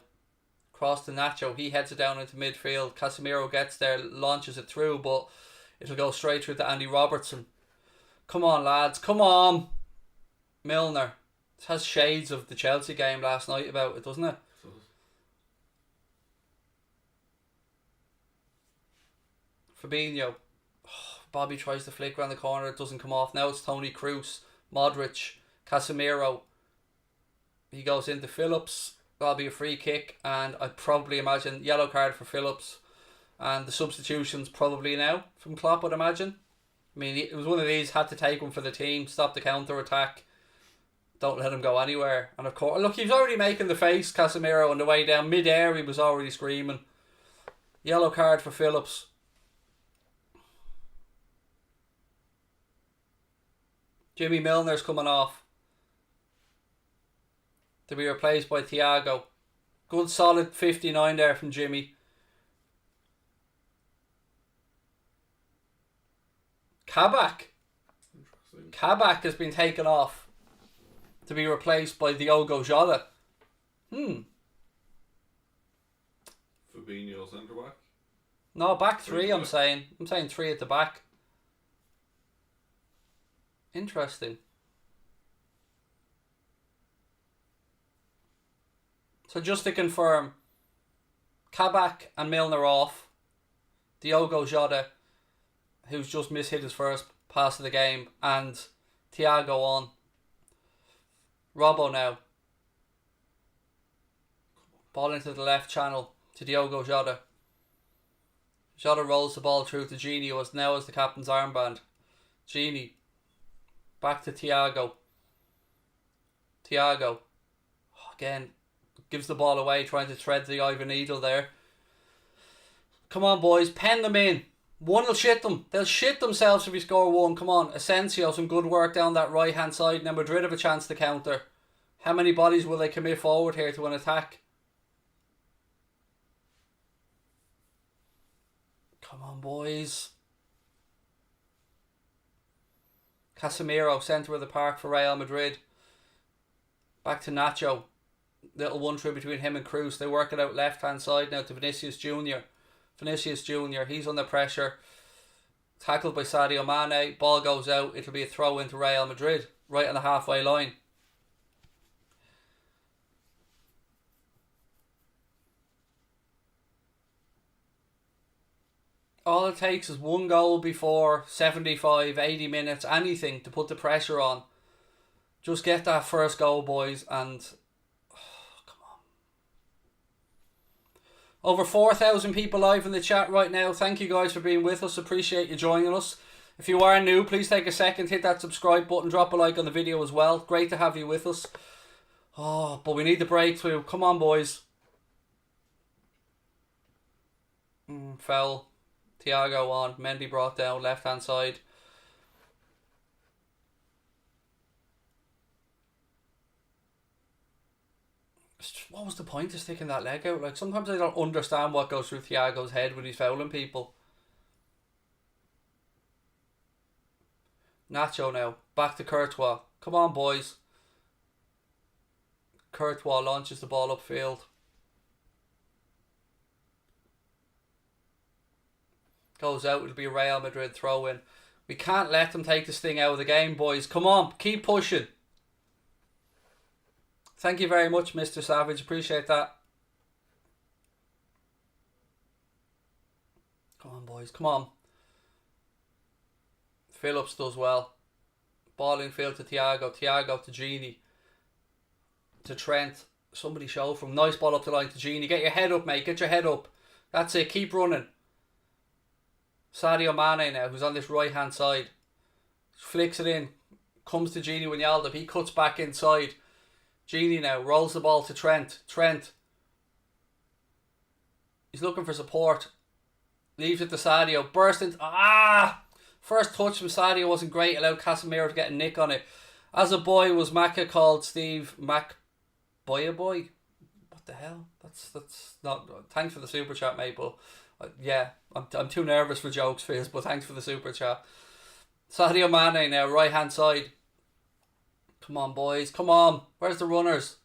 Speaker 1: Cross to Nacho. He heads it down into midfield. Casemiro gets there, launches it through, but it'll go straight through to Andy Robertson. Come on, lads. Come on. Milner. It has shades of the Chelsea game last night about it, doesn't it? Fabinho. Oh, Bobby tries to flick around the corner. It doesn't come off. Now it's Toni Kroos. Modric. Casemiro. He goes into Phillips. That'll be a free kick. And I'd probably imagine yellow card for Phillips. And the substitutions probably now from Klopp, I'd imagine. I mean, it was one of these. Had to take one for the team. Stop the counter-attack. Don't let him go anywhere. And of course, look, he was already making the face, Casemiro, on the way down. Mid-air, he was already screaming. Yellow card for Phillips. Jimmy Milner's coming off to be replaced by Thiago. Good solid 59 there from Jimmy. Kabak. Kabak has been taken off to be replaced by Diogo Jota.
Speaker 2: Fabinho centre back?
Speaker 1: No, back three, I'm saying. I'm saying three at the back. Interesting. So just to confirm, Kabak and Milner off. Diogo Jota, who's just mishit his first pass of the game, and Thiago on. Robbo now. Ball into the left channel to Diogo Jota. Jota rolls the ball through to Gini, who now has the captain's armband. Gini. Back to Thiago. Thiago. Again, gives the ball away, trying to thread the Ivan Needle there. Come on, boys. Pen them in. One will shit them. They'll shit themselves if we score one. Come on. Asensio, some good work down that right-hand side. Now Madrid have a chance to counter. How many bodies will they commit forward here to an attack? Come on, boys. Casemiro, centre of the park for Real Madrid. Back to Nacho. Little 1-2 between him and Cruz. They work it out left-hand side now to Vinicius Jr. Vinicius Jr. He's under pressure. Tackled by Sadio Mane. Ball goes out. It'll be a throw into Real Madrid. Right on the halfway line. All it takes is one goal before 75, 80 minutes, anything to put the pressure on. Just get that first goal, boys, and come on. Over 4,000 people live in the chat right now. Thank you guys for being with us. Appreciate you joining us. If you are new, please take a second, hit that subscribe button, drop a like on the video as well. Great to have you with us. Oh, but we need the breakthrough. Come on, boys. Foul. Thiago on. Mendy brought down left hand side. What was the point of sticking that leg out? Like, sometimes I don't understand what goes through Thiago's head when he's fouling people. Nacho now. Back to Courtois. Come on, boys. Courtois launches the ball upfield. Goes out. It'll be a Real Madrid throw in. We can't let them take this thing out of the game, boys. Come on. Keep pushing. Thank you very much, Mr. Savage. Appreciate that. Come on, boys. Come on. Phillips does well. Ball in field to Thiago. Thiago to Gini. To Trent. Somebody show from. Nice ball up the line to Gini. Get your head up, mate. Get your head up. That's it. Keep running. Sadio Mane now, who's on this right-hand side. Flicks it in. Comes to Gini Wijnaldum. He cuts back inside. Gini now rolls the ball to Trent. Trent. He's looking for support. Leaves it to Sadio. Burst into... First touch from Sadio wasn't great. Allowed Casemiro to get a nick on it. As a boy, was Macca called Steve Mac Boy? What the hell? That's not... Thanks for the super chat, mate, but... yeah, I'm too nervous for jokes, Fizz, but thanks for the super chat. Sadio Mane now, right hand side. Come on, boys, come on. Where's the runners?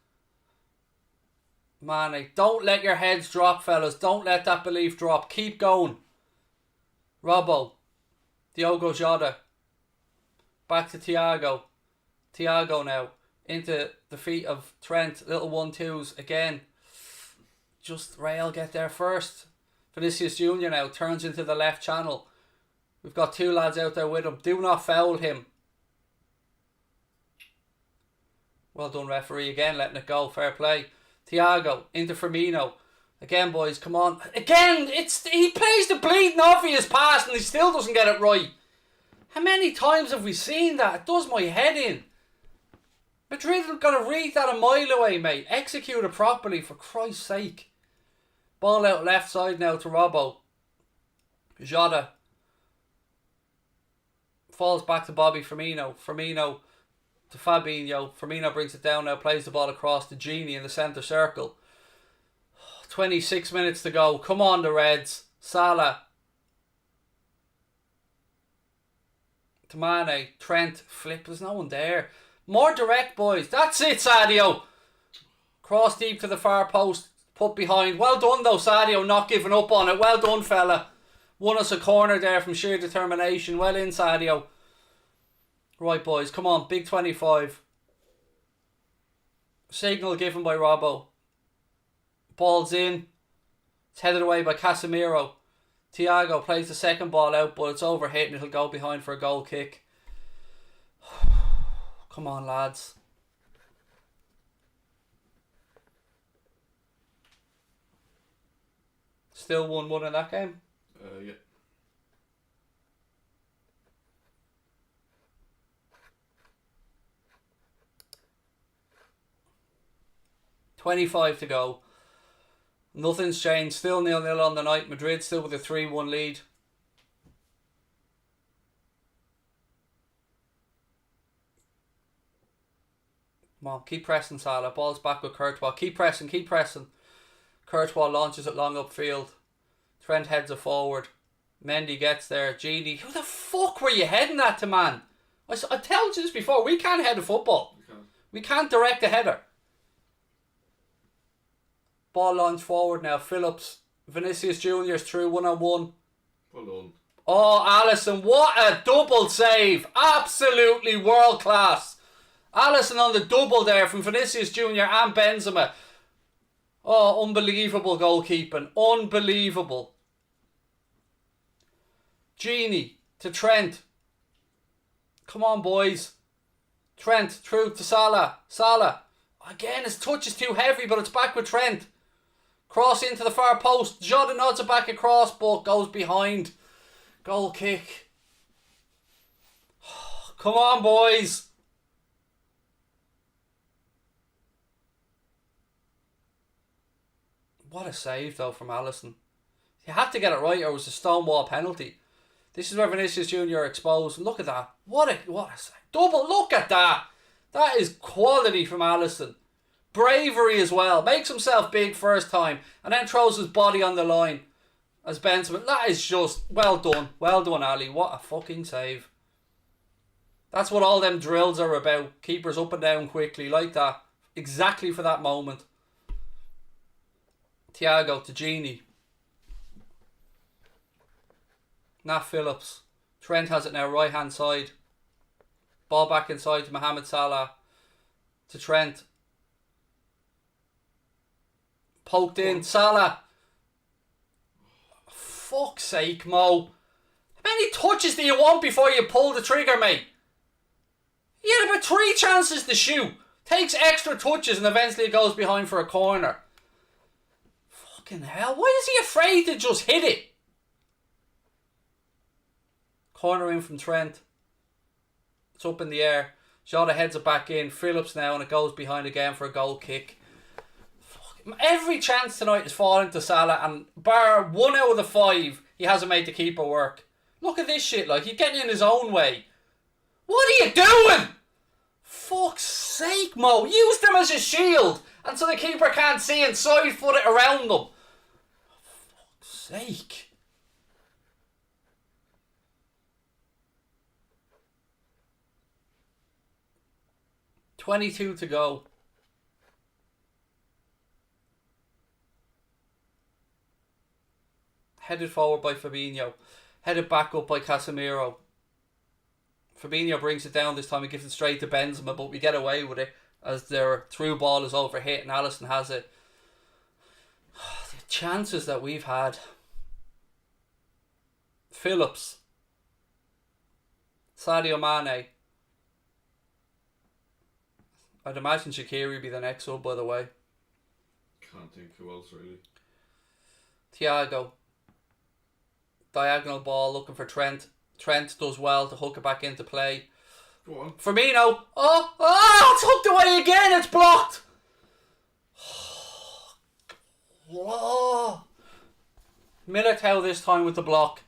Speaker 1: Mane, don't let your heads drop, fellas. Don't let that belief drop. Keep going. Robbo. Diogo Jota. Back to Thiago. Thiago now. Into the feet of Trent. Little 1-2s again. Just Real get there first. Vinicius Jr. now turns into the left channel. We've got two lads out there with him. Do not foul him. Well done, referee. Again, letting it go. Fair play. Thiago into Firmino. Again, boys, come on. Again, he plays the bleeding obvious pass and he still doesn't get it right. How many times have we seen that? It does my head in. Madrid have got to read that a mile away, mate. Execute it properly, for Christ's sake. Ball out left side now to Robbo. Jota. Falls back to Bobby Firmino. Firmino to Fabinho. Firmino brings it down now. Plays the ball across to Gini in the centre circle. 26 minutes to go. Come on, the Reds. Salah. To Mane. Trent. Flip. There's no one there. More direct, boys. That's it, Sadio. Cross deep to the far post. Put behind. Well done, though, Sadio. Not giving up on it. Well done, fella. Won us a corner there from sheer determination. Well in, Sadio. Right, boys. Come on. Big 25. Signal given by Robbo. Ball's in. It's headed away by Casemiro. Thiago plays the second ball out, but it's overhit and it'll go behind for a goal kick. Come on, lads. Still 1-1 in that game?
Speaker 2: Yeah.
Speaker 1: .25 to go. Nothing's changed. Still 0-0 on the night. Madrid still with a 3-1 lead. Come on, keep pressing, Salah. Ball's back with Courtois. Keep pressing, keep pressing. Courtois launches it long upfield. Trent heads it forward. Mendy gets there. Gini. Who the fuck were you heading that to, man? I told you this before. We can't head a football. We can't direct a header. Ball launched forward now. Phillips. Vinicius Junior's through 1-on-1.
Speaker 2: Well done.
Speaker 1: Oh, Alisson. What a double save. Absolutely world class. Alisson on the double there from Vinicius Junior and Benzema. Oh, unbelievable goalkeeping. Unbelievable. Gini to Trent. Come on, boys. Trent through to Salah. Salah. Again, his touch is too heavy, but it's back with Trent. Cross into the far post. Jota nods it back across, but goes behind. Goal kick. Come on, boys. What a save, though, from Alisson. He had to get it right, or it was a stonewall penalty. This is where Vinicius Junior exposed. Look at that. What a save. Double. Look at that. That is quality from Alisson. Bravery as well. Makes himself big first time, and then throws his body on the line as Benzema. That is just well done. Well done, Ali. What a fucking save. That's what all them drills are about. Keepers up and down quickly like that. Exactly for that moment. Thiago to Gini. Nat Phillips. Trent has it now right hand side. Ball back inside to Mohamed Salah. To Trent. Poked in. Salah. Fuck's sake, Mo. How many touches do you want before you pull the trigger, mate? He had about 3 chances to shoot. Takes extra touches and eventually goes behind for a corner. Fucking hell. Why is he afraid to just hit it? Corner in from Trent. It's up in the air. Jota heads it back in. Phillips now, and it goes behind again for a goal kick. Every chance tonight is falling to Salah, and bar 1 out of the 5, he hasn't made the keeper work. Look at this shit, like, he's getting in his own way. What are you doing? Fuck's sake, Mo. Use them as a shield, and so the keeper can't see and side foot it around them. Fuck's sake. .22 to go. Headed forward by Fabinho. Headed back up by Casemiro. Fabinho brings it down this time. He gives it straight to Benzema, but we get away with it as their through ball is overhit and Alisson has it. The chances that we've had. Phillips. Sadio Mane. I'd imagine Shaqiri would be the next sub, by the way.
Speaker 2: Can't think who else, really.
Speaker 1: Thiago. Diagonal ball looking for Trent. Trent does well to hook it back into play.
Speaker 2: Go on.
Speaker 1: Firmino. Oh, it's hooked away again. It's blocked. Oh. Militao this time with the block.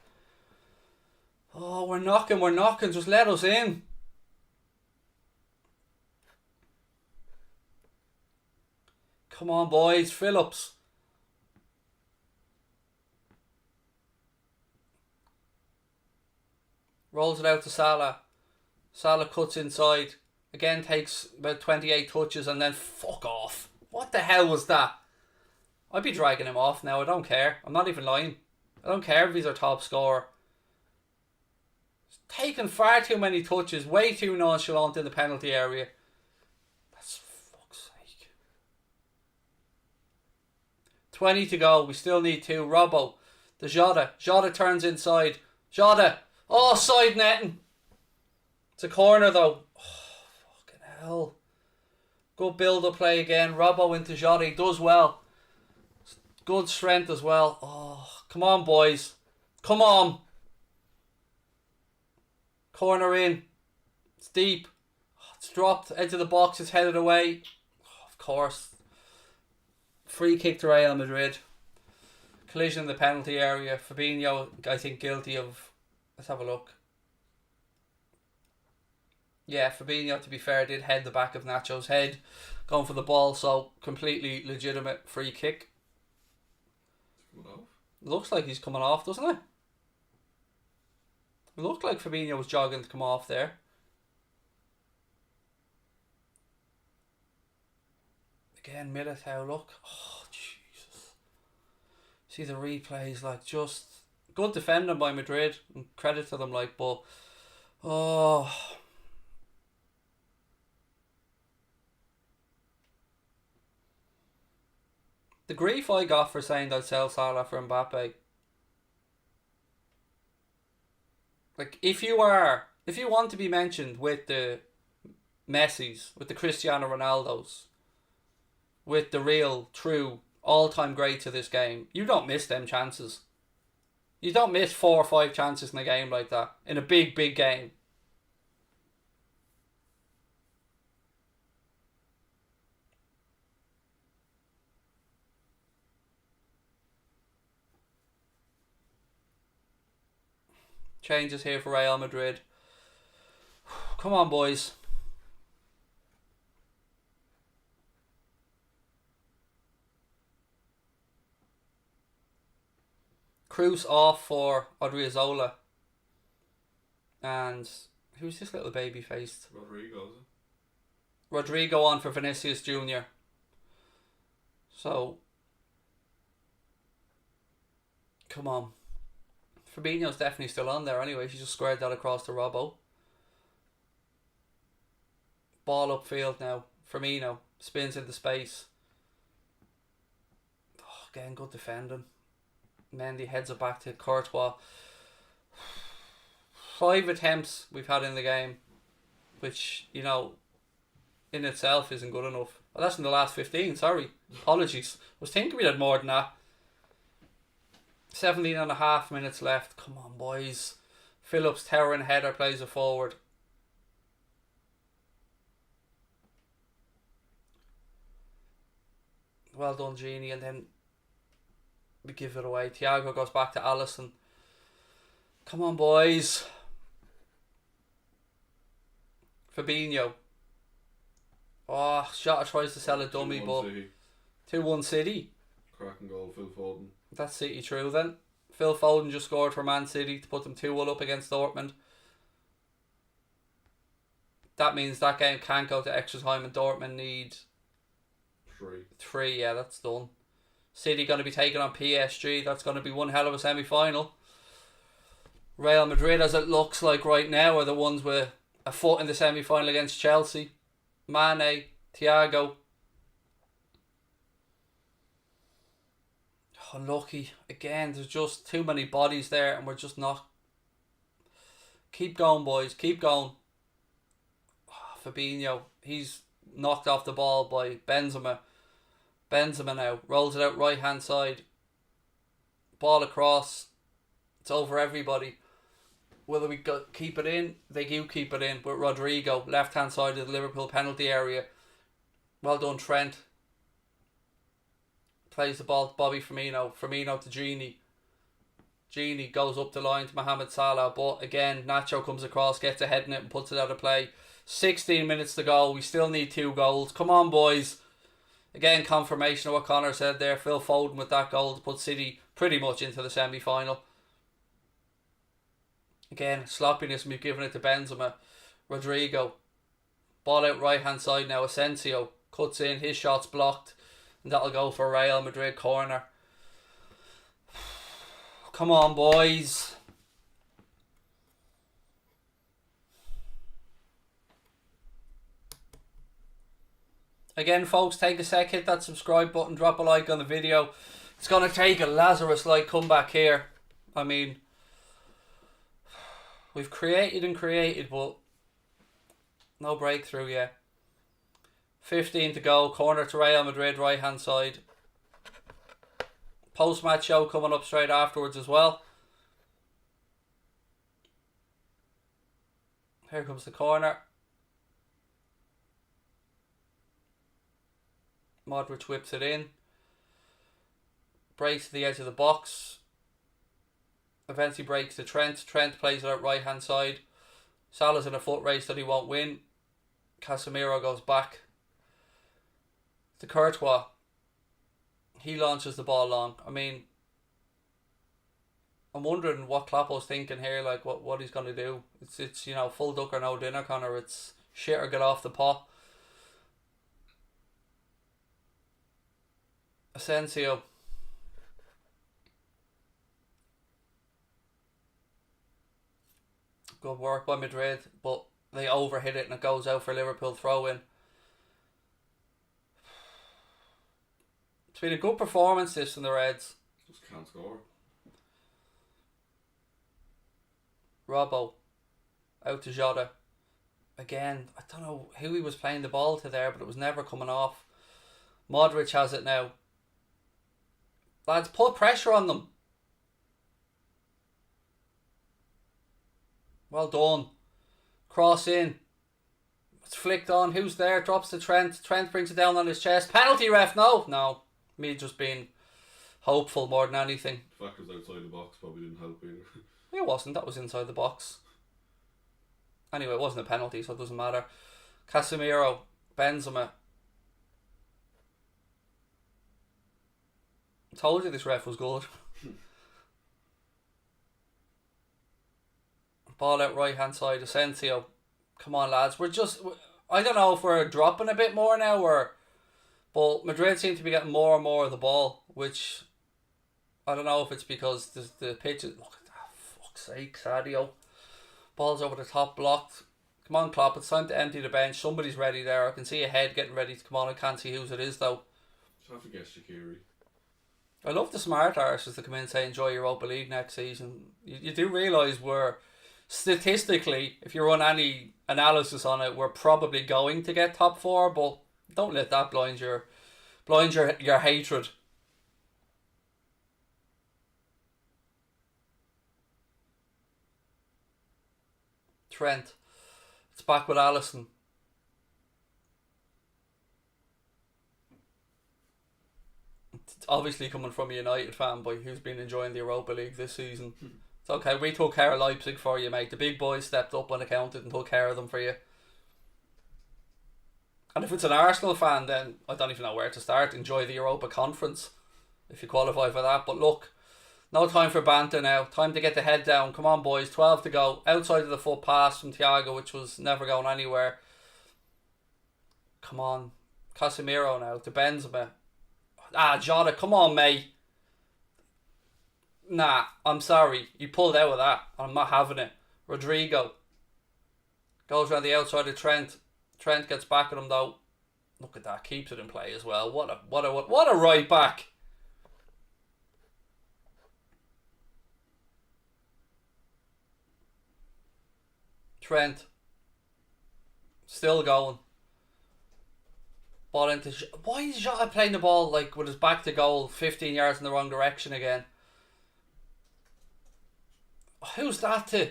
Speaker 1: Oh, we're knocking. Just let us in. Come on, boys. Phillips. Rolls it out to Salah. Salah cuts inside. Again takes about 28 touches and then fuck off. What the hell was that? I'd be dragging him off now. I don't care. I'm not even lying. I don't care if he's our top scorer. He's taken far too many touches. Way too nonchalant in the penalty area. That's fuck's sake. 20 to go. We still need 2. Robbo. The Jota. Jota turns inside. Jota. Oh, side netting. It's a corner though. Oh, fucking hell. Good build-up play again. Robbo into Jota. He does well. Good strength as well. Oh, come on, boys. Come on. Corner in. It's deep. It's dropped. Edge of the box. It's headed away. Oh, of course. Free kick to Real Madrid. Collision in the penalty area. Fabinho, I think, guilty of... Let's have a look. Yeah, Fabinho, to be fair, did head the back of Nacho's head. Going for the ball, so completely legitimate free kick. Looks like he's coming off, doesn't it? It looked like Fabinho was jogging to come off there. Again, Militao, look. Oh, Jesus. See the replays, like, just... Good defending by Madrid. And credit to them, like, but... Oh... The grief I got for saying I'd sell Salah for Mbappe. Like, if you want to be mentioned with the Messis, with the Cristiano Ronaldos, with the real, true, all-time greats of this game, you don't miss them chances. You don't miss 4 or 5 chances in a game like that. In a big, big game. Changes here for Real Madrid. Come on, boys. Cruz off for Odriozola. And who's this little baby faced? Rodrigo on for Vinicius Jr. So, come on. Fabinho's definitely still on there anyway. She just squared that across to Robbo. Ball upfield now. Firmino spins into space. Oh, again, good defending. Mendy heads it back to Courtois. 5 attempts we've had in the game, which, you know, in itself isn't good enough. Well, that's in the last 15, sorry. Apologies. I was thinking we had more than that. 17.5 minutes left. Come on, boys. Phillips, towering header, plays it forward. Well done, Genie. And then we give it away. Thiago goes back to Alisson. Come on, boys. Fabinho. Oh, Jota tries to sell a dummy, but 2-1 City.
Speaker 2: Cracking goal, Phil Foden.
Speaker 1: That's City true then. Phil Foden just scored for Man City to put them 2-1 up against Dortmund. That means that game can't go to extra time and Dortmund need 3. Yeah, that's done. City going to be taking on PSG. That's going to be one hell of a semi-final. Real Madrid, as it looks like right now, are the ones with a foot in the semi-final against Chelsea. Mane, Thiago. Unlucky. Again, there's just too many bodies there and we're just not... Keep going, boys. Keep going. Oh, Fabinho. He's knocked off the ball by Benzema. Benzema now. Rolls it out right hand side. Ball across. It's over everybody. Will we keep it in? They do keep it in. But Rodrigo, left hand side of the Liverpool penalty area. Well done, Trent. Plays the ball to Bobby Firmino. Firmino to Genie. Genie goes up the line to Mohamed Salah. But again, Nacho comes across, gets ahead in it and puts it out of play. 16 minutes to go. We still need 2 goals. Come on, boys. Again, confirmation of what Connor said there. Phil Foden with that goal to put City pretty much into the semi-final. Again, sloppiness, and we've given it to Benzema. Rodrigo. Ball out right hand side now. Asensio cuts in. His shot's blocked. And that'll go for Real Madrid corner. Come on, boys. Again, folks, take a sec, hit that subscribe button, drop a like on the video. It's going to take a Lazarus-like comeback here. I mean, we've created, but no breakthrough yet. 15 to go. Corner to Real Madrid, right-hand side. Post-match show coming up straight afterwards as well. Here comes the corner. Modric whips it in. Breaks to the edge of the box. Eventually breaks to Trent. Trent plays it out right hand side. Salah's in a foot race that he won't win. Casemiro goes back to Courtois. He launches the ball long. I mean, I'm wondering what Kloppo's thinking here, like what he's going to do. It's you know, full duck or no dinner, Connor. It's shit or get off the pot. Asensio. Good work by Madrid, but they overhit it and it goes out for Liverpool throw-in. It's been a good performance this from the Reds.
Speaker 2: Just can't score.
Speaker 1: Robbo. Out to Jota. Again, I don't know who he was playing the ball to there, but it was never coming off. Modric has it now. Lads, put pressure on them. Well done. Cross in. It's flicked on. Who's there? Drops to Trent. Trent brings it down on his chest. Penalty, ref. No. Me just being hopeful more than anything.
Speaker 2: The fact it was outside the box probably didn't help either.
Speaker 1: It wasn't. That was inside the box. Anyway, it wasn't a penalty, so it doesn't matter. Casemiro. Benzema. I told you this ref was good. Ball out right hand side. Asensio. Come on, lads. I don't know if we're dropping a bit more now, but Madrid seem to be getting more and more of the ball, which I don't know if it's because the pitch is... Look at that. Fuck's sake, Sadio. Ball's over the top, blocked. Come on, Klopp. It's time to empty the bench. Somebody's ready there. I can see a head getting ready to come on. I can't see whose it is, though.
Speaker 2: Just have to guess Shaqiri.
Speaker 1: I love the smart arses that come in and say enjoy Europa League next season. You do realise we're... Statistically, if you run any analysis on it, we're probably going to get top 4, but don't let that blind your hatred. Trent. It's back with Alisson. It's obviously coming from a United fanboy who's been enjoying the Europa League this season. It's okay, we took care of Leipzig for you, mate. The big boys stepped up unaccounted and took care of them for you. And if it's an Arsenal fan, then I don't even know where to start. Enjoy the Europa Conference if you qualify for that. But look, no time for banter now. Time to get the head down. Come on, boys. 12 to go. Outside of the foot pass from Thiago, which was never going anywhere. Come on. Casemiro now to Benzema. Jota, come on, mate. Nah, I'm sorry. You pulled out of that. I'm not having it. Rodrigo goes around the outside of Trent. Trent gets back at him though. Look at that. Keeps it in play as well. What a right back. Trent still going. Ball into... Why is Jota playing the ball like with his back to goal 15 yards in the wrong direction again? Who's that to?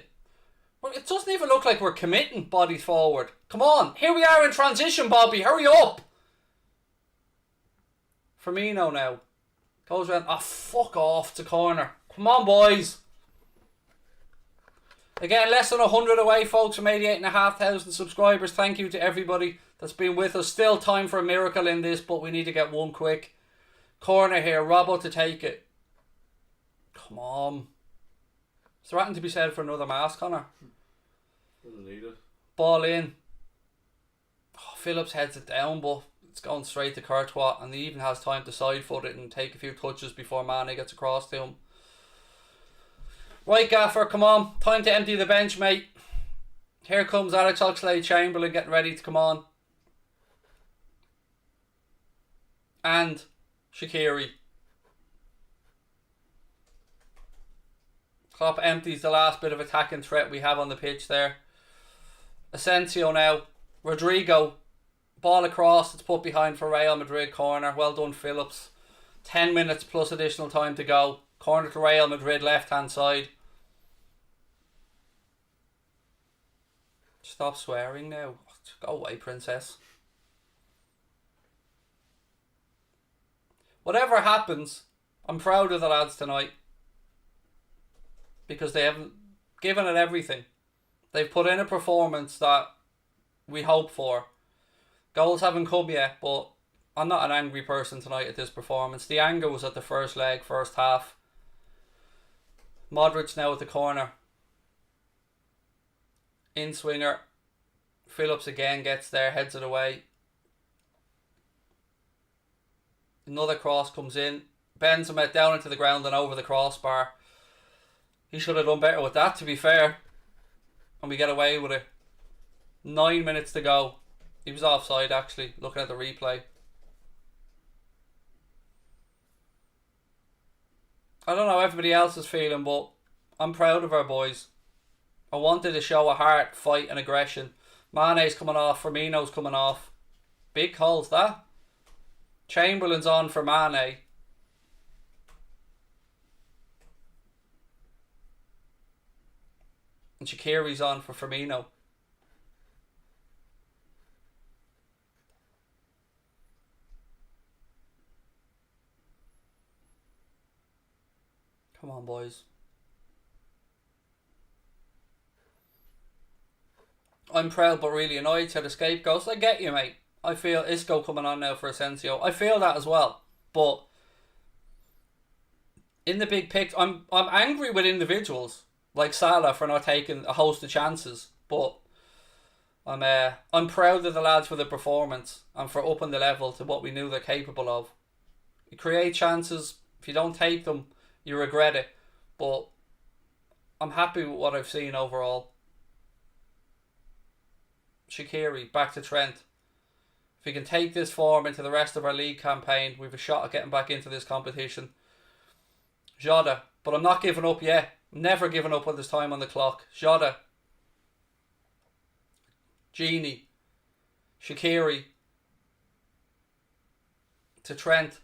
Speaker 1: Well, it doesn't even look like we're committing bodies forward. Come on, here we are in transition, Bobby. Hurry up. Firmino now. Goes around. Fuck off to corner. Come on, boys. Again, less than 100 away, folks, from 88,500 subscribers. Thank you to everybody that's been with us. Still time for a miracle in this, but we need to get one quick. Corner here. Robbo to take it. Come on. Is there anything to be said for another mask, Connor?
Speaker 2: Doesn't need it.
Speaker 1: Ball in. Phillips heads it down, but it's going straight to Courtois, and he even has time to side foot it and take a few touches before Mane gets across to him. Right, Gaffer, come on. Time to empty the bench, mate. Here comes Alex Oxlade-Chamberlain getting ready to come on. And Shaqiri. Klopp empties the last bit of attacking threat we have on the pitch there. Asensio now. Rodrigo. Ball across. It's put behind for Real Madrid corner. Well done, Phillips. 10 minutes plus additional time to go. Corner to Real Madrid, left hand side. Stop swearing now. Go away, princess. Whatever happens, I'm proud of the lads tonight. Because they haven't given it everything. They've put in a performance that we hope for. Goals haven't come yet, but I'm not an angry person tonight at this performance. The anger was at the first leg, first half. Modric now at the corner. In swinger. Phillips again gets there, heads it away. Another cross comes in. Benzema down into the ground and over the crossbar. He should have done better with that, to be fair. And we get away with it. 9 minutes to go. He was offside, actually, looking at the replay. I don't know how everybody else is feeling, but I'm proud of our boys. I wanted to show a heart, fight and aggression. Mane's coming off, Firmino's coming off. Big calls, that. Chamberlain's on for Mane. And Shaqiri's on for Firmino. Come on, boys. I'm proud but really annoyed to the scapegoats. I get you, mate. I feel Isco coming on now for Asensio. I feel that as well. But in the big picture, I'm angry with individuals like Salah for not taking a host of chances. But I'm proud of the lads for the performance and for upping the level to what we knew they're capable of. You create chances. If you don't take them, you regret it. But I'm happy with what I've seen overall. Shaqiri, back to Trent. If we can take this form into the rest of our league campaign, we've a shot at getting back into this competition. Jota, but I'm not giving up yet. Never giving up when there's time on the clock. Jota. Genie. Shaqiri. To Trent.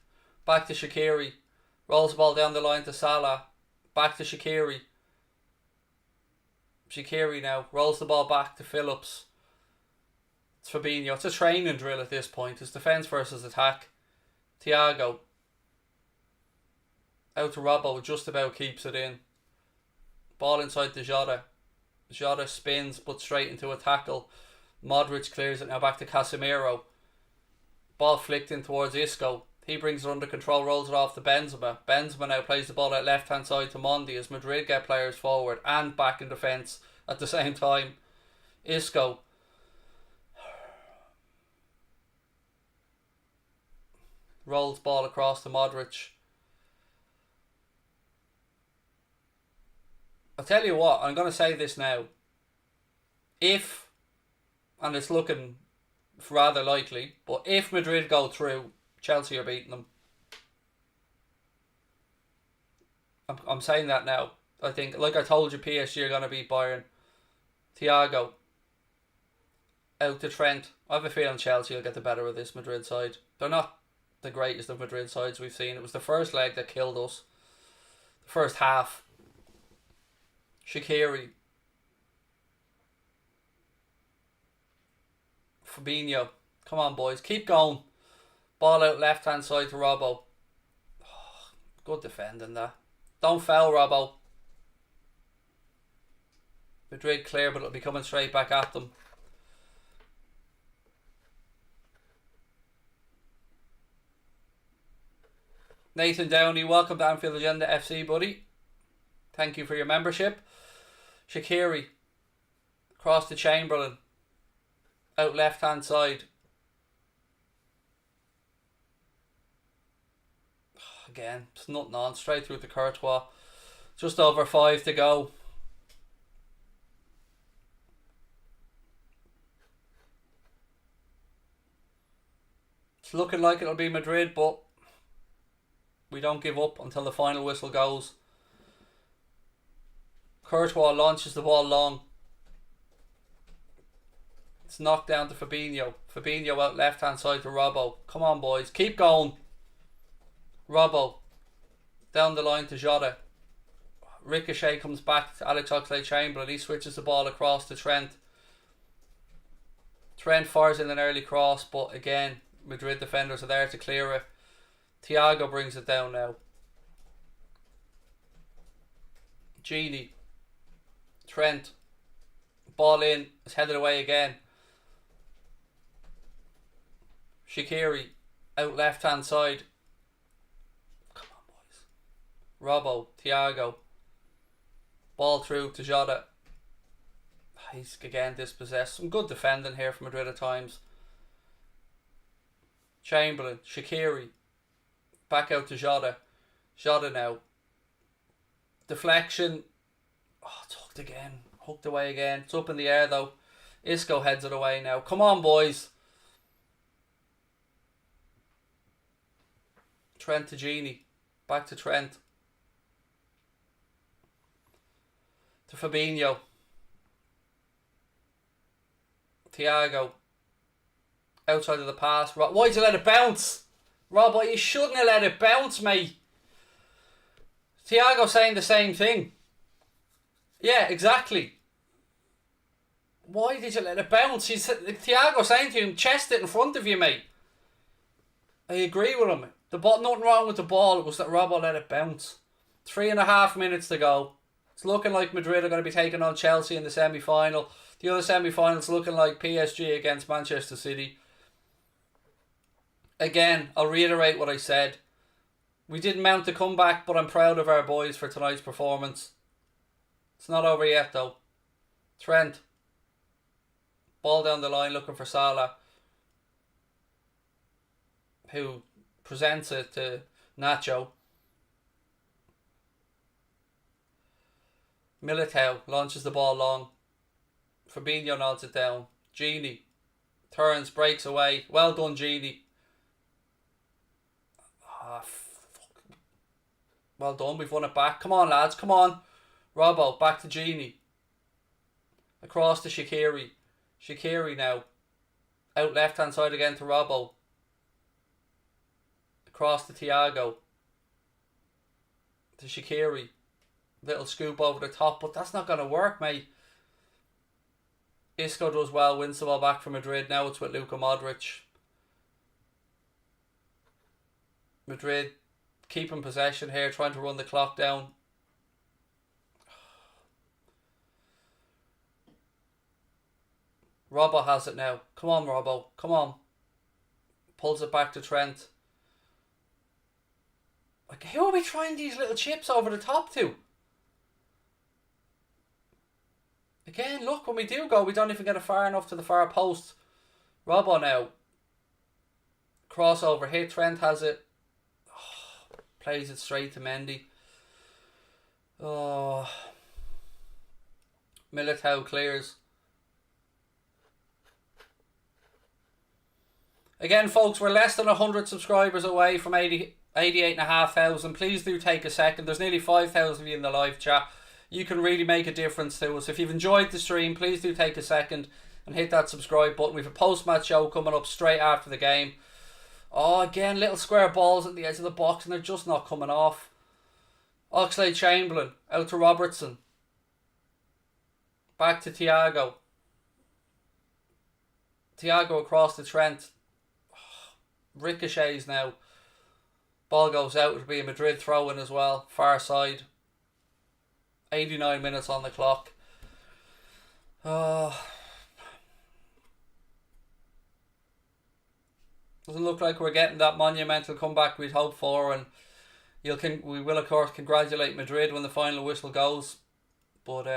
Speaker 1: Back to Shaqiri. Rolls the ball down the line to Salah. Back to Shaqiri. Shaqiri now. Rolls the ball back to Phillips. It's Fabinho. It's a training drill at this point. It's defence versus attack. Thiago. Out to Robbo. Just about keeps it in. Ball inside to Jota. Jota spins but straight into a tackle. Modric clears it now back to Casemiro. Ball flicked in towards Isco. He brings it under control, rolls it off to Benzema. Benzema now plays the ball out left hand side to Mondi as Madrid get players forward and back in defence at the same time. Isco. Rolls ball across to Modric. I'll tell you what, I'm going to say this now. If, and it's looking rather likely, but if Madrid go through, Chelsea are beating them. I'm saying that now. I think, like I told you, PSG are going to beat Bayern. Thiago. Out to Trent. I have a feeling Chelsea will get the better of this Madrid side. They're not the greatest of Madrid sides we've seen. It was the first leg that killed us. The first half. Shaqiri. Fabinho. Come on, boys. Keep going. Ball out left hand side to Robbo. Oh, good defending that. Don't foul, Robbo. Madrid clear, but it'll be coming straight back at them. Nathan Downey, welcome to Anfield Agenda FC, buddy. Thank you for your membership. Shaqiri. Across to Chamberlain. Out left hand side. Again, it's nothing on. Straight through to Courtois. Just over 5 to go. It's looking like it'll be Madrid, but we don't give up until the final whistle goes. Courtois launches the ball long. It's knocked down to Fabinho. Fabinho out left hand side to Robbo. Come on, boys, keep going. Robbo down the line to Jota. Ricochet comes back to Alex Oxlade-Chamberlain. He switches the ball across to Trent. Trent fires in an early cross, but again, Madrid defenders are there to clear it. Thiago brings it down now. Gini. Trent. Ball in. It's headed away again. Shaqiri. Out left hand side. Come on, boys. Robbo. Thiago. Ball through to Jota. He's again dispossessed. Some good defending here from Madrid at times. Chamberlain. Shaqiri. Back out to Jota. Jota now. Deflection. Oh, it's hooked again. Hooked away again. It's up in the air though. Isco heads it away now. Come on, boys. Trent to Gini. Back to Trent. To Fabinho. Thiago. Outside of the pass. Why'd you let it bounce? Robbo, you shouldn't have let it bounce, mate. Thiago saying the same thing. Yeah, exactly. Why did you let it bounce? Thiago saying to him, chest it in front of you, mate. I agree with him. Nothing wrong with the ball. It was that Robbo let it bounce. 3.5 minutes to go. It's looking like Madrid are going to be taking on Chelsea in the semi-final. The other semi-final's looking like PSG against Manchester City. Again, I'll reiterate what I said. We didn't mount the comeback, but I'm proud of our boys for tonight's performance. It's not over yet, though. Trent. Ball down the line looking for Salah, who presents it to Nacho. Militao launches the ball long. Fabinho nods it down. Gini turns, breaks away. Well done, Gini. Fuck. Well done, we've won it back. Come on, lads, come on. Robbo, back to Gini. Across to Shaqiri. Shaqiri now. Out left hand side again to Robbo. Across to Thiago. To Shaqiri. Little scoop over the top, but that's not going to work, mate. Isco does well, wins the ball back from Madrid. Now it's with Luka Modric. Madrid keeping possession here, trying to run the clock down. Robbo has it now. Come on, Robbo. Come on. Pulls it back to Trent. Like, who are we trying these little chips over the top to? Again, look, when we do go, we don't even get it far enough to the far post. Robbo now. Crossover hit. Trent has it. Oh, plays it straight to Mendy. Oh. Militao clears. Again, folks, we're less than 100 subscribers away from 88,500. Please do take a second. There's nearly 5,000 of you in the live chat. You can really make a difference to us. If you've enjoyed the stream, please do take a second and hit that subscribe button. We have a post-match show coming up straight after the game. Oh, again, little square balls at the edge of the box and they're just not coming off. Oxlade-Chamberlain out to Robertson. Back to Thiago. Thiago across to Trent. Ricochets now. Ball goes out. It'll be a Madrid throw-in as well. Far side. 89 minutes on the clock. Doesn't look like we're getting that monumental comeback we'd hoped for, and we will of course congratulate Madrid when the final whistle goes. But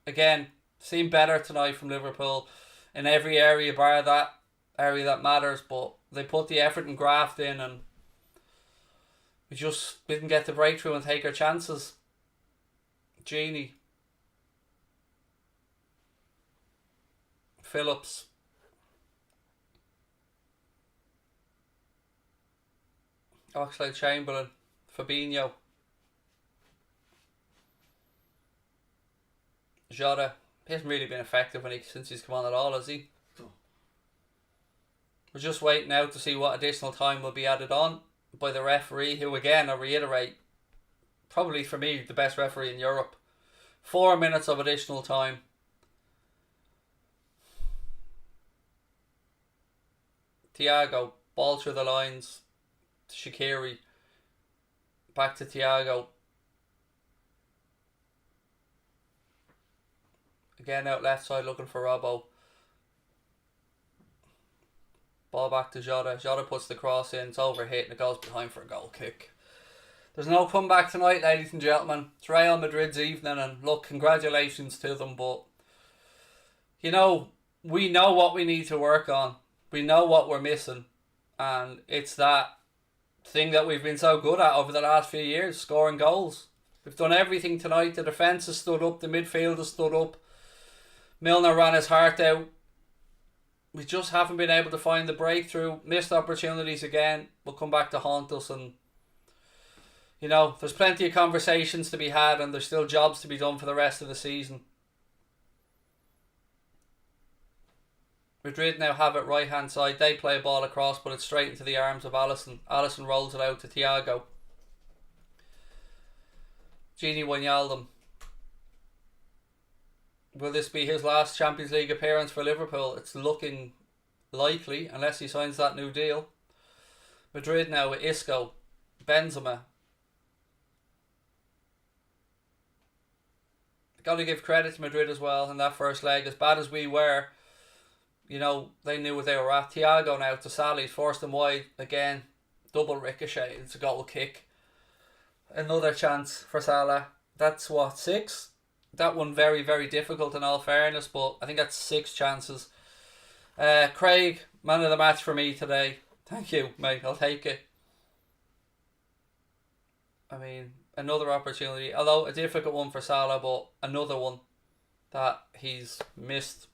Speaker 1: again, seemed better tonight from Liverpool in every area bar that area that matters, but they put the effort and graft in and we just didn't get the breakthrough and take our chances. Gini. Phillips. Oxlade-Chamberlain. Fabinho. Jota, he hasn't really been effective since he's come on at all, has he?
Speaker 2: No.
Speaker 1: We're just waiting now to see what additional time will be added on by the referee, who again, I reiterate, probably for me the best referee in Europe. 4 minutes of additional time. Thiago, ball through the lines. Shaqiri. Back to Thiago. Again out left side looking for Robbo. Ball back to Jota. Jota puts the cross in. It's overhit and it goes behind for a goal kick. There's no comeback tonight, ladies and gentlemen. It's Real Madrid's evening, and look, congratulations to them, but you know, we know what we need to work on. We know what we're missing, and it's that thing that we've been so good at over the last few years, scoring goals. We've done everything tonight. The defence has stood up, the midfield has stood up. Milner ran his heart out. We just haven't been able to find the breakthrough. Missed opportunities again will come back to haunt us, and you know, there's plenty of conversations to be had, and there's still jobs to be done for the rest of the season. Madrid now have it right hand side. They play a ball across, but it's straight into the arms of Alisson. Alisson rolls it out to Thiago. Gini Wijnaldum. Will this be his last Champions League appearance for Liverpool? It's looking likely, unless he signs that new deal. Madrid now with Isco, Benzema. Got to give credit to Madrid as well in that first leg. As bad as we were, you know, they knew what they were at. Thiago now to Salih, forced him wide again. Double ricochet. It's a goal kick. Another chance for Salah. That's what, 6? That one very, very difficult in all fairness, but I think that's 6 chances. Craig, man of the match for me today. Thank you, mate. I'll take it. I mean, another opportunity, although a difficult one for Salah, but another one that he's missed.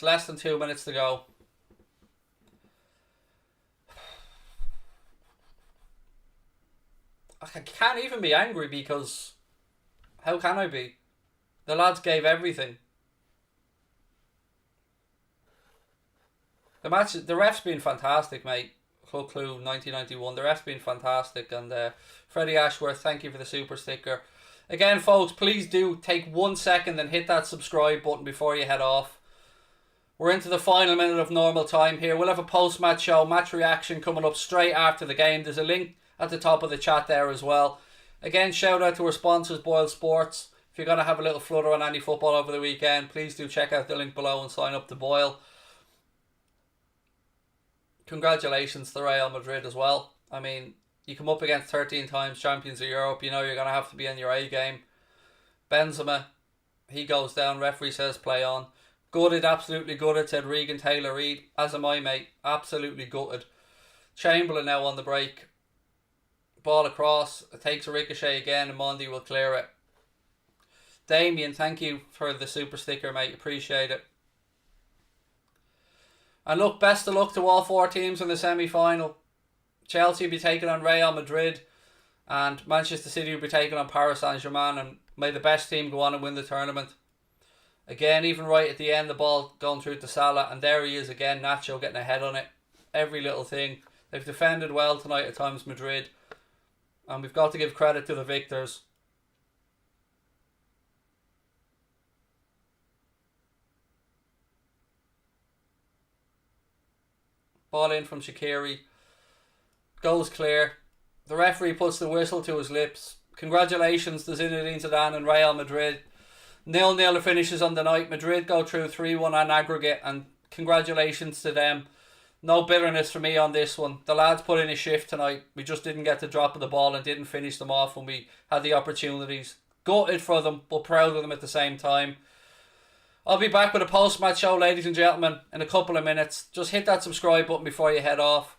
Speaker 1: Less than 2 minutes to go. I can't even be angry, because how can I be? The lads gave everything. The ref's been fantastic, mate. Club Clue 1991. The ref's been fantastic, and Freddie Ashworth, thank you for the super sticker. Again, folks, please do take 1 second and hit that subscribe button before you head off. We're into the final minute of normal time here. We'll have a post-match show, match reaction coming up straight after the game. There's a link at the top of the chat there as well. Again, shout out to our sponsors, Boyle Sports. If you're going to have a little flutter on any football over the weekend, please do check out the link below and sign up to Boyle. Congratulations to Real Madrid as well. I mean, you come up against 13 times champions of Europe, you know you're going to have to be in your A game. Benzema, he goes down, referee says play on. Gutted, absolutely gutted, said Regan Taylor-Reid. As am I, mate. Absolutely gutted. Chamberlain now on the break. Ball across. It takes a ricochet again, and Mondi will clear it. Damien, thank you for the super sticker, mate. Appreciate it. And look, best of luck to all 4 teams in the semi-final. Chelsea will be taking on Real Madrid, and Manchester City will be taking on Paris Saint-Germain, and may the best team go on and win the tournament. Again, even right at the end, the ball going through to Salah, and there he is again, Nacho getting ahead on it. Every little thing. They've defended well tonight at times, Madrid, and we've got to give credit to the victors. Ball in from Shaqiri. Goes clear. The referee puts the whistle to his lips. Congratulations to Zinedine Zidane and Real Madrid. 0-0 finishes on the night. Madrid go through 3-1 on aggregate, and congratulations to them. No bitterness for me on this one. The lads put in a shift tonight. We just didn't get the drop of the ball and didn't finish them off when we had the opportunities. Gutted for them, but proud of them at the same time. I'll be back with a post-match show, ladies and gentlemen, in a couple of minutes. Just hit that subscribe button before you head off.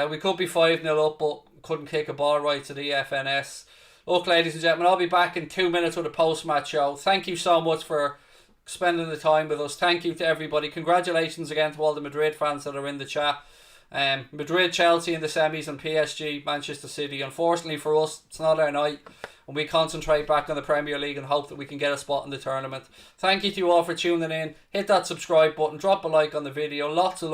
Speaker 1: We could be 5-0 up, but couldn't kick a ball right to the FNS. Look, ladies and gentlemen, I'll be back in 2 minutes with a post-match show. Thank you so much for spending the time with us. Thank you to everybody. Congratulations again to all the Madrid fans that are in the chat. Madrid, Chelsea in the semis, and PSG, Manchester City. Unfortunately for us, it's not our night, and we concentrate back on the Premier League and hope that we can get a spot in the tournament. Thank you to you all for tuning in. Hit that subscribe button, drop a like on the video. Lots of